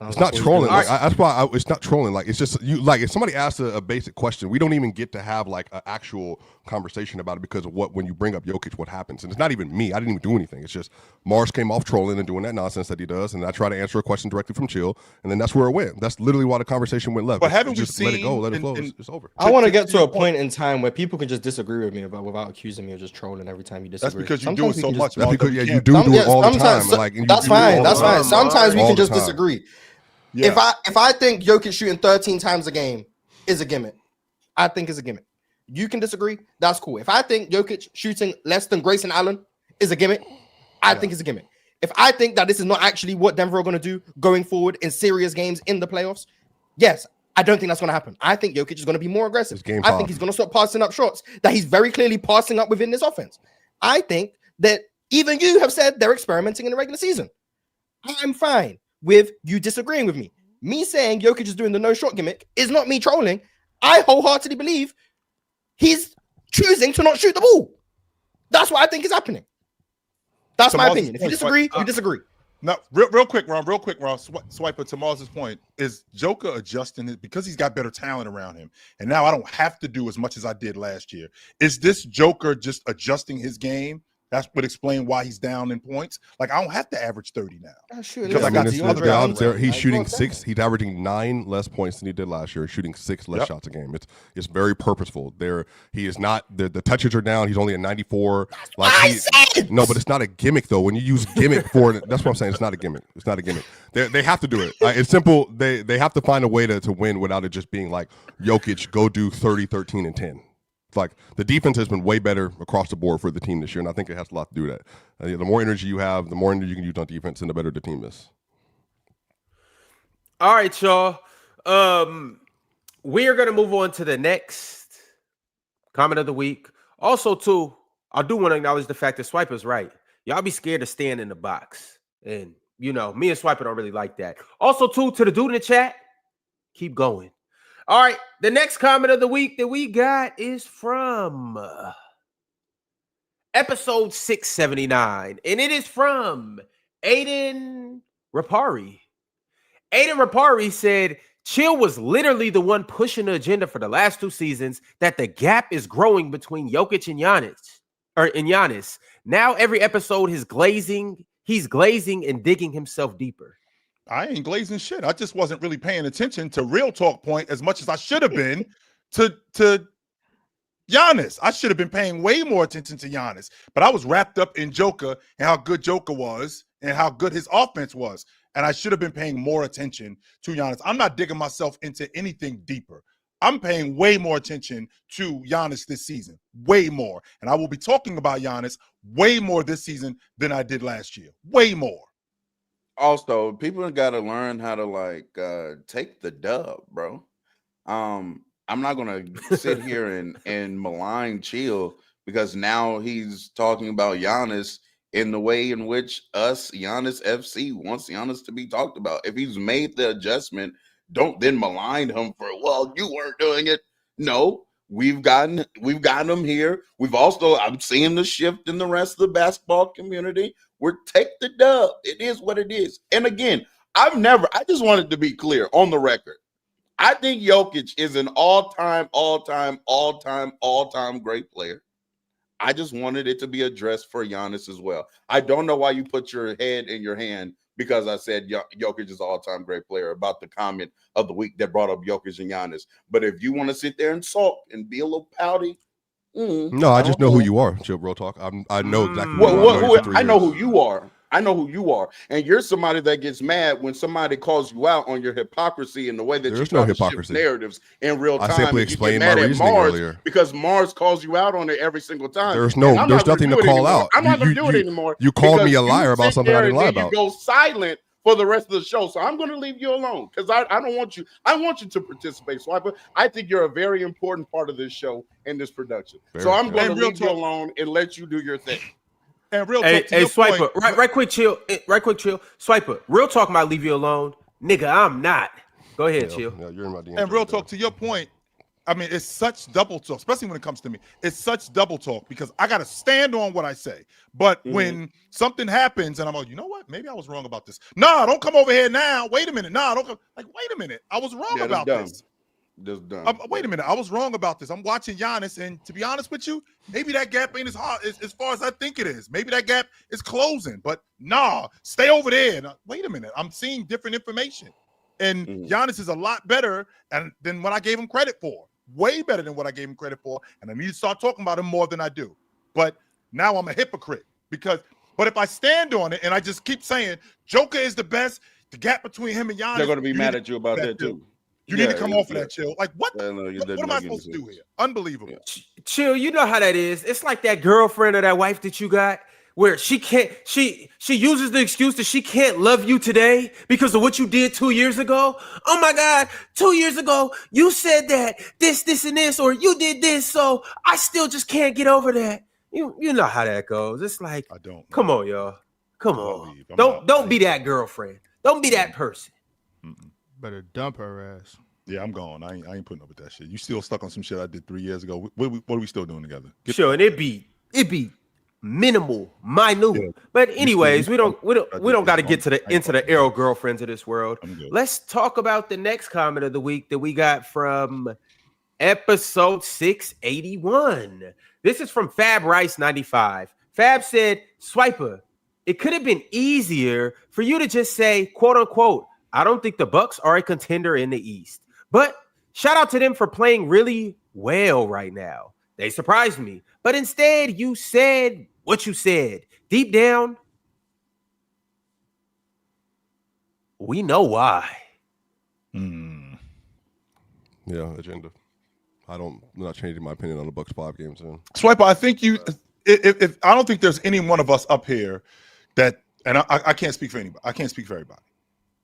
It's not trolling. Like, that's why it's not trolling. Like, it's just you. Like, if somebody asks a basic question, we don't even get to have like an actual conversation about it because of when you bring up Jokic, what happens. And it's not even me. I didn't even do anything. It's just Mars came off trolling and doing that nonsense that he does, and I try to answer a question directly from Chill, and then that's where it went. That's literally why the conversation went left. But haven't we just seen? Let it go. Let it flow. It's over. I want to get to a point in time where people can just disagree with me without accusing me of just trolling every time you disagree. That's because you do it so much. That's because you do it all the time. Like, that's fine. That's fine. Sometimes we can just disagree. Yeah. If I think Jokic shooting 13 times a game is a gimmick, I think it's a gimmick. You can disagree. That's cool. If I think Jokic shooting less than Grayson Allen is a gimmick, I think it's a gimmick. If I think that this is not actually what Denver are going to do going forward in serious games in the playoffs, yes, I don't think that's going to happen. I think Jokic is going to be more aggressive. I think he's going to start passing up shots that he's very clearly passing up within this offense. I think that even you have said they're experimenting in the regular season. I'm fine with you disagreeing with me. Me saying Jokic is doing the no shot gimmick is not me trolling. I wholeheartedly believe he's choosing to not shoot the ball. That's what I think is happening. That's my opinion. If you disagree, you disagree. No, real quick, Ron. Swiper, to Mars's point, is Joker adjusting it because he's got better talent around him, and now I don't have to do as much as I did last year. Is this Joker just adjusting his game? That would explain why he's down in points. Like, I don't have to average 30 now. Because I got the other. He's shooting 6. He's averaging 9 less points than he did last year. Shooting 6 less shots a game. It's very purposeful. He is not. The touches are down. He's only at 94. No, but it's not a gimmick though. When you use gimmick for it, that's what I'm saying. It's not a gimmick. It's not a gimmick. They have to do it. It's simple. They have to find a way to win without it just being like Jokic go do 30, 13, and 10. like the defense has been way better across the board for the team this year, and I think it has a lot to do with that. The more energy you have, the more energy you can use on defense, and the better the team is. All right, y'all. We are going to move on to the next comment of the week. Also, too, I do want to acknowledge the fact that Swiper's right. Y'all be scared to stand in the box. And, me and Swiper don't really like that. Also, too, to the dude in the chat, keep going. All right, the next comment of the week that we got is from episode 679, and it is from Aiden Rapari. Aiden Rapari said, Chill was literally the one pushing the agenda for the last 2 seasons that the gap is growing between Jokic and Giannis. Now every episode he's glazing and digging himself deeper. I ain't glazing shit. I just wasn't really paying attention to Real Talk Point as much as I should have been to Giannis. I should have been paying way more attention to Giannis, but I was wrapped up in Joker and how good Joker was and how good his offense was. And I should have been paying more attention to Giannis. I'm not digging myself into anything deeper. I'm paying way more attention to Giannis this season, way more. And I will be talking about Giannis way more this season than I did last year, way more. Also, people got to learn how to take the dub, bro. I'm not gonna sit here and malign Chill because now he's talking about Giannis in the way in which Giannis FC wants Giannis to be talked about. If he's made the adjustment, don't then malign him for, well, you weren't doing it. No, we've gotten him here. I'm seeing the shift in the rest of the basketball community. We're take the dub. It is what it is. And again, I just wanted to be clear on the record. I think Jokic is an all-time great player. I just wanted it to be addressed for Giannis as well. I don't know why you put your head in your hand because I said Jokic is an all-time great player about the comment of the week that brought up Jokic and Giannis. But if you want to sit there and sulk and be a little pouty, no, I just know who you are. Chill, Real Talk. I know exactly. I know who you are. I know who you are, and you're somebody that gets mad when somebody calls you out on your hypocrisy and the way that There's you no try to hypocrisy. shift narratives in real time. I simply explained my reasoning earlier because Mars calls you out on it every single time. There's nothing to call out. I'm not going to do it anymore. You called me a liar about something I didn't lie about. You go silent for the rest of the show, so I'm going to leave you alone because I don't want you. I want you to participate. So I think you're a very important part of this show and this production. So I'm going to leave you alone and let you do your thing. And Real Talk, hey, Swiper, right quick, chill. Swiper, Real Talk might leave you alone. Nigga, I'm not. Go ahead, Chill. Yeah, you're in my DM. And Real Talk, to your point, I mean, it's such double talk, especially when it comes to me. It's such double talk because I got to stand on what I say. But when something happens and I'm like, you know what? Maybe I was wrong about this. Nah, don't come over here now. Wait a minute. Nah, don't come. Like, wait a minute. I was wrong about this. Wait a minute. I was wrong about this. I'm watching Giannis, and to be honest with you, maybe that gap ain't as hard as far as I think it is. Maybe that gap is closing, but nah, stay over there. Now, wait a minute. I'm seeing different information. And Giannis is a lot better than what I gave him credit for. Way better than what I gave him credit for. And I need to start talking about him more than I do. But now I'm a hypocrite but if I stand on it and I just keep saying Joker is the best, the gap between him and Giannis, they're going to be mad at you about that too. You need to come off of that, Chill. Like, what am I supposed to do here? Unbelievable. Yeah. Chill, you know how that is. It's like that girlfriend or that wife that you got where she uses the excuse that she can't love you today because of what you did 2 years ago. Oh my God, 2 years ago, you said that this, and this, or you did this, so I still just can't get over that. You know how that goes. It's like, I don't. Come on, y'all. Come on. Don't be that girlfriend. Don't be that person. Better dump her ass. Yeah, I'm gone. I ain't putting up with that shit. You still stuck on some shit I did 3 years ago. What are we still doing together? And it be minimal, minute. Yeah. But anyways, we don't got to get into the arrow girlfriends of this world. Let's talk about the next comment of the week that we got from episode 681. This is from Fab Rice 95. Fab said, Swiper, it could have been easier for you to just say, quote unquote, I don't think the Bucks are a contender in the East. But shout out to them for playing really well right now. They surprised me. But instead, you said what you said. Deep down, we know why. Yeah, agenda. I'm not changing my opinion on the Bucks 5 games in. Swiper, I think if I don't think there's any one of us up here that, and I can't speak for anybody. I can't speak for everybody.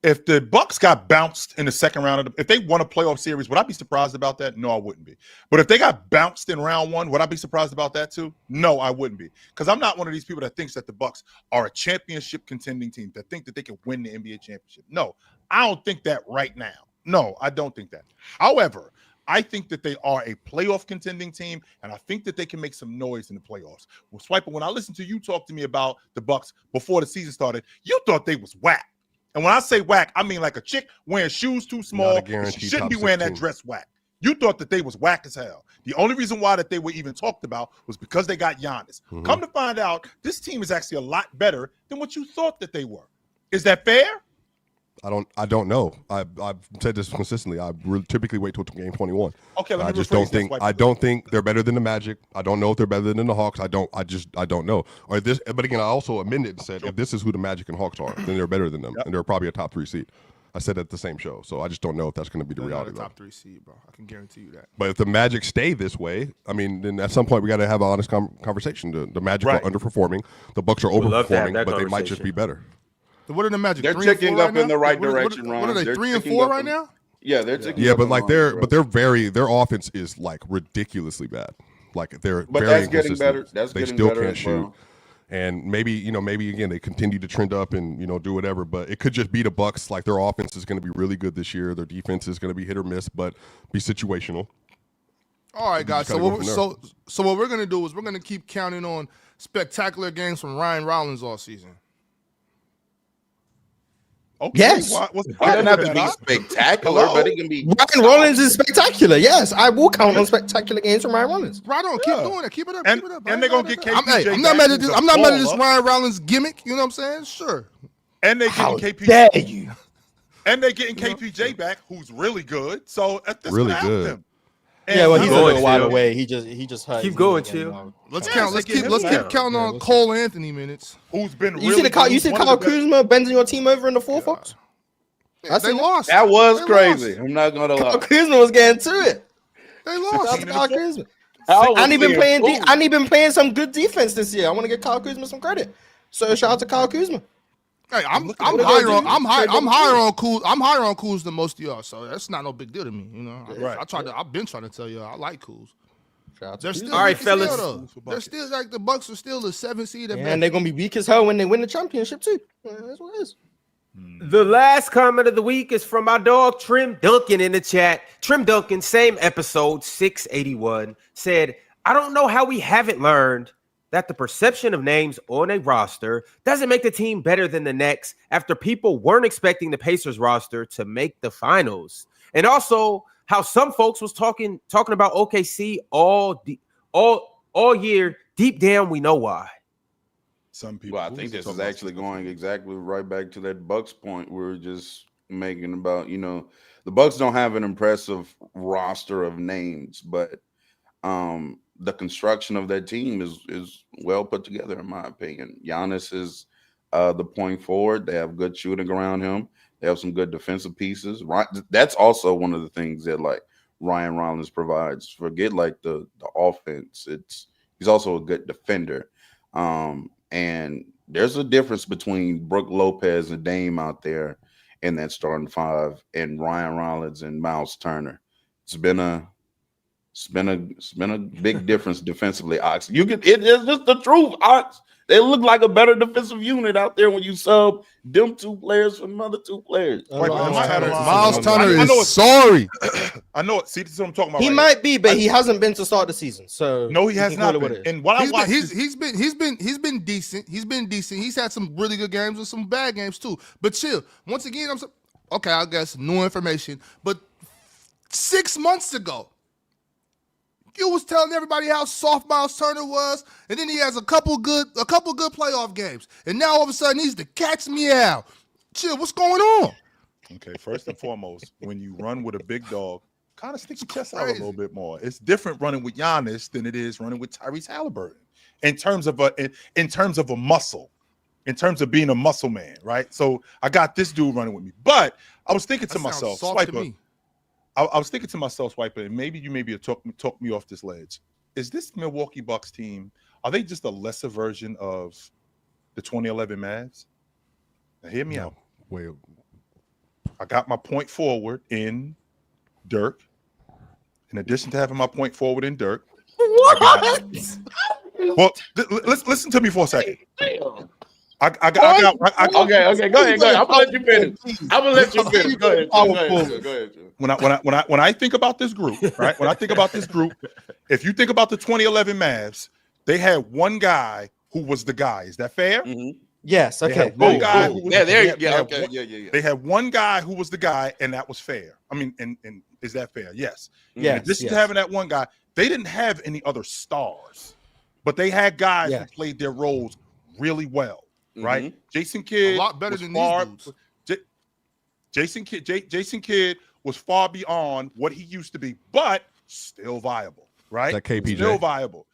If the Bucks got bounced in the second round, if they won a playoff series, would I be surprised about that? No, I wouldn't be. But if they got bounced in round 1, would I be surprised about that too? No, I wouldn't be. Because I'm not one of these people that thinks that the Bucks are a championship contending team, that think that they can win the NBA championship. No, I don't think that right now. No, I don't think that. However, I think that they are a playoff contending team, and I think that they can make some noise in the playoffs. Well, Swiper, when I listened to you talk to me about the Bucks before the season started, you thought they was whack. And when I say whack, I mean like a chick wearing shoes too small. She shouldn't be wearing that dress whack. You thought that they was whack as hell. The only reason why that they were even talked about was because they got Giannis. Mm-hmm. Come to find out, this team is actually a lot better than what you thought that they were. Is that fair? I don't know. I've said this consistently. I typically wait till game 21. Okay, let me I just don't think. I don't think they're better than the Magic. I don't know if they're better than the Hawks. I don't know. Or this, but again, I also amended and said if this is who the Magic and Hawks are, then they're better than them, and they're probably a top 3 seed. I said at the same show, so I just don't know if that's going to be the reality. Top 3 seed, bro. I can guarantee you that. But if the Magic stay this way, I mean, then at some point we got to have an honest conversation. The Magic are underperforming. The Bucks are overperforming, but they might just be better. What are the Magic? They're ticking up in the right direction, Ron. What are they, 3 and 4 right now? Yeah, they're ticking. Yeah, but like their offense is like ridiculously bad. Like they're but very that's getting better. That's they getting still better can't shoot. well. And maybe again they continue to trend up and do whatever, but it could just be the Bucks. Like their offense is going to be really good this year. Their defense is going to be hit or miss, but be situational. All right, guys. So what we're going to do is we're going to keep counting on spectacular games from Ryan Rollins all season. Okay. Yes. It doesn't have to be spectacular, but it can be. Ryan Rollins is spectacular. Yes, I will count on spectacular games from Ryan Rollins. Right on, keep doing it. Keep it up. And, keep it up. And they're gonna get KPJ. I'm not mad at this. I'm not mad at this Ryan Rollins gimmick. You know what I'm saying? Sure. And they're getting KPJ. Dare you? And they're getting KPJ back, who's really good. So that's really good. Them. Yeah, well, he's a little while away. He just hurt. Keep going, Chill. Let's keep counting on Cole Anthony minutes. Who's been you see Kyle Kuzma bending your team over in the 4 Fox? Yeah, they lost. That was crazy. I'm not gonna lie. Kyle Kuzma was getting to it. They lost. Kyle Kuzma. And he been playing some good defense this year. I want to give Kyle Kuzma some credit. So shout out to Kyle Kuzma. Hey, I'm higher on Kuz than most of y'all, so that's not no big deal to me. Right. I've been trying to tell you I like Kuz. They're still, all right, fellas. They're still like the Bucks are still the 7th seed. And they're gonna be weak as hell when they win the championship too. That's what it is. The last comment of the week is from my dog Trim Duncan in the chat. Trim Duncan, same episode 681, said, "I don't know how we haven't learned that the perception of names on a roster doesn't make the team better than the next after people weren't expecting the Pacers roster to make the finals. And also how some folks was talking about OKC all year. Deep down, we know why." Some people. Well, I think this is actually going exactly right back to that Bucks point we were just making about, the Bucks don't have an impressive roster of names, but the construction of that team is well put together, in my opinion. Giannis is the point forward. They have good shooting around him. They have some good defensive pieces. Right, that's also one of the things that like Ryan Rollins provides. Forget like the offense. He's also a good defender. And there's a difference between Brook Lopez and Dame out there in that starting 5 and Ryan Rollins and Miles Turner. It's been a big difference defensively, Ox. It's just the truth, Ox. They look like a better defensive unit out there when you sub them 2 players from the other 2 players. Miles Turner is sorry. I know it. See, this is what I'm talking about. He might be, but he hasn't been to start the season. So no, he has not been. And what I watched, he's been decent. He's been decent. He's had some really good games and some bad games too. But chill. Once again, I guess new information. But 6 months ago, you was telling everybody how soft Miles Turner was, and then he has a couple good playoff games, and now all of a sudden he's the cat's meow. Chill, what's going on? Okay, first and foremost, when you run with a big dog, kind of stick your chest out a little bit more. It's different running with Giannis than it is running with Tyrese Halliburton in terms of a muscle, in terms of being a muscle man, right? So I got this dude running with me, but I was thinking to myself, Swiper. I was thinking to myself, Swiper, and maybe you have talked me off this ledge. Is this Milwaukee Bucks team, are they just a lesser version of the 2011 Mavs? Now hear me out. Wait. I got my point forward in Dirk. In addition to having my point forward in Dirk. What? Listen to me for a second. Okay. Go Go ahead. I'm gonna let you finish. Go ahead. When I think about this group, right? When I think about this group, if you think about the 2011 Mavs, they had one guy who was the guy. Is that fair? Mm-hmm. Yes. Okay. One guy who was, They had one guy who was the guy, and that was fair. I mean, and is that fair? Yes. Yes. In addition to having that one guy, they didn't have any other stars, but they had guys who played their roles really well. Right, Jason Kidd a lot better than these dudes. Jason Kidd was far beyond what he used to be, but still viable. Right, that KPJ still viable.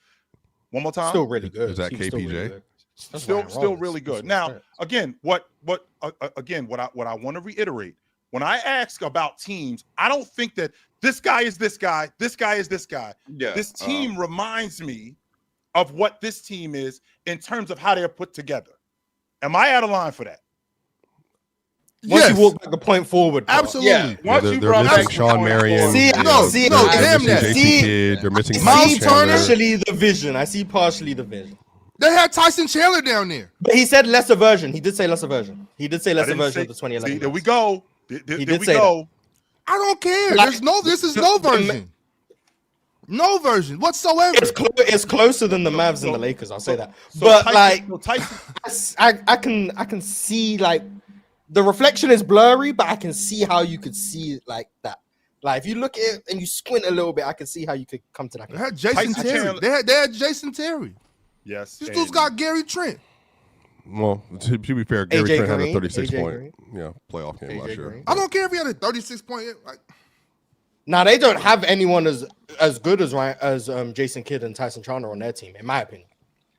One more time, Still really good. Is that KPJ? Still really good. Now, again, what I want to reiterate when I ask about teams, I don't think that this guy is this guy, this guy is this guy. Yeah, this team reminds me of what this team is in terms of how they're put together. Am I out of line for that? Once you walk back the point forward, absolutely. Yeah. Once they're missing Sean Marion. They're missing Kidd. They're missing Miles Turner. partially the vision. I see partially the vision. They had Tyson Chandler down there. But he said lesser version. He did say lesser version. He did say lesser version of the 2011. See, there we go. There we say go. I don't care. This is no version. No version whatsoever. It's closer than the Mavs and the Lakers. I'll say that. So But Tyson, I can see like the reflection is blurry, but I can see how you could see it like that. Like if you look at it and you squint a little bit, I can see how you could come to that. They had Jason Terry. They had Jason Terry. Yes. This dude's got Gary Trent. Well, to be fair, Gary Trent had a 36-point playoff game last year. Green. I don't care if he had a 36-point. Like, now they don't have anyone as good as Jason Kidd and Tyson Chandler on their team, in my opinion.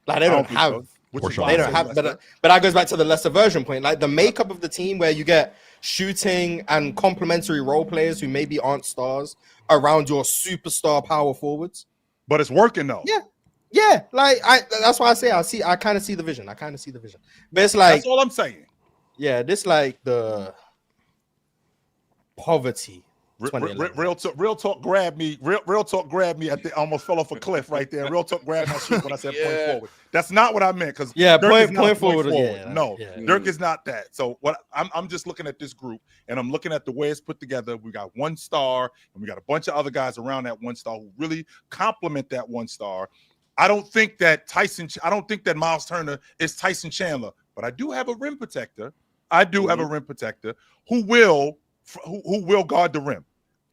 Like they don't have. They don't have, but that goes back to the lesser version point. Like the makeup of the team, where you get shooting and complementary role players who maybe aren't stars around your superstar power forwards. But it's working though. Yeah. Like that's why I say I kind of see the vision. But it's like that's all I'm saying. Yeah, this like the poverty. Real talk grabbed me. Real talk grabbed me. I almost fell off a cliff right there. Real talk grabbed my shit when I said point forward. That's not what I meant. Because point forward. No, Dirk is not that. So what I'm just looking at this group and I'm looking at the way it's put together. We got one star and we got a bunch of other guys around that one star who really complement that one star. I don't think that Miles Turner is Tyson Chandler, but I do have a rim protector. Who will guard the rim.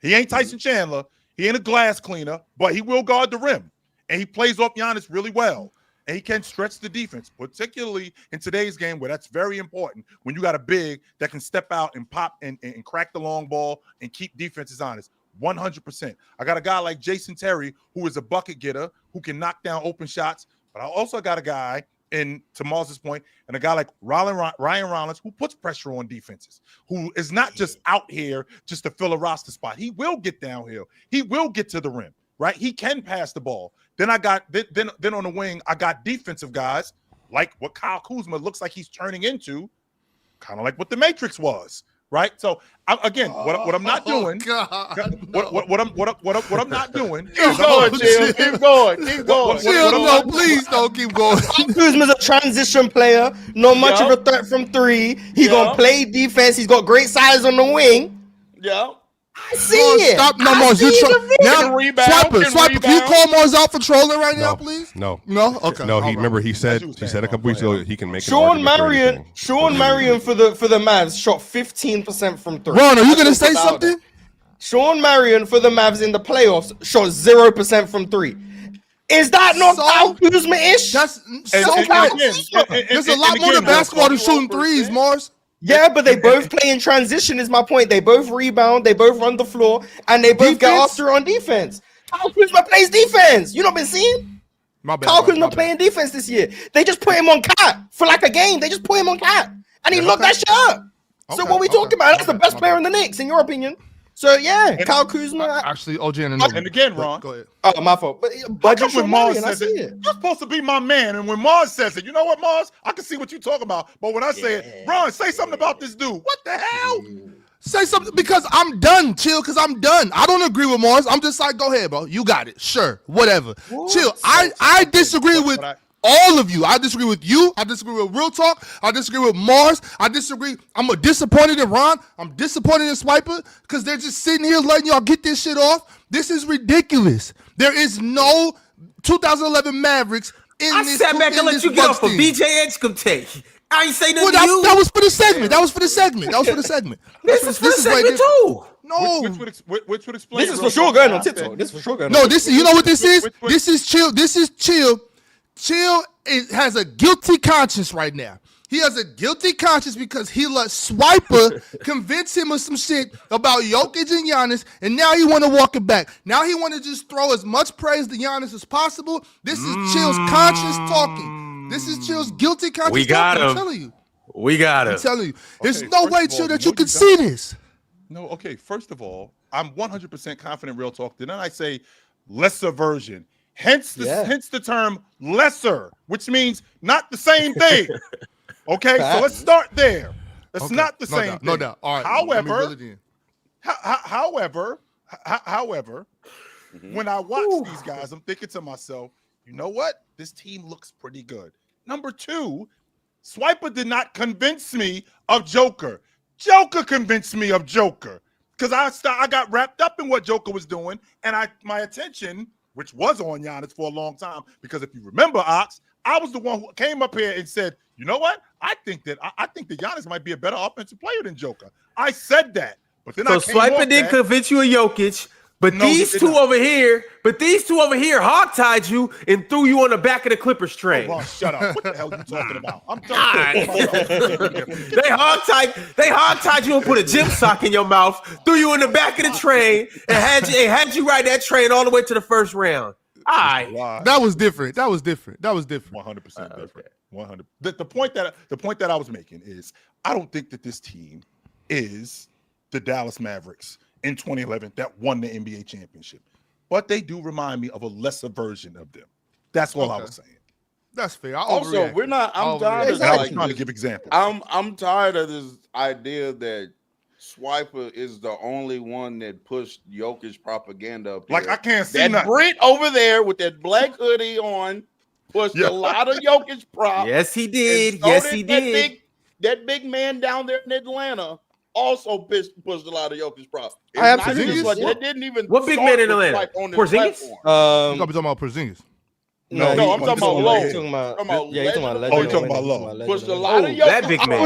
He ain't Tyson Chandler. He ain't a glass cleaner, but he will guard the rim. And he plays off Giannis really well. And he can stretch the defense, particularly in today's game where that's very important when you got a big that can step out and pop and crack the long ball and keep defenses honest. 100%. I got a guy like Jason Terry who is a bucket getter who can knock down open shots, but I also got a guy, and to Mars' point, and a guy like Ryan Rollins who puts pressure on defenses, who is not just out here just to fill a roster spot. He will get downhill. He will get to the rim, right? He can pass the ball. Then I got then on the wing, I got defensive guys like what Kyle Kuzma looks like he's turning into, kind of like what the Matrix was. Right, so what I'm not doing. What I'm not doing. Keep going, Jill. Keep going. Jill, no, please don't keep going. Kuzma's a transition player, not much of a threat from three. He's gonna play defense. He's got great size on the wing. Yeah. I see it. Stop. No, Mars. Swiper. Can you call Mars out for trolling right now, please? No. Okay. No. He said a couple weeks ago he can make. Sean Marion for the Mavs shot 15% from three. Ron, are you gonna say something? Sean Marion for the Mavs in the playoffs shot 0% from three. Is that not Kyle Kuzma-ish? There's a lot more than basketball than shooting threes, Mars. Yeah, but they both play in transition is my point. They both rebound, they both run the floor, and they both get after on defense. Kyle Kuzma plays defense. You not been seeing? Kyle Kuzma playing defense this year. They just put him on cat for like a game. They just put him on cat. And he locked that shit up. So what we talking about? That's the best player in the Knicks, in your opinion. So yeah, Kyle Kuzma. Actually, OG and Anunoby. And again, Ron. Go ahead. Oh, my fault. But budget When Mars I says see it, it. you're supposed to be my man. And when Mars says it, you know what, Mars? I can see what you're talking about. But when I say it, Ron, say something about this dude. What the hell? Say something because I'm done. Chill, because I'm done. I don't agree with Mars. I'm just like, go ahead, bro. You got it. Sure, whatever. Chill. I disagree with all of you. I disagree with you. I disagree with Real Talk. I disagree with Mars. I disagree. I'm disappointed in Ron. I'm disappointed in Swiper because they're just sitting here letting y'all get this shit off. This is ridiculous. There is no 2011 Mavericks in this. I sat back and let you get off a BJ Edgecombe take. I ain't say nothing to you. That was for the segment. That was for the segment. This is for the segment too. No. Which would explain. This is for sure going on TikTok. This is for sure going on. No, this is, you know what this is? This is chill. This is chill. Chill has a guilty conscience right now. He has a guilty conscience because he let Swiper convince him of some shit about Jokic and Giannis, and now he want to walk it back. Now he want to just throw as much praise to Giannis as possible. This is Chill's conscience talking. This is Chill's guilty conscience We got talking. him. I'm telling you. We got him. I'm telling you. There's Okay, no first way, of all, Chill, that no, you can you see don't. this. No, okay. First of all, I'm 100% confident Real Talk. Then I say lesser version. Hence the term lesser, which means not the same thing. Okay, so let's start there. It's Okay, not the same thing. No doubt. All right. However, when I watch these guys, I'm thinking to myself, you know what? This team looks pretty good. Number two, Swiper did not convince me of Joker. Joker convinced me of Joker because I got wrapped up in what Joker was doing, and my attention, which was on Giannis for a long time, because if you remember, Ox, I was the one who came up here and said, you know what? I think that Giannis might be a better offensive player than Joker. I said that, but then So Swiper didn't convince you of Jokic, but No, these two over here hogtied you and threw you on the back of the Clippers train. Ron, shut up. What the hell are you talking about? I'm talking They hogtied you and put a gym sock in your mouth, threw you in the back of the train, and had you ride that train all the way to the first round. All right. That was different. 100% different. 100. The point that I was making is I don't think that this team is the Dallas Mavericks in 2011 that won the NBA championship, but they do remind me of a lesser version of them. That's all I was saying. That's fair. Also, we're not. I'm tired of I was trying to give examples. I'm tired of this idea that Swiper is the only one that pushed Jokic propaganda up there. Like I can't see that nothing. Brit over there with that black hoodie on pushed a lot of Jokic props. Yes, he did. So Yes, he did. That big man down there in Atlanta also pushed a lot of Jokic props. I have Not Porzingis. just like, that didn't even. What big start man in with Atlanta? Swipe on this Porzingis? platform. I'm talking about Porzingis. No, I'm talking about Low. He's talking about Legend. Oh, you're talking about Low. Pushed a lot of Jokic. That big man. I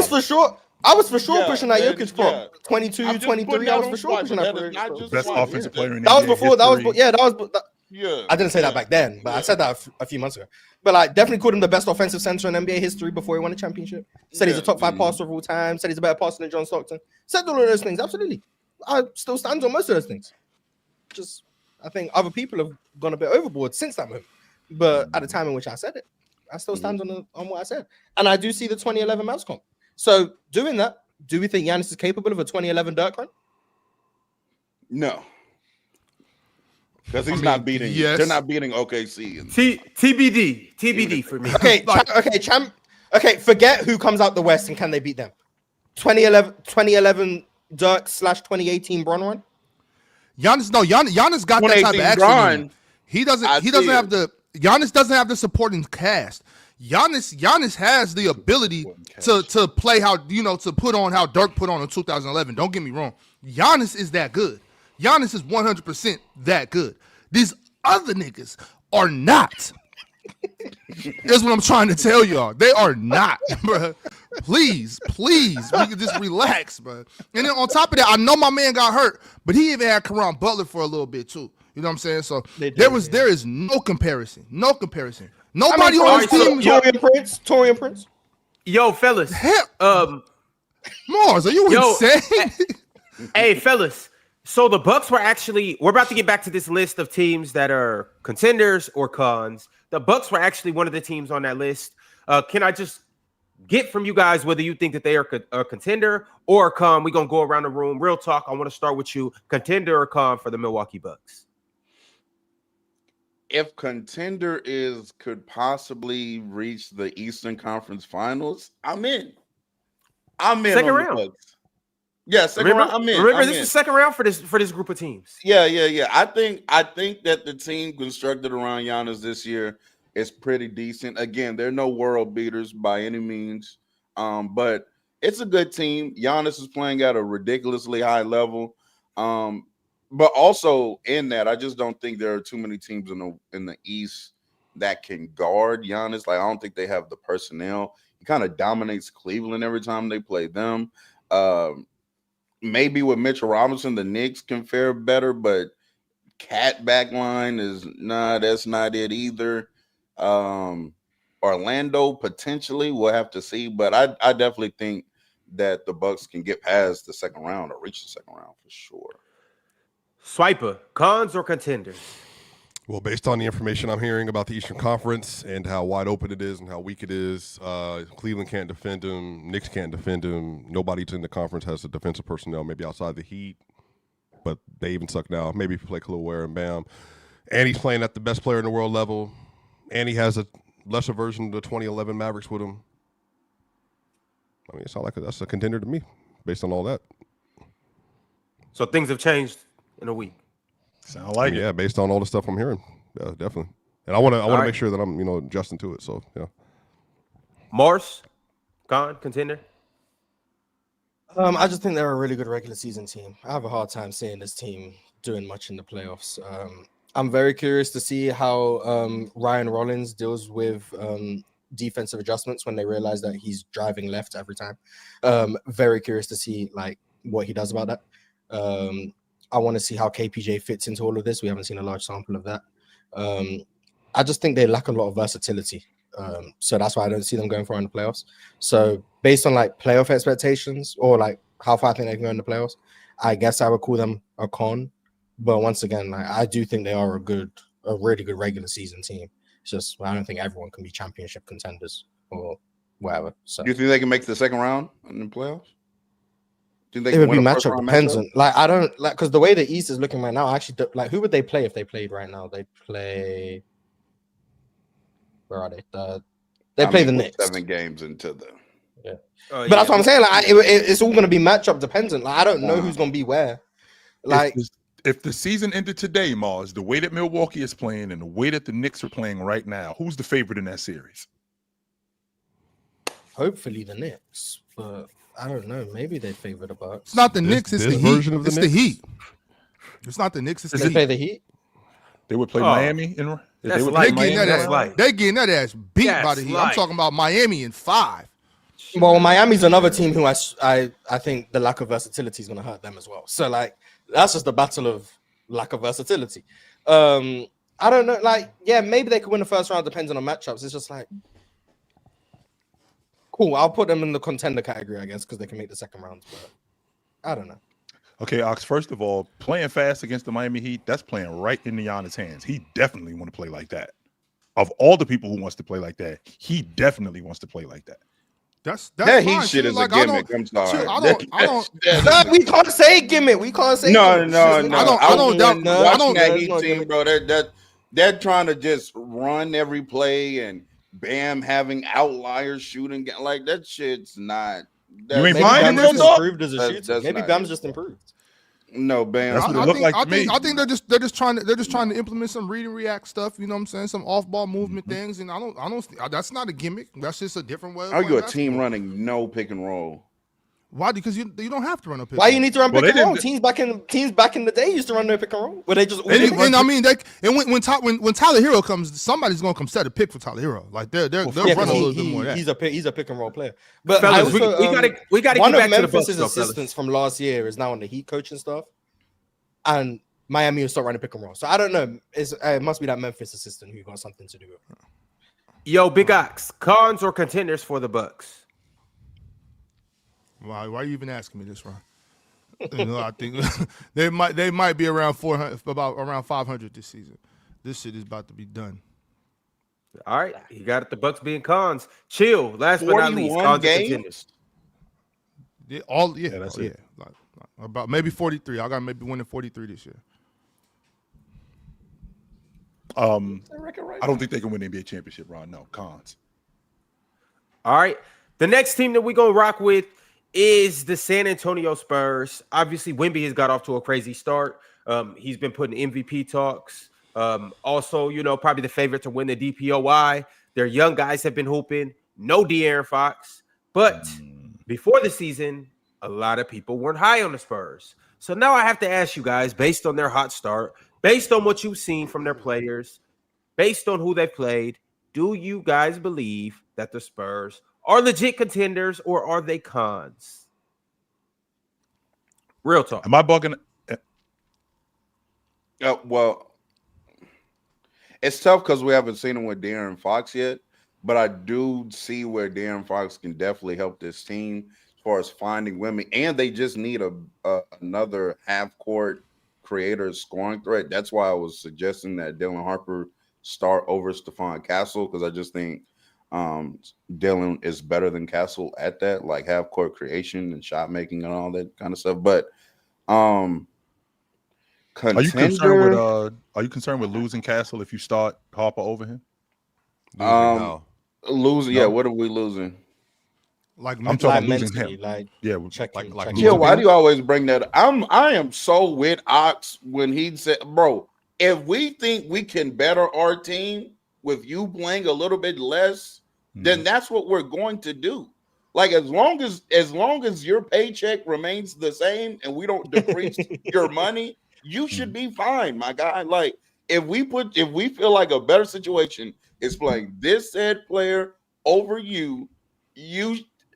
was for sure pushing that Yeah, Jokic prop. yeah. 22, I'm just 23. putting I that was on for sure Swiper. pushing That that. is not just Best Swiper. offensive player in That was NBA before. history. Yeah. I didn't say that back then, but I said that a few months ago. But like, definitely called him the best offensive center in NBA history before he won a championship. Said he's a top 5 passer of all time. Said he's a better passer than John Stockton. Said all of those things. Absolutely. I still stand on most of those things. Just, I think other people have gone a bit overboard since that moment. But at the time in which I said it, I still stand on what I said. And I do see the 2011 Mavs comp. So doing that, do we think Giannis is capable of a 2011 Dirk run? No. Because he's not beating. yes. They're not beating OKC. TBD for me. Okay, forget who comes out the West and can they beat them. 2011 Dirk / 2018 Bron run. Giannis got that type of action in him. He doesn't have the Giannis doesn't have the supporting cast. Giannis has the ability to play to put on how Dirk put on in 2011. Don't get me wrong. Giannis is that good. Giannis is 100% that good. These other niggas are not. That's what I'm trying to tell y'all. They are not, bro. Please, we can just relax, bro. And then on top of that, I know my man got hurt, but he even had Caron Butler for a little bit too. You know what I'm saying? So there is no comparison. Nobody on this team. Torian Prince. Yo, fellas. Mars, are you insane? Hey, fellas. So the Bucks we're about to get back to this list of teams that are contenders or cons. The Bucks were actually one of the teams on that list. Can I just get from you guys whether you think that they are a contender or a con. We're gonna go around the room. Real talk. I want to start with you. Contender or con for the Milwaukee Bucks? If contender could possibly reach the Eastern Conference Finals, I'm in. I'm in Second on round. the Bucks. Yeah, second round. I'm in. Remember, this is second round for this group of teams. Yeah. I think that the team constructed around Giannis this year is pretty decent. Again, they're no world beaters by any means, but it's a good team. Giannis is playing at a ridiculously high level, but also in that, I just don't think there are too many teams in the East that can guard Giannis. Like, I don't think they have the personnel. He kind of dominates Cleveland every time they play them. Maybe with Mitchell Robinson, the Knicks can fare better, but Cat backline that's not it either. Orlando potentially, we'll have to see, but I definitely think that the Bucks can get past the second round or reach the second round for sure. Swiper, cons or contenders? Well, based on the information I'm hearing about the Eastern Conference and how wide open it is and how weak it is, Cleveland can't defend him. Knicks can't defend him. Nobody in the conference has the defensive personnel, maybe outside the Heat, but they even suck now. Maybe if you play Khalil Ware and Bam. And he's playing at the best player in the world level. And he has a lesser version of the 2011 Mavericks with him. I mean, it's not like that's a contender to me based on all that. So things have changed in a week. Sound like it. Yeah, based on all the stuff I'm hearing. Yeah, definitely. And I want to right. make sure that I'm, adjusting to it. So, yeah. Morris, con, contender? I just think they're a really good regular season team. I have a hard time seeing this team doing much in the playoffs. I'm very curious to see how Ryan Rollins deals with defensive adjustments when they realize that he's driving left every time. Very curious to see what he does about that. I want to see how KPJ fits into all of this. We haven't seen a large sample of that. I just think they lack a lot of versatility. So that's why I don't see them going far in the playoffs. So based on playoff expectations or how far I think they can go in the playoffs, I guess I would call them a con. But once again, I do think they are a really good regular season team. It's just I don't think everyone can be championship contenders or whatever. So Do you think they can make the second round in the playoffs? Do you think it they would can be win a matchup first-round dependent. I don't because the way the East is looking right now, I actually who would they play if they played right now? They'd play. Where are they? They play the Knicks. 7 games into the. Yeah. But that's what I'm saying. It's all going to be matchup dependent. I don't know who's going to be where. If the season ended today, Mars, the way that Milwaukee is playing and the way that the Knicks are playing right now, who's the favorite in that series? Hopefully the Knicks, but I don't know. Maybe they favor the Bucks. It's not the Knicks. It's the Heat. It's the Heat. It's not the Knicks. It's the Heat. Play the Heat. They would play Miami. That's They're light. getting That's light. that ass beat by the Heat. I'm light. talking about Miami in 5. Well, Miami's another team who I think the lack of versatility is going to hurt them as well. So that's just the battle of lack of versatility. I don't know. Maybe they could win the first round depending on matchups. It's just cool. I'll put them in the contender category, I guess, because they can make the second round. But I don't know. Okay, Ox, first of all, playing fast against the Miami Heat, that's playing right in Giannis' hands. He definitely want to play like that. Of all the people who wants to play like that, he definitely wants to play like that. That's that fine. Heat shit is a gimmick. I'm sorry. I don't. No, we can't say gimmick. We can't say No. gimmick. I don't doubt. Watching that Heat team, bro. They're trying to just run every play and Bam having outliers shooting. That shit's not. You ain't Maybe finding Bam's this? just improved as a That's shooter. Maybe not Bam's it. just improved. No, Bam. That's what it looked like to me. I think they're just trying to implement some read and react stuff. You know what I'm saying? Some off ball movement things, and I don't. That's not a gimmick. That's just a different way. Are you a team running no pick and roll? Why? Because you don't have to run a pick. Why you need to run Well, pick they and roll? didn't- Teams back in the day used to run no pick and roll, where they just. And I mean, when Tyler Hero comes, somebody's gonna come set a pick for Tyler Hero. They'll run a little bit more of that. He's a pick and roll player. But Fellas, I also, we got to one get of back to the Bucks, Memphis's though, fellas. assistants from last year is now on the Heat coaching staff, and Miami will start running pick and roll. So I don't know. It must be that Memphis assistant who got something to do with it. Yo, Big Ox, cons or contenders for the Bucks? Why are you even asking me this, Ron? I think they might be around 400, around 500 this season. This shit is about to be done. All right, he got it. The Bucks being cons. Chill. Last but not least, 41 cons and games. contenders. That's it. Yeah. Like, about maybe 43. I got maybe winning 43 this year. I don't think they can win the NBA championship, Ron. No, cons. All right. The next team that we're going to rock with is the San Antonio Spurs. Obviously, Wemby has got off to a crazy start. He's been putting MVP talks. Also, probably the favorite to win the DPOY. Their young guys have been hooping. No De'Aaron Fox. But before the season, a lot of people weren't high on the Spurs. So now I have to ask you guys, based on their hot start, based on what you've seen from their players, based on who they've played, do you guys believe that the Spurs are legit contenders or are they cons? Real talk. Am I bugging? Well, it's tough because we haven't seen him with De'Aaron Fox yet, but I do see where De'Aaron Fox can definitely help this team as far as finding women, and they just need another half-court creator scoring threat. That's why I was suggesting that Dylan Harper start over Stephon Castle, because I just think Dylan is better than Castle at that, like half-court creation and shot making and all that kind of stuff. But Are you concerned with losing Castle if you start Harper over him? Losing, No. yeah. What are we losing? Like I'm talking Like losing mentally, him. like Yeah, checking. like checking. Yeah, why do you always bring that up? I am so with Ox when he said, bro, if we think we can better our team with you playing a little bit less, then that's what we're going to do. Like as long as your paycheck remains the same and we don't decrease your money, you should be fine, my guy. Like if we feel like a better situation is playing this said player over you,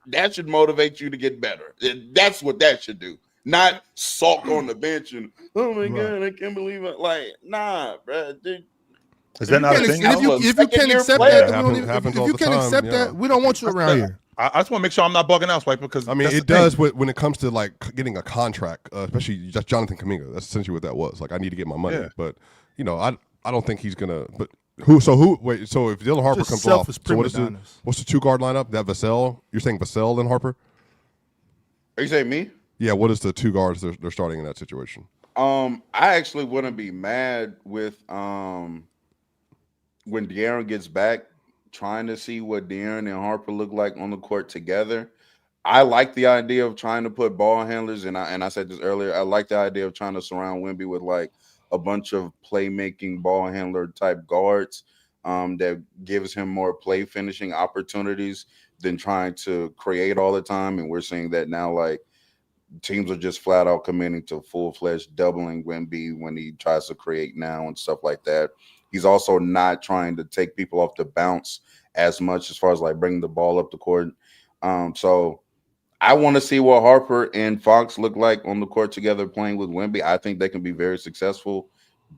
that should motivate you to get better. That's what that should do. Not sulk on the bench and oh my god, I can't believe it. Like, nah, bro. Dude. Is that not a thing? If you can't accept that, if you can't accept that, we don't want you around here. I just want to make sure I'm not bugging out, Swiper, because I mean, it does when it comes to like getting a contract, especially just Jonathan Kuminga. That's essentially what that was. Like, I need to get my money, but I don't think he's gonna. But wait, so if Dylan Harper comes off, so what's the two guard lineup? That Vassell? You're saying Vassell and Harper? Are you saying me? Yeah. What is the two guards they're starting in that situation? I actually wouldn't be mad with when De'Aaron gets back, trying to see what De'Aaron and Harper look like on the court together. I like the idea of trying to put ball handlers, and I said this earlier. I like the idea of trying to surround Wemby with like a bunch of playmaking ball handler type guards that gives him more play finishing opportunities than trying to create all the time. And we're seeing that now, like teams are just flat out committing to full-fledged doubling Wemby when he tries to create now and stuff like that. He's also not trying to take people off the bounce as much as far as like bringing the ball up the court. So I want to see what Harper and Fox look like on the court together playing with Wemby. I think they can be very successful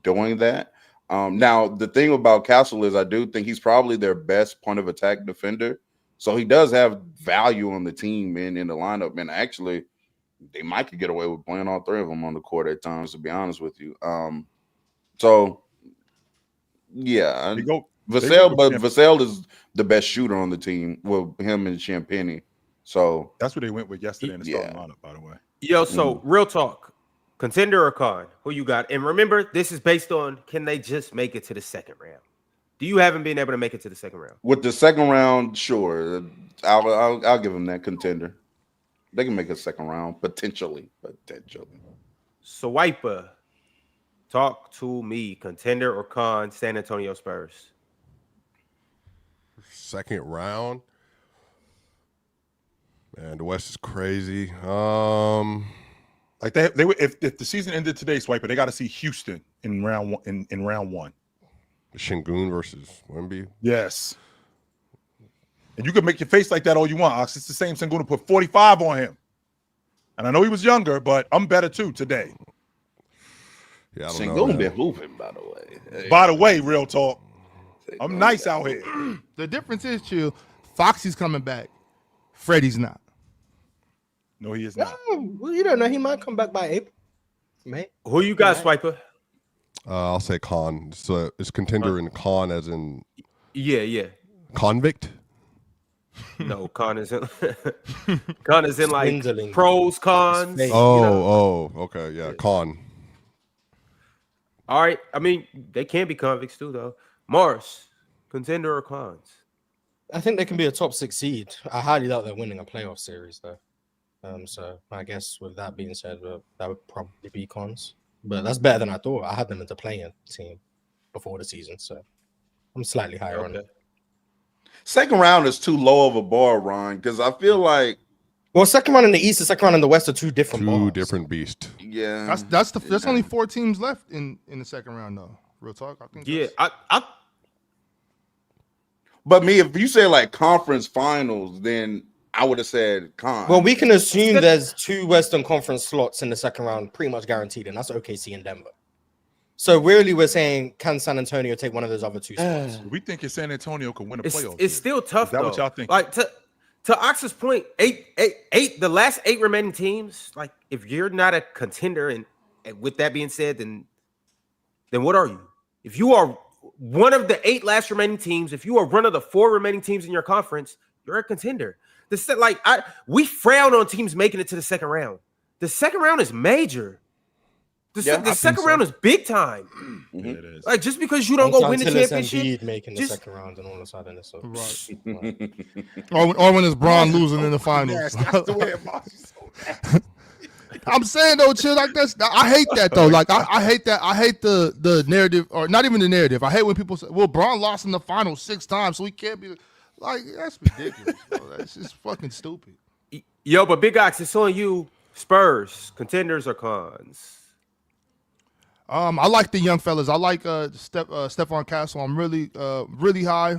doing that. Now, the thing about Castle is I do think he's probably their best point of attack defender. So he does have value on the team and in the lineup. And actually, they might could get away with playing all three of them on the court at times, to be honest with you. Yeah, Vassell is the best shooter on the team. Well, him and Champagny. So that's what they went with yesterday in the starting lineup, by the way. Yo, so real talk, contender or con? Who you got? And remember, this is based on can they just make it to the second round? Do you haven't been able to make it to the second round? With the second round, sure, I'll give them that contender. They can make a second round potentially. Swiper, talk to me. Contender or con? San Antonio Spurs. Second round. Man, the West is crazy. Like they were, if the season ended today, Swiper, they got to see Houston in round one. In round one, Şengün versus Wemby. Yes, and you can make your face like that all you want, Ox. It's the same thing. Going to put 45 on him, and I know he was younger, but I'm better too today. Yeah, I don't know. Şengün been hooping, by the way. Hey. By the way, real talk, I'm nice out here. The difference is, Chill, Foxy's coming back. Freddie's not. No, he is not. Well, you don't know. He might come back by April. May. Who you got, Swiper? I'll say con. So it's contender and con as in Yeah. Convict? No, con is in con is in like Swindling. pros, cons. It's fake. Okay, yeah, con. All right. I mean, they can be convicts too, though. Mars, contender or cons? I think they can be a top 6 seed. I highly doubt they're winning a playoff series though. So I guess with that being said, that would probably be cons. But that's better than I thought. I had them as a playing team before the season, so I'm slightly higher on it. Second round is too low of a bar, Ron, because I feel like second round in the East and second round in the West are two different bars. different beasts. Yeah, That's only 4 teams left in the second round though. Real talk, I think. Yeah, But if you say like conference finals, then I would have said con. Well, we can assume there's 2 Western Conference slots in the second round, pretty much guaranteed, and that's OKC and Denver. So really, we're saying, can San Antonio take one of those other 2 spots? We think San Antonio could win a playoff. It's still tough. Is that though. what y'all think? Like to Ox's point, eight. The last 8 remaining teams. Like, if you're not a contender, and with that being said, then what are you? If you are one of the 8 last remaining teams, if you are one of the 4 remaining teams in your conference, you're a contender. We frown on teams making it to the second round. The second round is major. The second round is big time. Yeah, it is. Like, just because you don't go win the championship, Embiid making the second round, and all of a sudden it's Right. or when it's Braun losing in the finals. Yes, that's the way it was. I'm saying though, chill, like I hate that though. Like I hate that. I hate the narrative, or not even the narrative. I hate when people say, "Well, Braun lost in the finals 6 times, so he can't be." Like, that's ridiculous. Bro. That's just fucking stupid. Yo, but Big Ox, it's on you. Spurs, contenders or cons? I like the young fellas. I like Stephon Castle. I'm really high.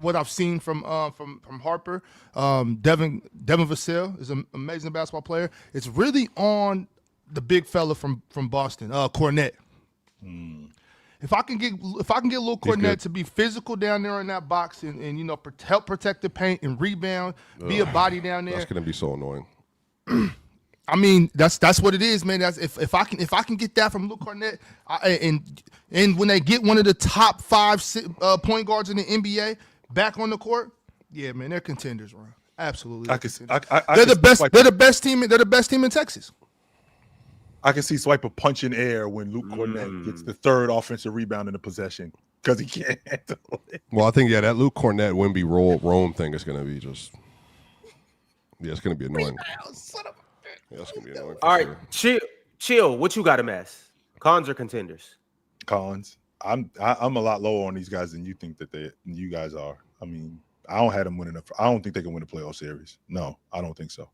What I've seen from Harper, Devin Vassell is an amazing basketball player. It's really on the big fella from Boston, Cornette. If I can get Lil Cornette to be physical down there in that box and help protect the paint and rebound, be a body down there. That's gonna be so annoying. I mean, that's what it is, man. That's if I can get that from Lil Cornette, and when they get one of the top 5 point guards in the NBA back on the court, yeah, man, they're contenders, Ron. Absolutely, they're the best. They're the best team. They're the best team in Texas. I can see Swiper punching air when Luke Cornette gets the 3rd offensive rebound in the possession because he can't handle it. Well, I think that Luke Cornette Wemby Rome thing is going to be just it's going to be annoying. Yeah, it's going to be annoying. All right, chill. What you got him as? Cons or contenders? Cons. I'm a lot lower on these guys than you think you guys are. I mean, I don't have them winning. I don't think they can win a playoff series. No, I don't think so.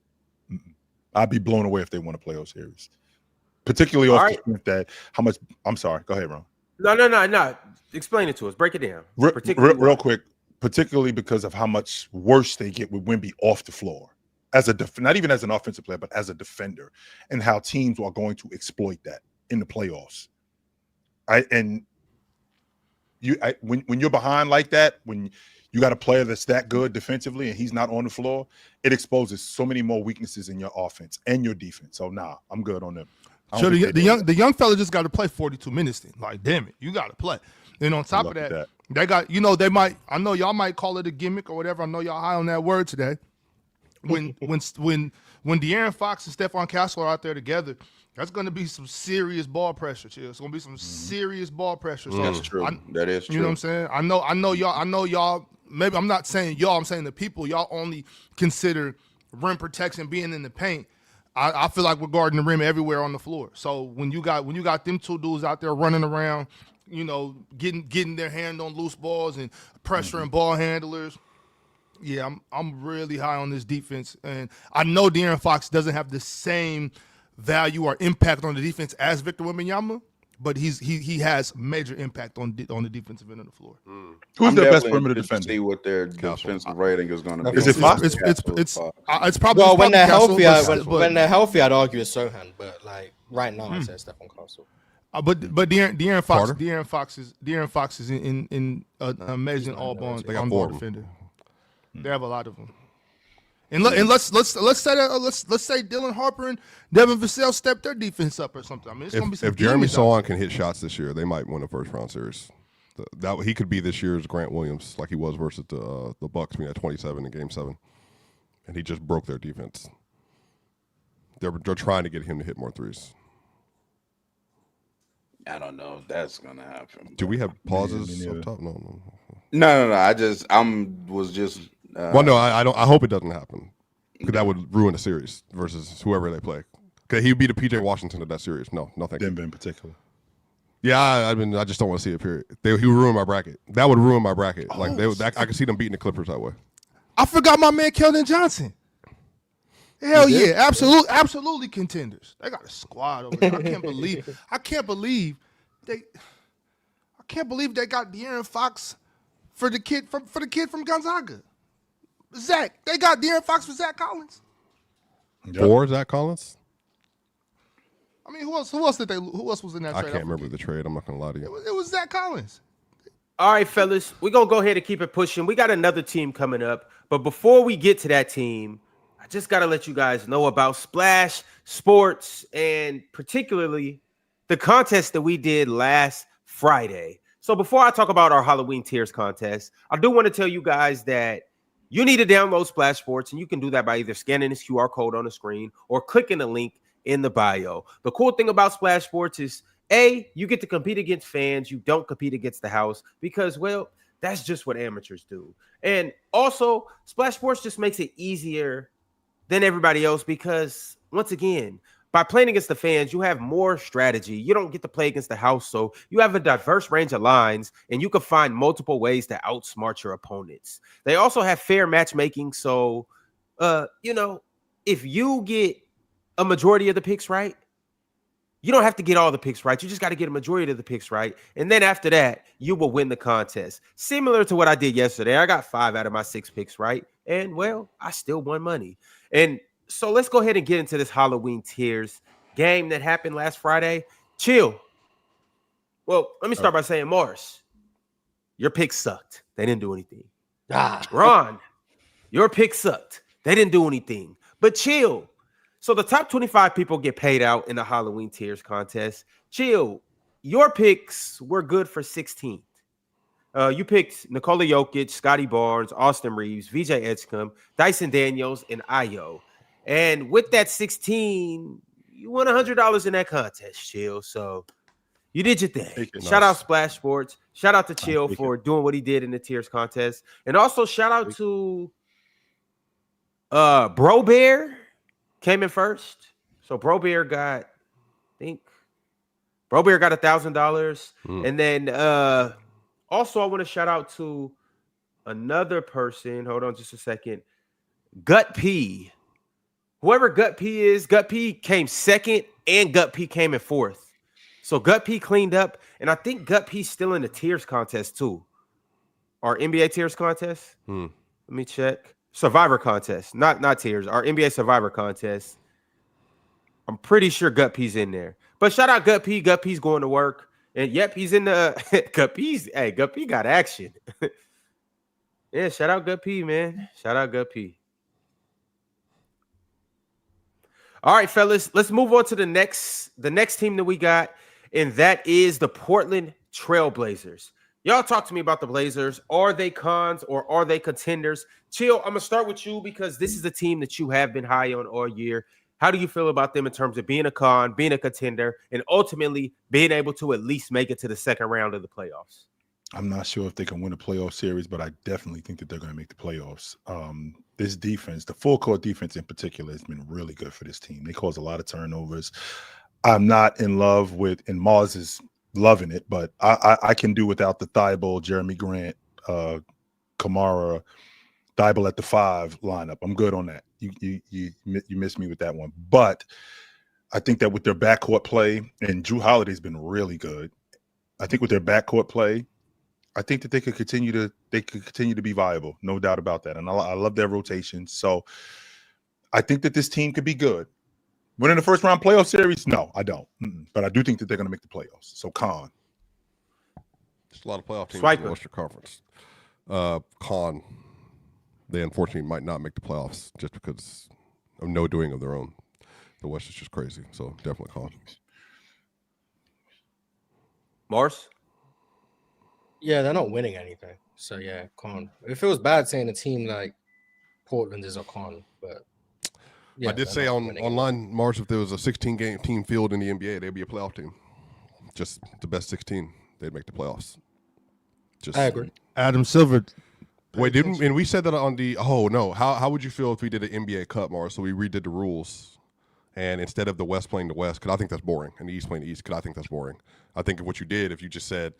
I'd be blown away if they won a playoff series. Particularly off the strength that how much. I'm sorry. Go ahead, Ron. No. Explain it to us. Break it down. Real quick. Particularly because of how much worse they get with Wemby off the floor, not even as an offensive player, but as a defender, and how teams are going to exploit that in the playoffs. When you're behind like that, when you got a player that's that good defensively and he's not on the floor, it exposes so many more weaknesses in your offense and your defense. So I'm good on them. So the young fella just got to play 42 minutes then. Like, damn it, you got to play. And on top of that, they got, I know y'all might call it a gimmick or whatever. I know y'all high on that word today. When De'Aaron Fox and Stephon Castle are out there together, that's going to be some serious ball pressure. It's going to be some serious ball pressure. So that's true. That is true. You know what I'm saying? I know y'all. Maybe I'm not saying y'all. I'm saying the people. Y'all only consider rim protection being in the paint. I feel like we're guarding the rim everywhere on the floor. So when you got them 2 dudes out there running around, getting their hand on loose balls and pressuring ball handlers. Yeah, I'm really high on this defense, and I know De'Aaron Fox doesn't have the same value or impact on the defense as Victor Wembanyama, but he has major impact on the defensive end of the floor. Who's their best perimeter defender? See what their defensive rating is going to be. Is it Fox? It's probably when they're Castle, healthy. When they're healthy, I'd argue it's Sohan, but like right now, I say Stephon Castle. But De'Aaron Fox is in an amazing all-ball defender. They have a lot of them. And let's say Dylan Harper and Devin Vassell step their defense up or something. I mean, it's going to be some. If Jeremy Sohan can hit shots this year, they might win a first round series. That he could be this year's Grant Williams, like he was versus the Bucks. We had 27 in Game 7, and he just broke their defense. They're trying to get him to hit more threes. I don't know if that's gonna happen. Do we have pauses up top? No. No. Was just. Well, no, I don't. I hope it doesn't happen because that would ruin the series versus whoever they play. Because he'd be the PJ Washington of that series. No, thank you. Denver in particular. Yeah, I just don't want to see it. Period. He would ruin my bracket. That would ruin my bracket. I could see them beating the Clippers that way. I forgot my man Keldon Johnson. Hell yeah, absolutely contenders. They got a squad over there. I can't believe they got De'Aaron Fox for the kid from Gonzaga. Zach, they got De'Aaron Fox for Zach Collins. Yep. Or Zach Collins? I mean, who else was in that trade? I can't remember the trade. I'm not gonna lie to you. It was Zach Collins. All right, fellas, we're going to go ahead and keep it pushing. We got another team coming up. But before we get to that team, I just got to let you guys know about Splash Sports and particularly the contest that we did last Friday. So before I talk about our Halloween Tears contest, I do want to tell you guys that you need to download Splash Sports, and you can do that by either scanning this QR code on the screen or clicking the link in the bio. The cool thing about Splash Sports is, you get to compete against fans. You don't compete against the house because, well, that's just what amateurs do. And also, Splash Sports just makes it easier than everybody else because, once again, by playing against the fans, you have more strategy. You don't get to play against the house, so you have a diverse range of lines, and you can find multiple ways to outsmart your opponents. They also have fair matchmaking, so, if you get a majority of the picks right, you don't have to get all the picks right. You just got to get a majority of the picks right. And then after that, you will win the contest. Similar to what I did yesterday. I got 5 out of my 6 picks right. And, well, I still won money. And so let's go ahead and get into this Halloween Tears game that happened last Friday. Chill. Well, let me start by saying, Morris, your picks sucked. They didn't do anything. Ron, your picks sucked. They didn't do anything. But chill. So the top 25 people get paid out in the Halloween Tears contest. Chill. Your picks were good for 16th. You picked Nikola Jokic, Scotty Barnes, Austin Reeves, VJ Edgecombe, Dyson Daniels, and Ayo. And with that 16, you won $100 in that contest, Chill. So you did your thing. Shout out Splash Sports. Shout out to Chill for doing what he did in the Tears contest. And also shout out to Bro Bear. Came in first. So Bro Bear got $1,000. And then also I want to shout out to another person. Hold on just a second. Gut P. Whoever Gut P is, Gut P came second and Gut P came in fourth. So Gut P cleaned up. And I think Gut P's still in the Tears contest too. Our NBA Tears contest. Let me check. Survivor contest, not Tears. Our NBA Survivor contest. I'm pretty sure Gut P's in there. But shout out Gut P. Gut P's going to work. And yep, he's in the Gut P's. Hey, Gut P got action. Yeah, shout out Gut P, man. Shout out Gut P. All right, fellas, let's move on to the next team that we got, and that is the Portland Trailblazers. Y'all talk to me about the Blazers. Are they cons or are they contenders? Chill, I'm going to start with you because this is a team that you have been high on all year. How do you feel about them in terms of being a con, being a contender, and ultimately being able to at least make it to the second round of the playoffs? I'm not sure if they can win a playoff series, but I definitely think that they're going to make the playoffs. This defense, the full court defense in particular, has been really good for this team. They cause a lot of turnovers. I'm not in love with, and Mars is loving it, but I can do without the Thibault, Jeremy Grant, Kamara, Thibault at the 5 lineup. I'm good on that. You missed me with that one. But I think that with their backcourt play, and Drew Holiday's been really good. I think with their backcourt play, I think that they could continue to be viable, no doubt about that. And I love their rotation. So I think that this team could be good. Winning the first round playoff series? No, I don't. But I do think that they're going to make the playoffs. So con. There's a lot of playoff teams in the Western Conference. Con. They unfortunately might not make the playoffs just because of no doing of their own. The West is just crazy. So definitely con. Mars? Yeah, they're not winning anything. So yeah, con. It feels bad saying a team like Portland is a con, but yeah, I did they're say not on winning online, Mars, if there was a 16-game team field in the NBA, they'd be a playoff team. Just the best 16, they'd make the playoffs. Just I agree. Adam Silver. Wait, didn't and we said that on the? Oh no, how would you feel if we did an NBA Cup, Mars? So we redid the rules, and instead of the West playing the West, because I think that's boring, and the East playing the East, because I think that's boring. I think of what you did if you just said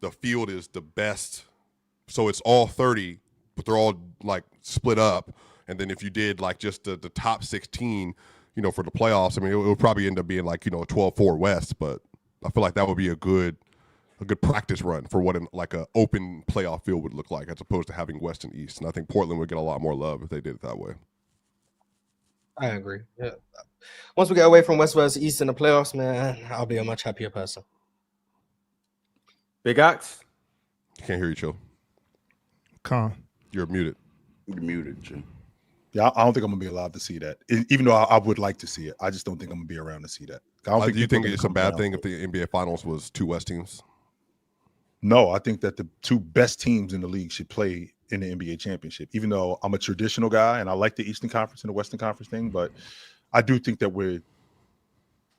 the field is the best, so it's all 30, but they're all like split up, and then if you did like just the top 16, for the playoffs, I mean, it would probably end up being like a 12-4 West, but I feel like that would be a good practice run for what an open playoff field would look like, as opposed to having West and East. And I think Portland would get a lot more love if they did it that way. I agree. Yeah. Once we get away from West versus East in the playoffs, man, I'll be a much happier person. Big Ox? Can't hear you, Chill. Con. You're muted. You're muted, Jim. Yeah, I don't think I'm gonna be allowed to see that. Even though I would like to see it, I just don't think I'm gonna be around to see that. I don't Do you think people are it's a gonna bad come thing down. if the NBA Finals was two West teams? No, I think that the two best teams in the league should play in the NBA championship. Even though I'm a traditional guy and I like the Eastern Conference and the Western Conference thing, but I do think that we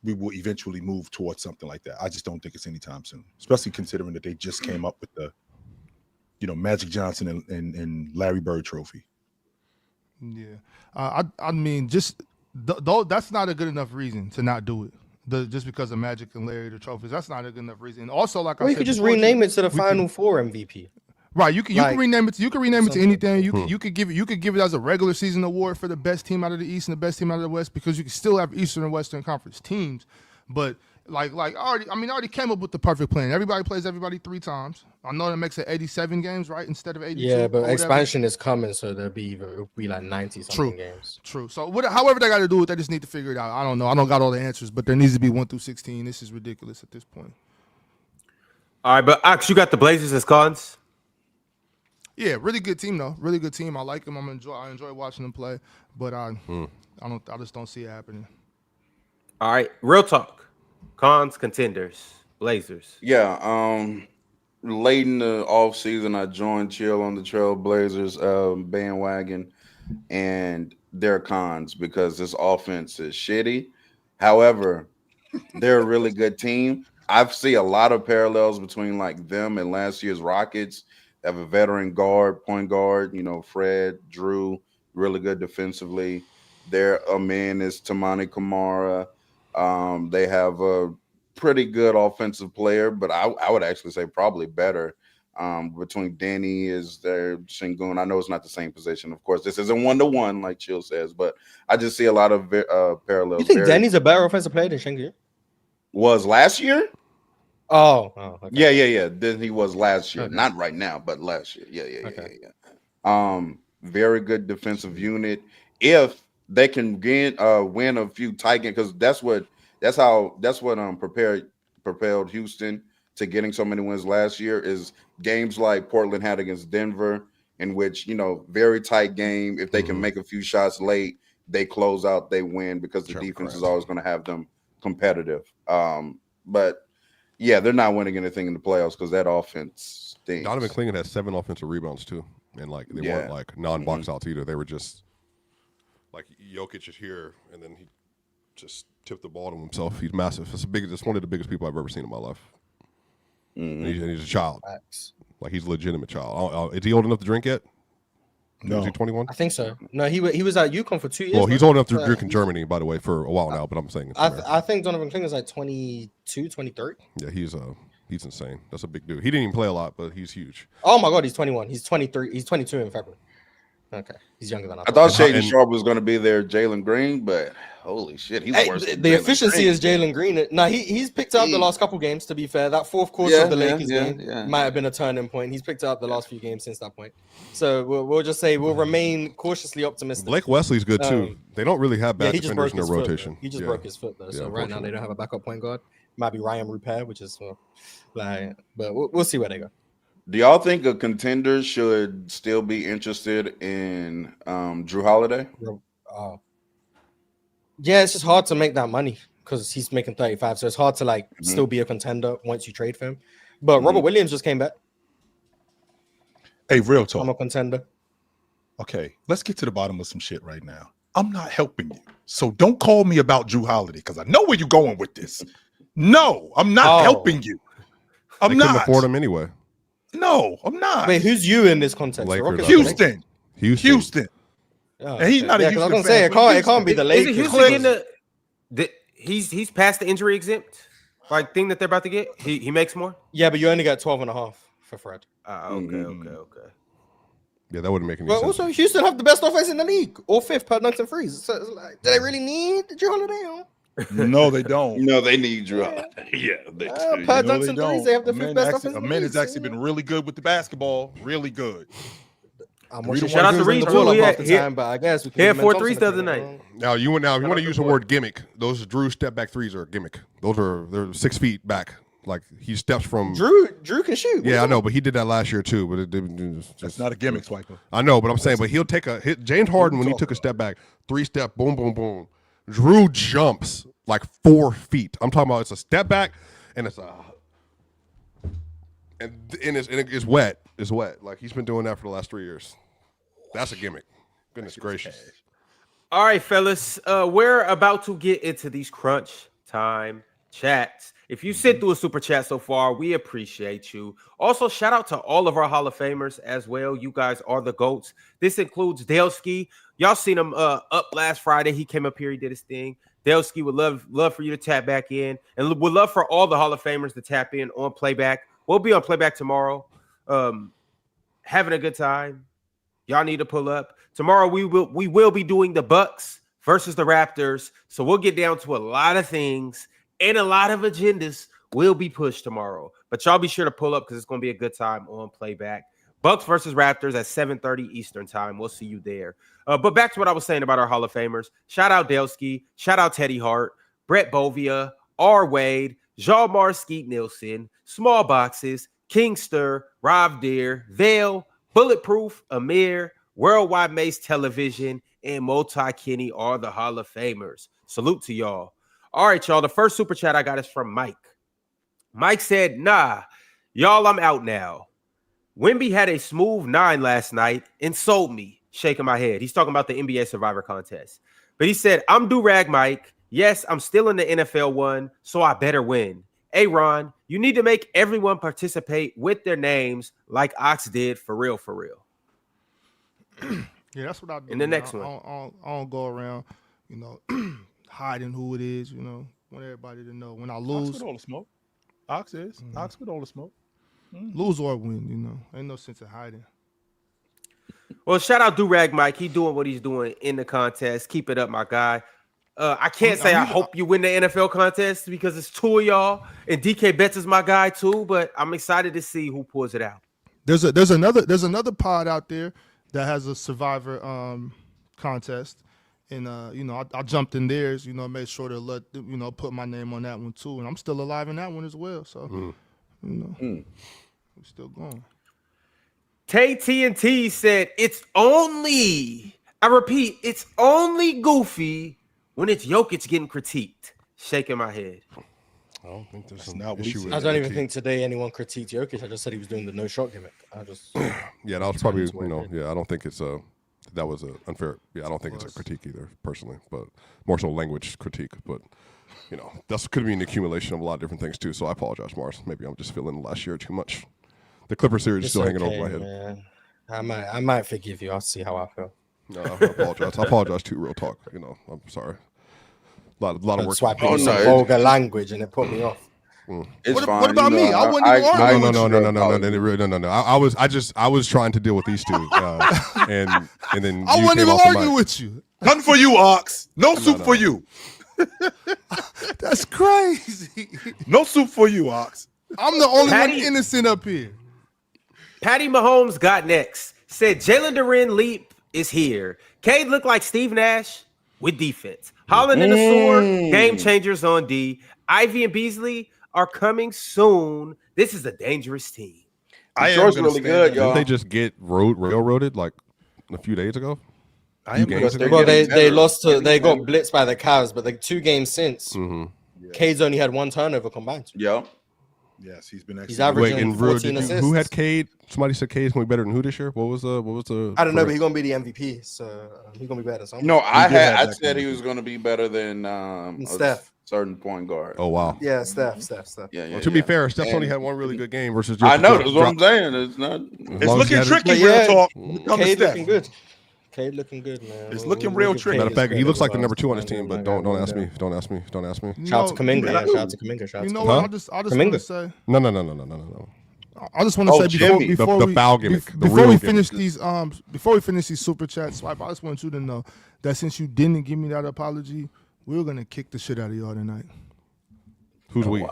will eventually move towards something like that. I just don't think it's anytime soon, especially considering that they just came up with the, Magic Johnson and Larry Bird trophy. Yeah, I mean, just though that's not a good enough reason to not do it. Just because of Magic and Larry the trophies, that's not a good enough reason. And also, like I said, you could just before, rename it to the we Final Four MVP. Right, you can rename it. You can rename it to anything. You could give it as a regular season award for the best team out of the East and the best team out of the West, because you can still have Eastern and Western Conference teams. But I already came up with the perfect plan. Everybody plays everybody 3 times. I know that makes it 87 games, right, instead of 82. Yeah, but expansion is coming, so it'll be like 90 something games. True. So however they got to do it, they just need to figure it out. I don't know. I don't got all the answers, but there needs to be 1 through 16. This is ridiculous at this point. All right, but Ox, you got the Blazers as cons? Yeah, really good team though. Really good team. I like them. I enjoy watching them play, but I just don't see it happening. All right, real talk. Cons, contenders, Blazers. Yeah, late in the offseason, I joined Chill on the Trailblazers bandwagon, and they're cons because this offense is shitty. However, they're a really good team. I see a lot of parallels between like them and last year's Rockets. They have a veteran point guard, Fred, Drew, really good defensively. Their man is Tamani Kamara. They have a pretty good offensive player, but I would actually say probably better. Between Danny is their Sengun. I know it's not the same position. Of course, this isn't 1-to-1 like Chill says, but I just see a lot of parallels. You think Danny's a better offensive player than Sengun? Was last year? Oh, okay. Yeah. Then he was last year. Okay. Not right now, but last year. Yeah. Very good defensive unit. If they can win a few tight games, because that's what propelled Houston to getting so many wins last year, is games like Portland had against Denver, in which, very tight game. If they can make a few shots late, they close out, they win, because the defense is always going to have them competitive. But yeah, they're not winning anything in the playoffs because that offense stinks. Donovan Clingan had 7 offensive rebounds too, and they weren't like non-box outs either. They were just like Jokic is here, and then he just tipped the ball to himself. He's massive. It's one of the biggest people I've ever seen in my life. And he's a child. Like, he's a legitimate child. Is he old enough to drink yet? No. Is he 21? I think so. No, he was at UConn for 2 years. Well, he's old enough to drink in Germany, by the way, for a while now. But I'm saying I think Donovan Clingan's like 22, 23. Yeah, he's insane. That's a big dude. He didn't even play a lot, but he's huge. Oh my God, he's 21. He's 23. He's 22 in February. Okay, he's younger than I thought Shaden Sharp was going to be there, Jalen Green, but holy shit, he's worse. The efficiency is Jalen Green. No, he's picked up the last couple games. To be fair, that fourth quarter of the Lakers game might have been a turning point. He's picked up the last few games since that point. So we'll just say we'll remain cautiously optimistic. Blake Wesley's good too. They don't really have bad defenders in their rotation. He just broke his foot though. So right now they don't have a backup point guard. Might be Ryan Rupert, which is but we'll see where they go. Do y'all think a contender should still be interested in Drew Holiday? Yeah, it's just hard to make that money because he's making 35. So it's hard to still be a contender once you trade for him. But Robert Williams just came back. Hey, real talk. I'm a contender. Okay, let's get to the bottom of some shit right now. I'm not helping you. So don't call me about Drew Holiday because I know where you're going with this. No, I'm not helping you. I'm they not. couldn't afford him anyway. No, I'm not. Wait, who's you in this context? Lakers. Houston. Oh, And he's not a Houston I was gonna fan. say it can't be the Is it Lakers. Houston getting he's past the injury exempt like thing that they're about to get? He makes more? Yeah, but you only got 12.5 for Fred. Okay. Yeah, that wouldn't make any But sense. also, Houston have the best offense in the league, or fifth per dunks and threes. So it's like, do they really need Drew Holiday? No, they don't. No, they need Drew. Yeah, they Per do. dunks and threes, they have the fifth best offense in the Man league. has actually been really good with the basketball. Really good. I'm watching Shout out to Reed, the ball too. up He half had- the time, but I guess we he had can 4 threes the other night. Now you want to use the word gimmick. Those Drew step back threes are a gimmick. They're 6 feet back. Like he steps from Drew can shoot. Yeah, I know, but he did that last year too. But That's not a gimmick, Swiper. I know, but I'm saying, but he'll take a hit. James Harden, when he took a step back, 3-step, boom, boom, boom. Drew jumps like 4 feet. I'm talking about it's a step back and it's it's wet. It's wet. Like he's been doing that for the last 3 years. That's a gimmick. Goodness gracious. All right, fellas. We're about to get into these crunch time chats. If you sit through a super chat so far, we appreciate you. Also, shout out to all of our Hall of Famers as well. You guys are the GOATs. This includes Daleski. Y'all seen him up last Friday. He came up here. He did his thing. Daleski would love for you to tap back in. And would love for all the Hall of Famers to tap in on playback. We'll be on playback tomorrow. Having a good time. Y'all need to pull up. Tomorrow we will be doing the Bucks versus the Raptors. So we'll get down to a lot of things. And a lot of agendas will be pushed tomorrow. But y'all be sure to pull up because it's going to be a good time on playback. Bucks versus Raptors at 7:30 Eastern time. We'll see you there. But back to what I was saying about our Hall of Famers. Shout out Daleski. Shout out Teddy Hart. Brett Bovia. R. Wade. Jean-Mar Skeet Nielsen. Small Boxes. Kingster. Rob Deere. Vale. Bulletproof. Amir. Worldwide Mace Television. And Multi Kenny are the Hall of Famers. Salute to y'all. All right, y'all. The first super chat I got is from Mike. Mike said, nah, y'all, I'm out now. Wemby had a smooth 9 last night and sold me, shaking my head. He's talking about the NBA Survivor Contest. But he said, I'm do-rag Mike. Yes, I'm still in the NFL one, so I better win. Hey, Ron, you need to make everyone participate with their names like Ox did for real, for real. Yeah, that's what I do. In the next one. I don't go around, hiding who it is, want everybody to know. When I Ox lose, with all the smoke. Ox is. Ox with all the smoke. lose or win, ain't no sense in hiding. Well, shout out Do-Rag Mike. He doing what he's doing in the contest. Keep it up, my guy. I can't say I hope you win the NFL contest because it's 2 of y'all, and DK Betts is my guy too. But I'm excited to see who pulls it out. There's another pod out there that has a Survivor contest. And I jumped in theirs, made sure to put my name on that one too, and I'm still alive in that one as well. So, we're still going. TNT said it's only goofy when it's Jokic getting critiqued. Shaking my head. I don't think there's not an what he issue said. with I don't even it. think today anyone critiqued Jokic. I just said he was doing the no shot gimmick. Yeah, that was probably I don't think it's that was a unfair. Yeah, I don't think it's a critique either, personally, but more so language critique. But that's could be an accumulation of a lot of different things too. So I apologize, Mars. Maybe I'm just feeling the last year too much. The Clipper series is still hanging over my head. Man. I might forgive you. I'll see how I feel. No, I apologize. I apologize too. Real talk. I'm sorry. A lot of work. Swiping some vulgar language and it put me off. It's What fine. about me? I wouldn't even argue. No. I was trying to deal with these two, and then I you wouldn't came even off the argue mic. with you. Nothing for you, Ox. No soup for you. That's crazy. No soup for you, Ox. I'm the only Patty- one innocent up here. Patty Mahomes got next. Said Jalen Duren leap is here. Cade looked like Steve Nash with defense. Holland and the Sword, game changers on D. Ivy and Beasley are coming soon. This is a dangerous team. Detroit's really good, y'all. Didn't they just get railroaded like a few days ago? I am games gonna ago? Well, getting they better. lost to they got blitzed by the Cavs, but the 2 games since, Mm-hmm. Cade's only had 1 turnover combined. Yeah. Yes, he's been excellent. He's averaging Wait, in 14 assists. who had Cade? Somebody said Cade's going to be better than who this year? What was the? I don't know, but he's gonna be the MVP, so he's gonna be better than someone. No, have I that said he conversation. was going to be better than Steph. certain point guard. Oh wow. Yeah, Steph. Yeah. Well, to be fair, Steph's only And- had one really good game versus. I know just that's what I'm saying. It's not. It's long as he looking had it- tricky, But real yeah, talk. Come to Cade Steph. looking good. Cade looking good, man. It's We'll- looking we'll real give tricky. Cade Matter of his fact, he credit looks like the while number 2 on his it's team, but going don't down. ask me. Don't ask me. Don't ask me. Shout out to Kuminga. man, Yeah, I shout know. out to Kuminga. Shout out You to know Kuminga. what? Huh? I just want Kuminga. to say. No. I just want to Oh, say Jimmy. before The we foul gimmick, the before real we gimmick. finish these super chats, Swipe. I just want you to know that since you didn't give me that apology, we're gonna kick the shit out of y'all tonight. Who's we?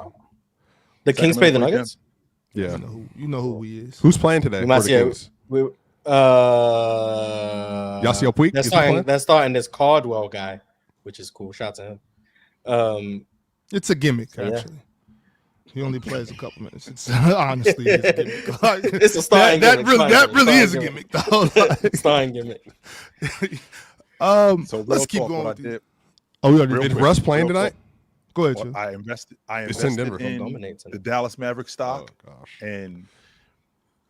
The Kings play the Sacramento Nuggets. Yeah. You know who we is. Who's playing today? We might for the see Kings? Yasiel Puig? They're Is he playing? starting this Cardwell guy, which is cool. Shout out to him. It's a gimmick, So, yeah. actually. He only plays a couple minutes. It's, honestly, it's a gimmick. Like, It's a starting that gimmick, really starting is a gimmick. gimmick, though. Like, Starting gimmick. So let's real keep talk, going. what I with these- did. Oh, we already Real did. Is quick, Russ playing real tonight? Go ahead, Well, Jim. I invested It's in in, Denver. Dominating. the Dallas Mavericks stock, Oh gosh. and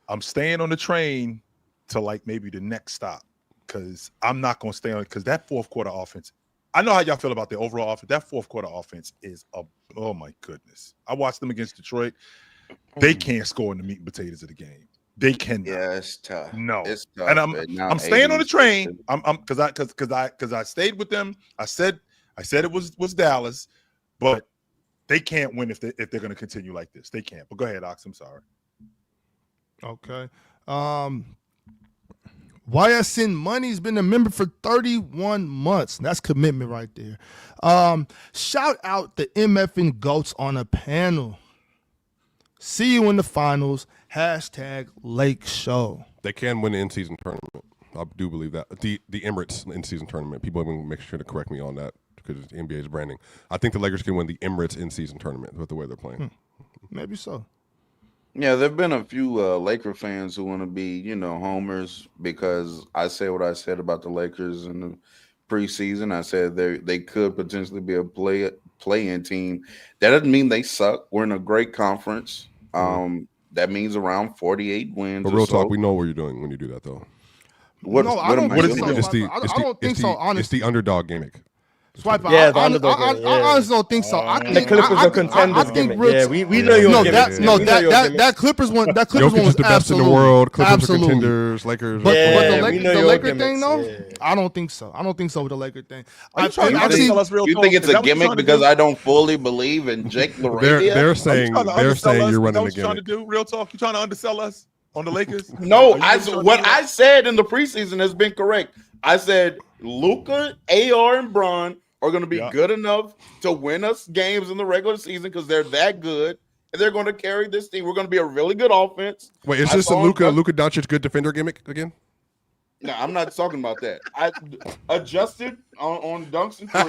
I'm staying on the train to like maybe the next stop because I'm not going to stay on it because that fourth quarter offense. I know how y'all feel about the overall offense. That fourth quarter offense is oh my goodness. I watched them against Detroit. They can't score in the meat and potatoes of the game. They cannot. Yeah, it's tough. No, It's tough. and but now I'm staying on the AD's train. I'm because I stayed with them. I said it was Dallas, but they can't win if they're going to continue like this. They can't. But go ahead, Ox. I'm sorry. Okay. YSN Money's been a member for 31 months. That's commitment right there. Shout out the MFN GOATs on a panel. See you in the finals. #Lake Show. They can win the in-season tournament. I do believe that. The Emirates in-season tournament. People will make sure to correct me on that because it's NBA's branding. I think the Lakers can win the Emirates in-season tournament with the way they're playing. Maybe so. Yeah, there have been a few Laker fans who want to be, homers because I said what I said about the Lakers in the preseason. I said they could potentially be a play-in team. That doesn't mean they suck. We're in a great conference. That means around 48 wins. But or real so. talk, we know what you're doing when you do that, though. What No, I am don't I think doing? so. I don't think so, It's honestly. the underdog gimmick. Swiper. Yeah, I the underdog gimmick, yeah. honestly don't think so. I The think Clippers I are contenders. I think gimmick. real Yeah, t- we know your no, gimmick. that Yeah, no we know your that gimmick. Clippers one. That Jokic Clippers one is was the best in the absolutely, world. Clippers absolutely. are contenders. Lakers. But Yeah, the we know the your Laker gimmicks, thing though, yeah. I don't think so. I don't think so with the Laker thing. Are you trying to I've seen- undersell us real You talk? think it's Is that a what you're gimmick trying to because do? I don't fully believe in Jake they're LaRavia? saying Are you trying to they're undersell saying us? you're Is that running what the you're trying to gimmick. do? Real talk. You trying to undersell us on the Lakers? No, Are you really trying to what do that? I said in the preseason has been correct. I said Luka, AR, and Bron are going to be Yeah. good enough to win us games in the regular season because they're that good, and they're going to carry this team. We're going to be a really good offense. Wait, is I this a saw Luka him- Doncic good defender gimmick again? No, I'm not talking about that. I adjusted on dunks and threes.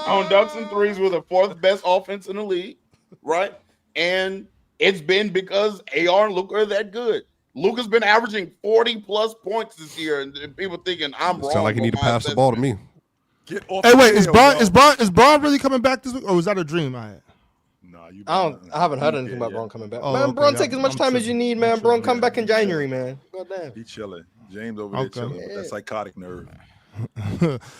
On dunks and threes, we're the fourth best offense in the league, right? And it's been because AR and Luka are that good. Luka's been averaging 40-plus points this year, and people thinking I'm wrong. Sound like you need to on my pass the ball to assessment. me. Get off Hey, the wait, is field, Bron bro. is Bron really coming back this week, or was that a dream I had? Nah, you. I haven't heard anything about Bron coming back. Oh, Man, okay, Bron, take as I'm much time as you tripping. need, I'm man. Bron, tripping. come back in Yeah, January, man. Goddamn. He chilling. James over there Okay. chilling with that psychotic nerve.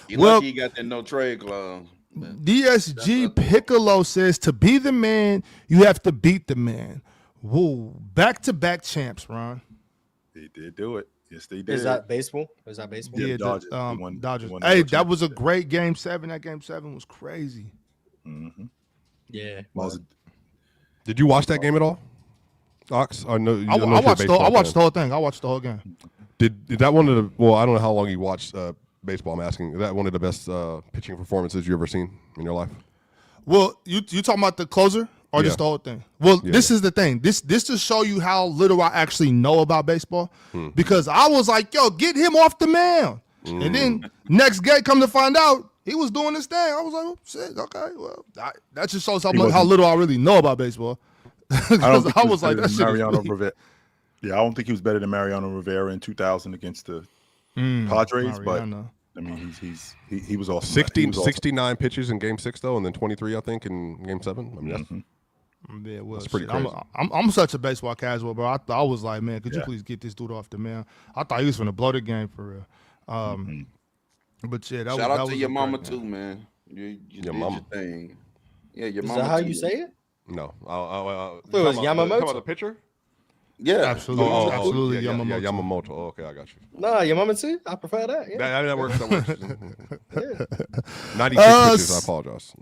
You Well- lucky you got that no trade clause. DSG Piccolo says to be the man, you have to beat the man. Whoa, back-to-back champs, Ron. They did do it. Yes, they did. Is that baseball? Is that baseball? Yeah, Yeah, Dodgers. the, They won- Dodgers. they won the Hey, World that was a great game 7. That game 7 was crazy. Mhm. Yeah. Miles- Did you watch that game at all? Ox? I know. I watched the whole thing. I watched the whole game. Did that one of the? Well, I don't know how long you watched baseball. I'm asking. Is that one of the best pitching performances you ever seen in your life? Well, you talking about the closer or Yeah. just the whole thing? Well, Yeah. this is the thing. This to show you how little I actually know about baseball. Because I was like, yo, get him off the mound. And then next game, come to find out, he was doing this thing. I was like, oh, shit, okay, well, that just shows how little I really know about baseball. I don't think I he was like, better that than shit is Mariano really- Rivera. Yeah, I don't think he was better than Mariano Rivera in 2000 against the Padres, Mariano. but I mean, he was awesome. 60, He was awesome. 69 pitches in Game 6 though, and then 23 I think in Game 7. I mean, Yeah, well, That's pretty shit. crazy. I'm such a baseball casual, bro. I was like, man, could you please get this dude off the mound? I thought he was going to blow the game for real. But yeah, Shout out to your mama too, man. You Your did mama. your thing. Yeah, your Is mama. that how too. you say it? No. It was Yamamoto. About the pitcher? Yeah, Absolutely, absolutely, yeah, Yamamoto. Yeah, Yamamoto. Oh, okay, I got you. Nah, your mama too. I prefer that. Yeah. That works. That works. Yeah. 96 pitches. I apologize.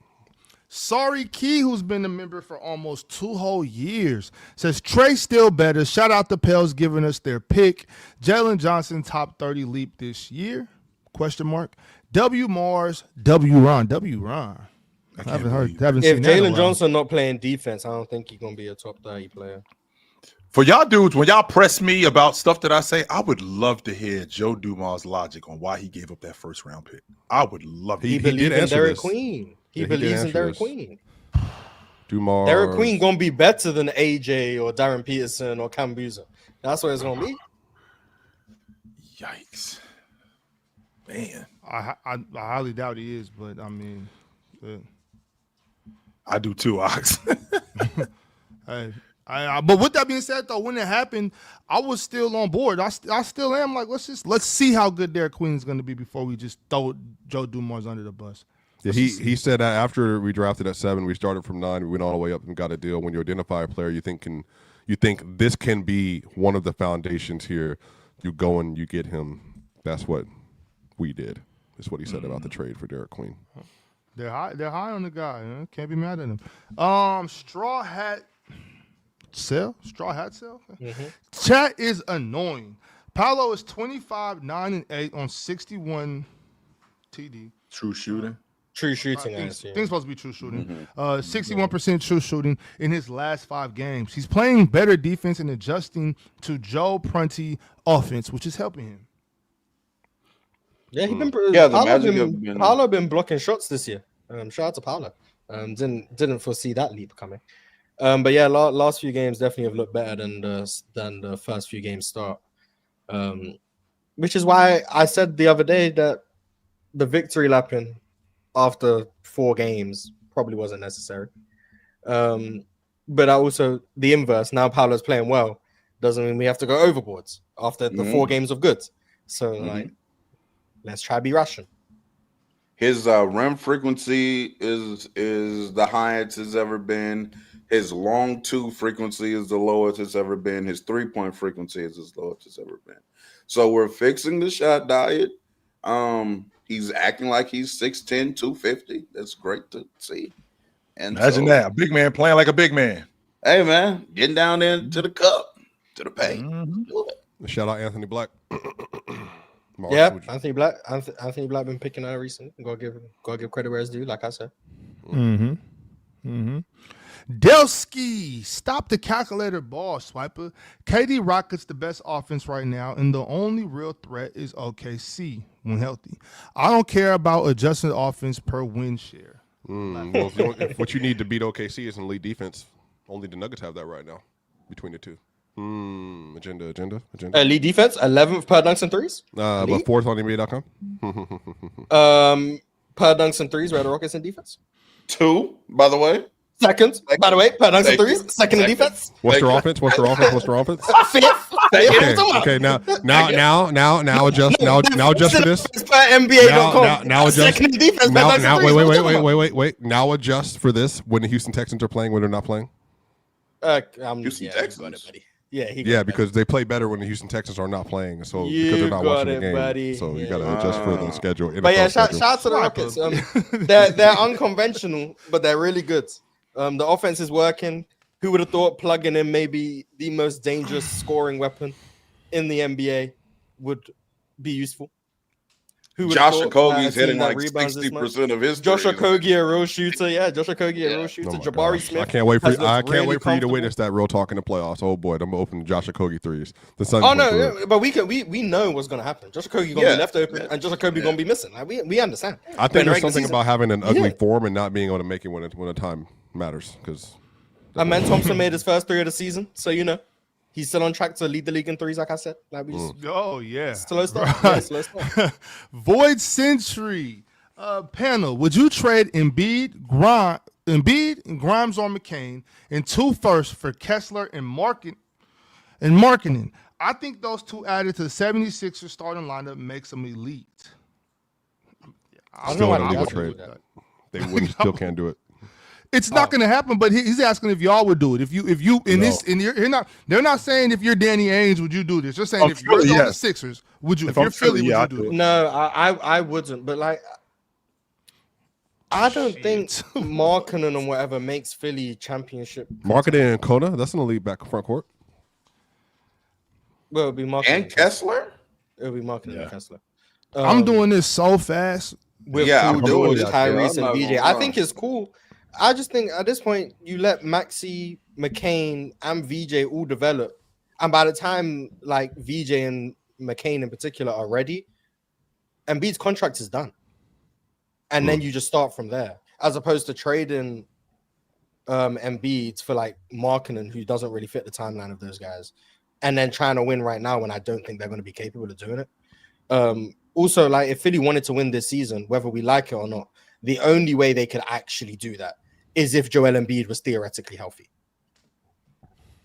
Sorry Key, who's been a member for almost 2 whole years, says Trey still better. Shout out to Pels giving us their pick. Jalen Johnson top 30 leap this year? Question mark. W Mars, W Ron. I haven't heard. Haven't If seen that in a Jalen while. Johnson not playing defense, I don't think he's gonna be a top 30 player. For y'all dudes, when y'all press me about stuff that I say, I would love to hear Joe Dumars' logic on why he gave up that first round pick. I would love He it. believes in answer Derek this. Queen. He Yeah, he did believes in answer Derek this. Queen. Dumars. Derek Queen gonna be better than AJ or Darren Peterson or Cam Boozer. That's what it's gonna be. Yikes. Man. I highly doubt he is, but I mean, I do too, Ox. hey, but with that being said, though, when it happened, I was still on board. I still am. Like, let's see how good Derek Queen is going to be before we just throw Joe Dumars under the bus. Yeah, he said that after we drafted at 7, we started from 9, we went all the way up and got a deal. When you identify a player, you think this can be one of the foundations here. You go and you get him. That's what we did. That's what he said about the trade for Derek Queen. They're high on the guy. Can't be mad at him. Straw hat sale. Mm-hmm. Chat is annoying. Paolo is 25, 9, and 8 on 61 TD. True shooting. True shooting, I Things assume. supposed to be true shooting. 61% true shooting in his last 5 games. He's playing better defense and adjusting to Joe Prunty offense, which is helping him. Yeah, he been. Yeah, the Magic have been. Paolo been blocking shots this year. Shout out to Paolo. Didn't foresee that leap coming. But yeah, last few games definitely have looked better than the first few games start. Which is why I said the other day that the victory lapping after 4 games probably wasn't necessary. But also the inverse. Now Paolo's playing well doesn't mean we have to go overboards after the 4 games of good. So like, let's try to be rational. His rim frequency is the highest it's ever been. His long 2 frequency is the lowest it's ever been. His 3-point frequency is as lowest it's ever been. So we're fixing the shot diet. He's acting like he's 6'10", 250. That's great to see. And Imagine that. A big man playing like a big man. Hey, man, getting down there to the cup, to the paint. Shout out Anthony Black. Mars, Yeah, would you- Anthony Black been picking out recently. Gotta give credit where it's due, like I said. Delski, stop the calculator ball swiper. KD Rockets the best offense right now, and the only real threat is OKC when healthy. I don't care about adjusting the offense per win share. Well, if what you need to beat OKC is an elite defense. Only the Nuggets have that right now between the two. Agenda. Elite defense, 11th per dunks and threes. But 4th on NBA.com. Per dunks and threes, where the Rockets in defense. 2, by the way. Second, by the way, per dunks and threes. Second in defense. What's their offense? What's their offense? Fifth. Okay. Now adjust. Now adjust for this. It's per NBA.com. Now adjust. Second in defense. Now wait. Now adjust for this when the Houston Texans are playing when they're not playing. Houston Texans. Yeah, Because they play better when the Houston Texans are not playing. So because they're not watching the game, buddy. so you got to adjust for the schedule. But yeah, NFL shout schedule. out to the Rockets. They're unconventional, but they're really good. The offense is working. Who would have thought plugging in maybe the most dangerous scoring weapon in the NBA would be useful? Who would have Josh thought Okogie's a team hitting that like rebounds this much? 60% of his Josh threes. Okogie, a real shooter. Yeah, Josh Okogie, a real shooter. Oh my Jabari gosh. Smith. I can't wait for has you. I looked can't really wait for you to comfortable. witness that real talk in the playoffs. Oh boy, I'm gonna open Josh Okogie threes. The Suns. Oh went through no, it. but we know what's gonna happen. Josh Okogie gonna be left open, and Josh Okogie gonna be missing. Like we understand. I think But in there's regular something season- about having an ugly form and not being able to make it when the time matters. Because And man Thompson made his first 3 of the season, so he's still on track to lead the league in threes. Like I said, like we just Oh yeah, slow start. Yeah, slow start. Void Century panel. Would you trade Embiid, Embiid and Grimes on McCain, and 2 firsts for Kessler and marketing. I think those 2 added to the 76ers starting lineup makes them elite. I Still don't an know illegal why trade. they do that. They wouldn't still can't do it. It's not going to happen, but he's asking if y'all would do it. If you in No. this, and you're not. They're not saying if you're Danny Ainge, would you do this? They're saying I'm if you're Philly, on the yes. Sixers, would you? If I'm you're Philly, Philly, yeah, would you I'd do do it? it. No, I wouldn't. But like, I don't think Markkanen and whatever makes Philly championship. Marketing and Kona, that's an elite back front court. Well, it'll be Markkanen And Kessler? It'll be Markkanen Yeah. and Kessler. I'm doing this so fast. with Yeah, I'm Paul doing George, it. Tyrese, Yeah, I'm and not VJ. gonna I lie. think it's cool. I just think at this point you let Maxey, McCain, and VJ all develop, and by the time like VJ and McCain in particular are ready, Embiid's contract is done, and then you just start from there, as opposed to trading Embiid for like Markkanen, who doesn't really fit the timeline of those guys, and then trying to win right now when I don't think they're going to be capable of doing it. Also, like if Philly wanted to win this season, whether we like it or not, the only way they could actually do that is if Joel Embiid was theoretically healthy.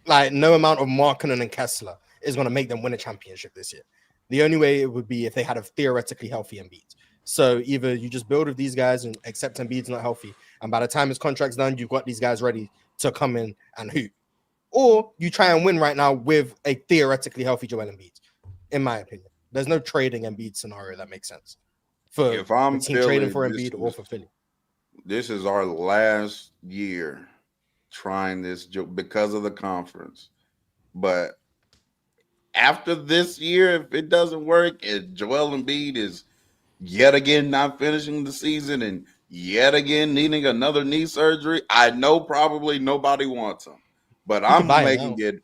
Like no amount of Markkanen and Kessler is going to make them win a championship this year. The only way it would be if they had a theoretically healthy Embiid. So either you just build with these guys and accept Embiid's not healthy, and by the time his contract's done, you've got these guys ready to come in and hoop. Or you try and win right now with a theoretically healthy Joel Embiid, in my opinion. There's no trading Embiid scenario that makes sense for If I'm the team Philly, trading for this Embiid or is- for Philly. This is our last year trying this because of the conference. But after this year, if it doesn't work, if Joel Embiid is yet again not finishing the season and yet again needing another knee surgery, I know probably nobody wants him. But You can I'm buy him making now. it.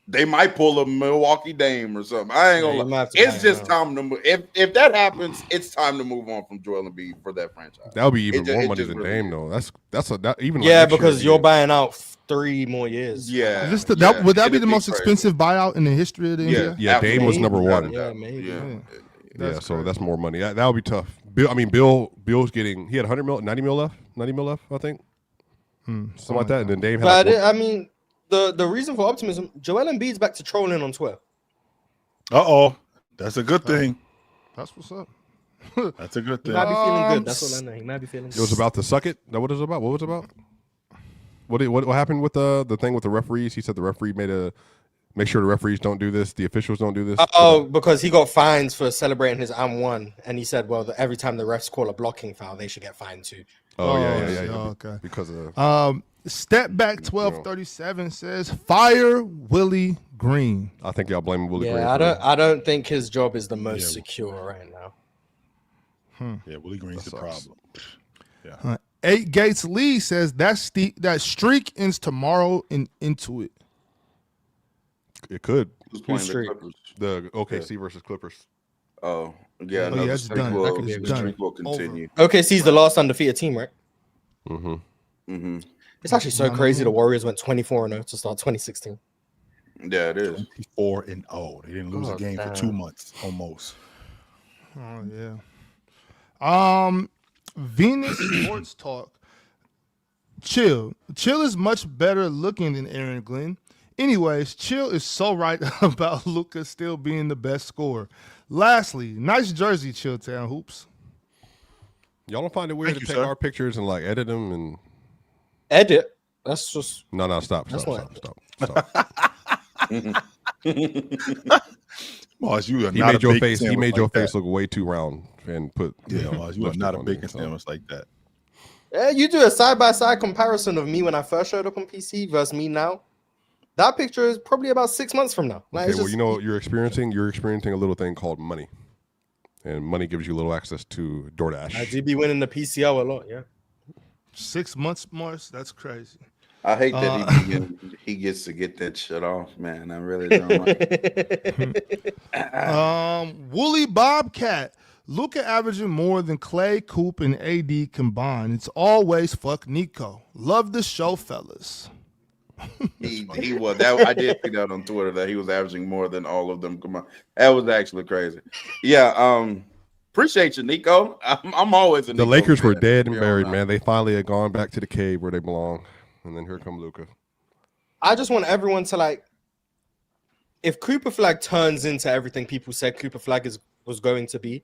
They might pull a Milwaukee Dame or something. I ain't Yeah, gonna you lie. might have to buy It's him just now. time to move. If that happens, it's time to move on from Joel Embiid for that franchise. That would be even It more ju- it money just than really Dame, is. though. That's even like Yeah, next year because it'd you're be- buying out 3 more years. Yeah. Is this yeah, would that be it'd the most crazy. expensive buyout in the history of the Yeah, NBA? Yeah, Dame was number absolutely. one. Yeah, maybe. Yeah. Yeah. Yeah, That's so crazy. that's more money. That would be tough. Bill's getting, he had 100 mil, 90 mil left, I think. Something like that. And then Dame had But like I mean, the reason for optimism, Joel Embiid's back to trolling on Twitter. That's a good thing. That's what's up. That's a good He thing. might be feeling good. That's all I know. He might be feeling it was about to suck it. That what it was about? What was it about? What happened with the thing with the referees? He said the referee make sure the referees don't do this, the officials don't do this. Oh, because he got fines for celebrating his M1, and he said, well, every time the refs call a blocking foul, they should get fined too. Oh, yeah. Oh, okay. Because of Step back 1237 says fire Willie Green. I think y'all blame Willie Green. Yeah, I don't think his job is the most secure right now. Yeah, Willie Green's the sucks. problem. 8 Gates Lee says that streak ends tomorrow and into it. It could. Who's playing the streak? Clippers? The OKC versus Clippers. Oh, yeah. Oh, No, yeah, the it's streak done. will, That could be the done. streak will continue. OKC's the last undefeated team, right? Mm-hmm. Mm-hmm. It's actually so crazy the Warriors went 24-0 to start 2016. Yeah, it is. 24-0. They didn't lose a game for 2 months almost. Oh yeah. Venus Sports Talk. Chill is much better looking than Aaron Glenn. Anyways, Chill is so right about Luka still being the best scorer. Lastly, nice jersey, Chill Town Hoops. Y'all don't find it weird Thank to you, take sir. our pictures and like edit them and Edit. That's just no, stop. Mars, you are He not made a your bacon face. He sandwich made your like that. face look way too round and put. Yeah, Mars, you are lipstick not a on there, bacon so. sandwich like that. yeah. You do a side-by-side comparison of me when I first showed up on PC versus me now. That picture is probably about 6 months from now. Like, Okay, it's well, just- you know what you're experiencing? You're experiencing a little thing called money. And money gives you a little access to DoorDash. I do be winning the PCL a lot, yeah. 6 months, Mars. That's crazy. I hate that he gets to get that shit off, man. I really don't like it. Wooly Bobcat. Luka averaging more than Clay, Coop, and AD combined. It's always fuck Nico. Love the show, fellas. He was that. I did see that on Twitter that he was averaging more than all of them combined. That was actually crazy. Yeah. Appreciate you, Nico. I'm always a The Nico Lakers were fan, dead to and be buried, honest. man. They finally had gone back to the cave where they belong, and then here come Luka. I just want everyone to like, if Cooper Flag turns into everything people said Cooper Flag was going to be,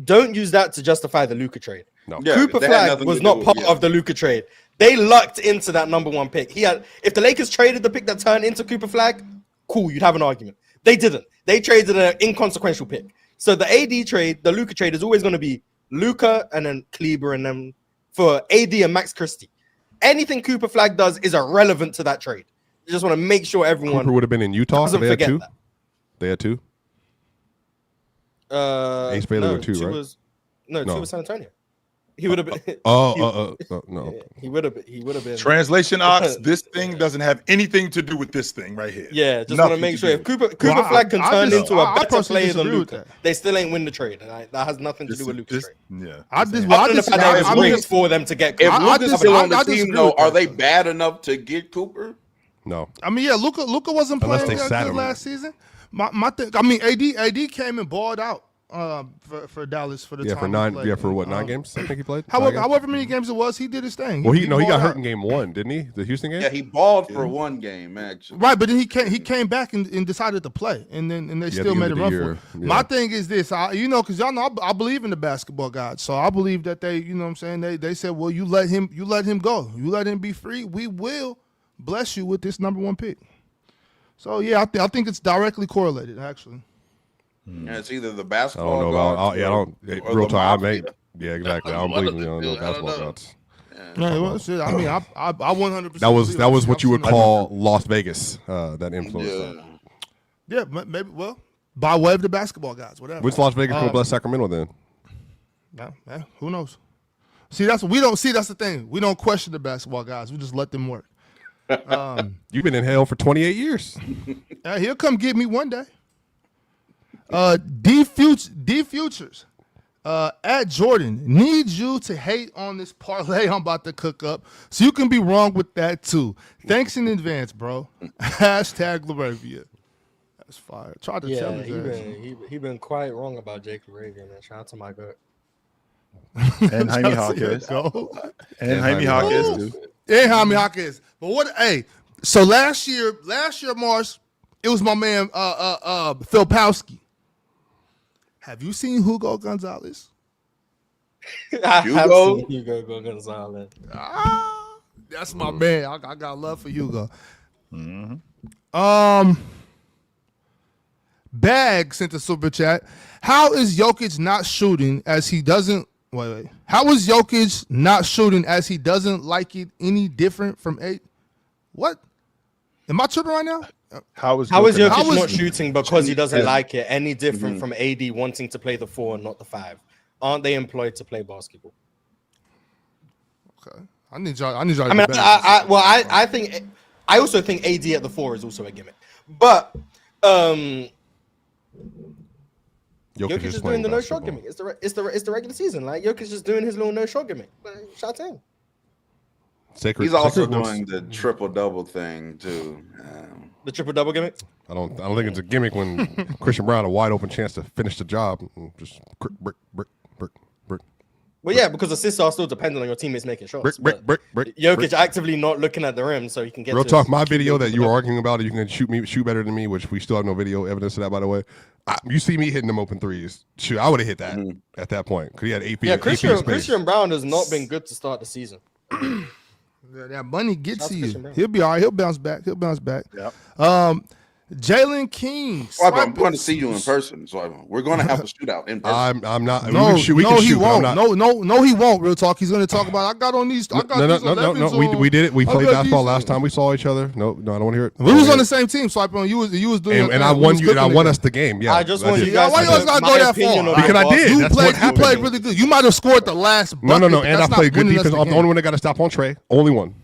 don't use that to justify the Luka trade. No, Yeah, Cooper they had Flag nothing was to not do- part yeah. of the Luka trade. They lucked into that number 1 pick. If the Lakers traded the pick that turned into Cooper Flag, cool, you'd have an argument. They didn't. They traded an inconsequential pick. So the AD trade, the Luka trade, is always going to be Luka and then Kleber and then for AD and Max Christie. Anything Cooper Flag does is irrelevant to that trade. You just want to make sure everyone Cooper would have been in Utah. doesn't They had forget two. that. They had two. Ace Bailey no, with two, right? Two No. was San Antonio. He would have been. No. He would have been. Translation, Ox, this thing doesn't have anything to do with this thing right here. Yeah, just want to Nothing make to sure do if with Cooper Well, Flag can I turn just- into a I better personally player than disagree with Luka, that. they still ain't win the trade. And that has nothing to do with Luka's trade. Yeah. I this just, ain't- well, I Other than the disagree. fact that I it was mean, rigged for them to get If Cooper. Luka's dis- still on the I team, disagree though, with are that, they though. bad enough to get Cooper? No. I mean, yeah, Luka wasn't Unless playing they that sat good him. last season. My thing, I mean, AD came and balled out for Dallas for the Yeah, time for he nine. played. Yeah, for what, 9 games? I think he played. However, 9 games? however many games it was, he did his thing. Well, he balled got hurt out. in game 1, didn't he? The Houston game. Yeah, he balled for one game, actually. Right, but then he came back and decided to play, and they still the made end a of run the for year, it. yeah. My thing is this, because y'all know I believe in the basketball gods, so I believe that they, you know what I'm saying, they said, well, you let him go, you let him be free, we will bless you with this number 1 pick. So yeah, I think it's directly correlated actually. Yeah, it's either the I basketball. don't know about. gods I don't. or Real the talk. I mafia. make. Yeah, exactly. I don't One believe of in the no two, I don't basketball know. gods. Yeah, well, shit, I mean, I 100%. That was believe it. what you would I've seen call Las Vegas. That influence. Yeah. Yeah, maybe. Well, by way of the basketball guys, whatever. When's Las Vegas going to bless Sacramento then? Yeah, who knows? See, that's what we don't see. That's the thing. We don't question the basketball guys. We just let them work. You've been in hell for 28 years. He'll come get me one day. D Futures at Jordan needs you to hate on this parlay I'm about to cook up, so you can be wrong with that too. Thanks in advance, bro. Hashtag Laravia. That's fire. Try to tell Yeah, me he been quite wrong about Jake Laravia, man. Shout out to my gut. And Jaime Hawkins. And Jaime Hawkins, too. Yeah, Jaime Hawkins. But what? Hey, so last year, Mars, it was my man Phil Pawski. Have you seen Hugo Gonzalez? I have Hugo? seen Hugo Gonzalez. That's my man. I got love for Hugo. Bag sent a super chat. How is Jokic not shooting as he doesn't? Wait. How is Jokic not shooting as he doesn't like it any different from 8? What? Am I tripping right now? How is How is Jokic Jokic was- not shooting because he doesn't Yeah. like it any different from AD wanting to play the 4 and not the 5? Aren't they employed to play basketball? Okay. I need y'all. I mean, I mean, I think I also think AD at the 4 is also a gimmick, but Jokic is doing the no shot gimmick. It's the regular season. Like Jokic is just doing his little no shot gimmick. Shout out to him. He's also doing the triple double thing too. The triple double gimmick. I don't think it's a gimmick when Christian Brown a wide open chance to finish the job. Just brick. Well, yeah, because assists are still dependent on your teammates making shots. Brick. Jokic actively not looking at the rim so he can get. Real to talk, his- my video that you were arguing about, you can shoot better than me, which we still have no video evidence of that, by the way. You see me hitting them open threes. Shoot, I would have hit that at that point because he had 8 feet. Yeah, 8 feet of space. Christian Brown has not been good to start the season. that money gets Shout out to to Christian you. Brown. He'll be all right. He'll bounce back. Yep. Jalen King. I'm going to see you in person. So we're going to have a shootout in person. I'm not. No, we can shoot. We can he shoot, but I'm won't. not. No, he won't. Real talk. He's going to talk about. I got on these. I got No. these 11s We did it. We I played got basketball these- last time we saw each other. No, I don't want to hear it. We was on the same team, Swipe on. You was doing. your and thing. I We won was you, and I cooking won it. us the game. Yeah, I just I want did. you guys Why you to guys gotta my go that opinion far? on Because I basketball. did. You That's played. what You played happened. really good. You might have scored the last. No, bucket, but and I that's not played good winning us defense. the I'm the only game. one that got to stop on Trey. Only one.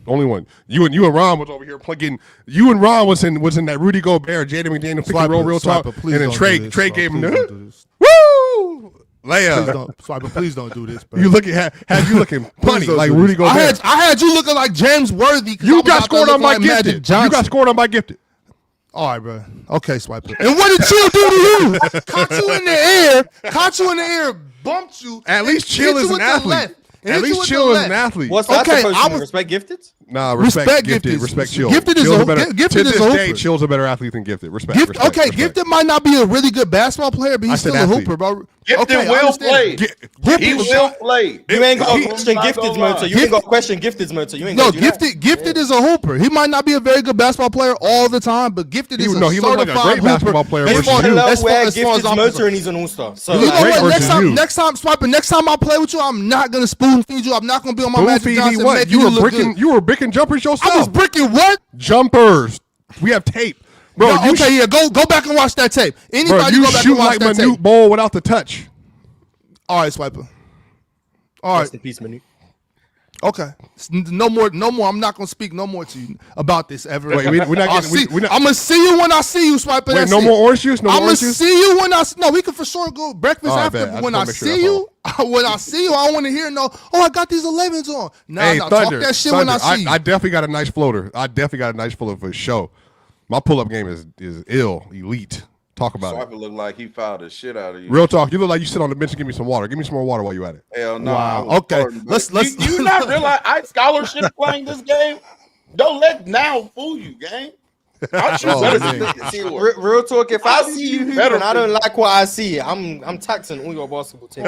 You and Ron was over here playing. You and Ron was in that Rudy Gobert, Jaden McDaniel pick and roll, real talk, Swiper, and please then don't Trey do this, Trey bro. gave him Please don't do the this. woo Please layup. don't, Swiper, please don't do this, bro. You looking had you looking funny don't like do Rudy this. Gobert. I had you looking like James Worthy. 'cause I You was got out there scored on looking by like Magic gifted. You Johnson. got scored on by gifted. All right, bro. Okay, Swiper. And what did Chill do to you? Caught you in the air, bumped you. At least Chill is an athlete. At least Chill is an athlete. What's that Okay, supposed I to mean? was- Respect Gifted? Nah, respect Gifted. Gifted. Respect Chill. Gifted is Chill's a- better. Gifted to is this a day, hooper. Chill's a better athlete than Gifted. Respect. Okay, respect. Gifted might not be a really good basketball player, but he's I said still a athlete. hooper, bro. Gifted Okay, I will understand. play. He will play. You ain't got He- to question I'm not Gifted's gonna lie. motor. You ain't got to question Gifted's motor. You ain't No, got to do that. Gifted is a hooper. He might not be a very good basketball player all the time, but Gifted is He a looked like a certified great hooper. basketball player As versus far- you. as far- Where as far as Gifted's I'm motor concerned. and he's an all-star. So You know great what? versus Next you. time, Swiper. Next time I play with you, I'm not gonna spoon feed you. I'm not gonna be on my Spoon Magic feed me Johnson what? making You you were look bricking. good. You were bricking jumpers yourself. I was bricking what? Jumpers. We have tape, bro. Yeah, okay, yeah. Go back and watch that tape. Bro, Anybody you go back shoot and watch like that Manute tape. Bol without the touch. All right, Swiper. All right. Rest in peace, Manu. Okay. No more. I'm not gonna speak no more to you about this ever. Wait, we're not getting. We're not. I'm gonna see you when I see you, Swiper. Wait, That's no it. more orange juice. No more I'm gonna orange juice. see you when No, we can for sure go breakfast All right, after. bet. I But when just I wanna make sure see that's you, when I see you, I want to hear Oh, I got these 11s on. Nah, Hey, talk Thunder. that shit Thunder. when I see you. I definitely got a nice floater. For sure. My pull-up game is ill, elite. Talk about it. Swiper look like he fouled the shit out of you. Real talk. You look like you sit on the bench and give me some water. Give me some more water while you at it. Hell no. Wow. I was Okay. starting, but Let's- You not realize I scholarship playing this game? Don't let now fool you, gang. I'll shoot Oh, better man. than this. Sure. Real talk, if I see you hooping, better I don't like what I see. I'm taxing all your basketball teams.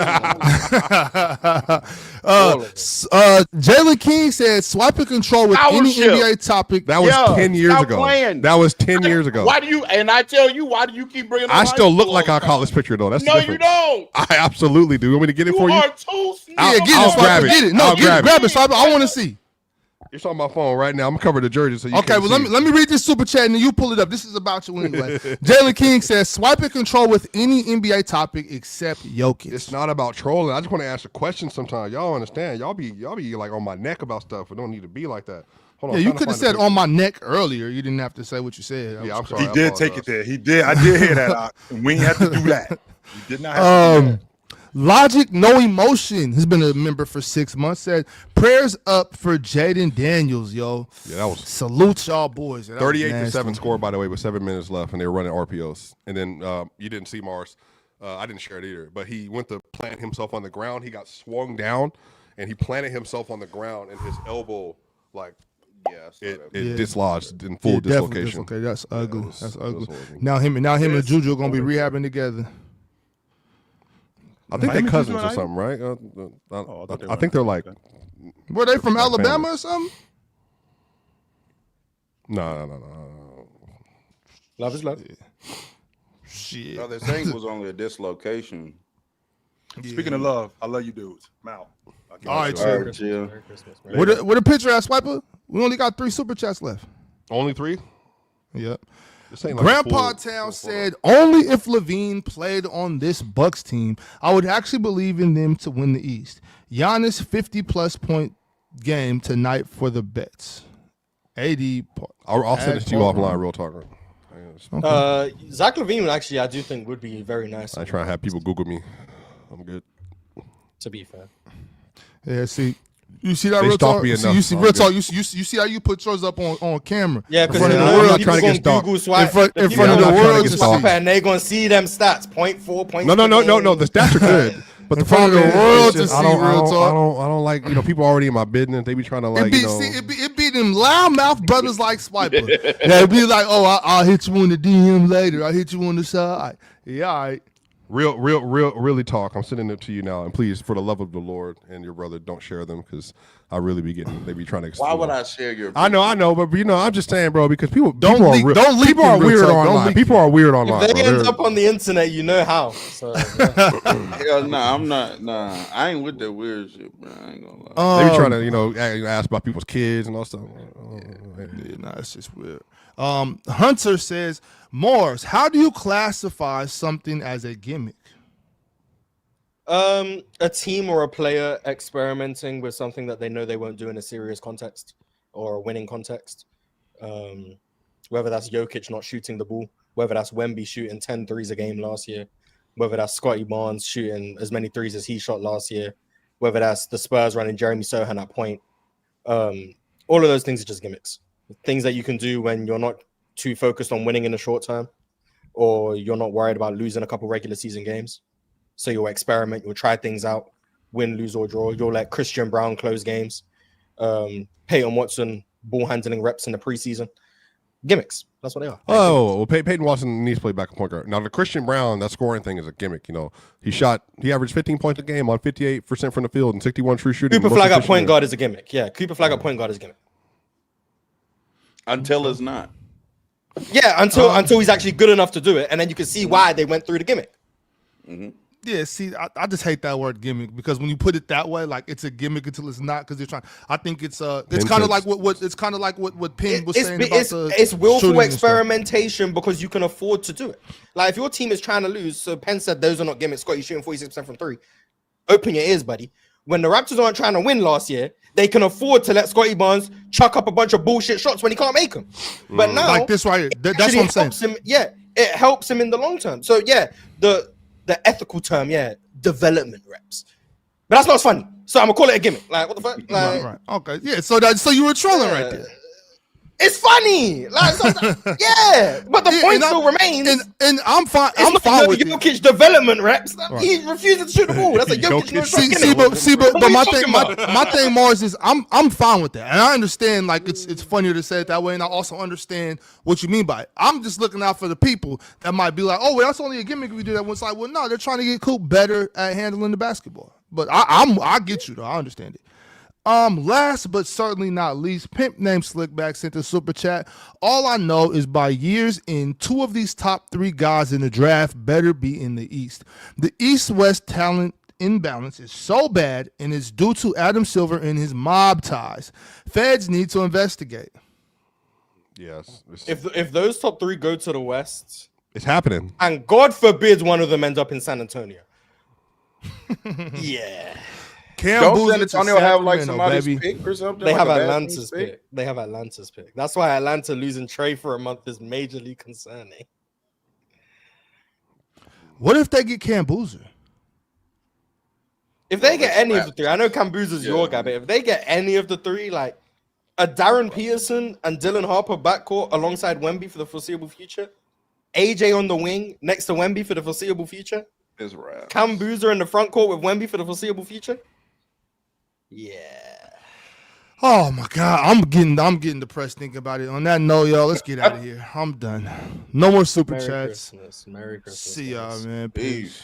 Jalen King said, "Swipe and control with any Scholarship. NBA topic." That was Yeah, 10 years stop ago. playing. That was 10 years ago. Why do you? And I tell you, why do you keep bringing? Up I high still look school like all our the time? college picture, though. That's the No, you difference. don't. I absolutely do. You want me to get it You for you? are too. Yeah, get I'll it, grab Swiper. it. Get it. No, I'll get grab it. Grab it, Swiper. I want to see. It's on my phone right now. I'm covering the jersey, so you Okay, can't well, see. let me read this super chat and then you pull it up. This is about you anyway. Jalen King says, "Swipe and control with any NBA topic except Jokic." It's not about trolling. I just want to ask a question sometimes. Y'all understand. Y'all be like on my neck about stuff. It don't need to be like that. Hold on. Yeah, I'm you trying to could have find the said on my neck earlier. You didn't have to say what you said. Yeah, I'm He sorry. I did take apologize. it there. He did. I did hear that. We ain't have to do that. We did not have to do that. Logic No Emotion has been a member for 6 months. Said prayers up for Jaden Daniels, yo. Yeah, that was Salute y'all boys. That was 38 to nasty. 7 score, by the way, with 7 minutes left, and they were running RPOs. And then you didn't see Mars. I didn't share it either, but he went to plant himself on the ground. He got swung down, and he planted himself on the ground, and his elbow, like, Yeah, I saw it that. dislodged in full Yeah, definitely dislocation. Okay, that's ugly. was- That's that was ugly. horrible. Now him and Juju are gonna be rehabbing together. I think Miami they're cousins or Juju, something, right? I thought they I were. think they're like, Were they from Like Alabama family. or something? no. Love is love. Shit. No, they're saying it was only a dislocation. Speaking of love, I love you, dudes. Mal. All right, All chill. right, chill. What a picture at Swiper? We only got 3 super chats left. Only 3? Yep. This ain't like Grandpa a Town full said, "Only if Levine played on this Bucks team, I would actually believe in them to win the East. Giannis 50+ point game tonight for the bets. 80. I'll send it to you offline, real talk. Zach LaVine, actually, I do think would be very nice. I try to have people Google me. I'm good. To be fair, Yeah, see. You see that They real stalk talk? me See, enough, you see so real I'm talk? You see how you put yours up on camera? yeah, in because front in of the the world, world, people trying to gonna get stalked. Google swipe in front of people the gonna world Google to swipe see. and they gonna see them stats. 0.4, 0.2. No. The stats are good, but In the front of problem the is, world it's to just, see I don't real talk. I don't like people already in my business. They be trying to like It be them loudmouth brothers like Swiper. Yeah, it be like, oh, I'll hit you on the DM later. I'll hit you on the side. Yeah, all right. really talk. I'm sending it to you now, and please, for the love of the Lord and your brother, don't share them because I really be getting. They be trying to. Why would I share your? I know, but I'm just saying, bro, because people Don't people leak- are don't leak people it, are real weird talk. Don't online. leak People are weird online. If they bro. end up on the internet, you know how. So, yeah. Hell no, I'm not. Nah, I ain't with that weird shit, bro. I ain't gonna lie. They be trying to ask about people's kids and all stuff. Yeah, nah, it's just weird. Hunter says, Morris, how do you classify something as a gimmick? A team or a player experimenting with something that they know they won't do in a serious context or a winning context. Whether that's Jokic not shooting the ball, whether that's Wemby shooting 10 threes a game last year, whether that's Scotty Barnes shooting as many threes as he shot last year, whether that's the Spurs running Jeremy Sohan at point. All of those things are just gimmicks. Things that you can do when you're not too focused on winning in the short term, or you're not worried about losing a couple regular season games. So you'll experiment, you'll try things out, win, lose, or draw. You'll let Christian Brown close games. Peyton Watson ball handling reps in the preseason. Gimmicks. That's what they are. Well, Peyton Watson needs to play back at point guard. Now, the Christian Brown, that scoring thing is a gimmick. You know, he averaged 15 points a game on 58% from the field and 61 true shooting. Cooper Flag at point guard is a gimmick. Yeah, Cooper Flag at point guard is a gimmick. Until it's not. Yeah, until he's actually good enough to do it, and then you can see why they went through the gimmick. Mm-hmm. Yeah, see, I just hate that word gimmick because when you put it that way, like it's a gimmick until it's not, because they're trying. I think it's kind of like what Penn was saying about it's willful shooting and stuff. experimentation because you can afford to do it. Like if your team is trying to lose, so Penn said those are not gimmicks. Scotty shooting 46% from three. Open your ears, buddy. When the Raptors aren't trying to win last year, they can afford to let Scotty Barnes chuck up a bunch of bullshit shots when he can't make them. But now, like this right here, that's what I'm saying. It helps him in the long term. So yeah, the ethical term, development reps. But that's not as funny. So I'm gonna call it a gimmick. Like what the fuck? Like, right. Okay. Yeah. So you were trolling right there. It's funny. Like, yeah, but the point still remains. And I'm fine. It's I'm fine with Jokic development reps. Right. He refuses to shoot the ball. That's a Jokic. But my thing, Mars, is I'm fine with that, and I understand. Like it's funnier to say it that way, and I also understand what you mean by it. I'm just looking out for the people that might be like, oh, well, that's only a gimmick if we do that. One side, well, no, they're trying to get Coop better at handling the basketball. But I get you though. I understand it. Last but certainly not least, Pimp named Slickback sent a super chat. All I know is by years in, 2 of these top 3 guys in the draft better be in the East. The East-West talent imbalance is so bad, and it's due to Adam Silver and his mob ties. Feds need to investigate. Yes. If those top 3 go to the West, it's happening. And God forbid one of them ends up in San Antonio. Yeah. Don't San Antonio have like somebody's pick or something? They like have Atlanta's pick. They have Atlanta's pick. That's why Atlanta losing Trey for a month is majorly concerning. What if they get Cam Boozer? If they get any of the 3, I know Cam Boozer's your guy, but if they get any of the 3, like a Darren Peterson and Dylan Harper backcourt alongside Wemby for the foreseeable future, AJ on the wing next to Wemby for the foreseeable future, it's right. Cam Boozer in the front court with Wemby for the foreseeable future. Yeah. Oh my God, I'm getting depressed thinking about it. On that note, y'all, let's get out of here. I'm done. No more super chats. Merry Christmas. See y'all, man. Peace.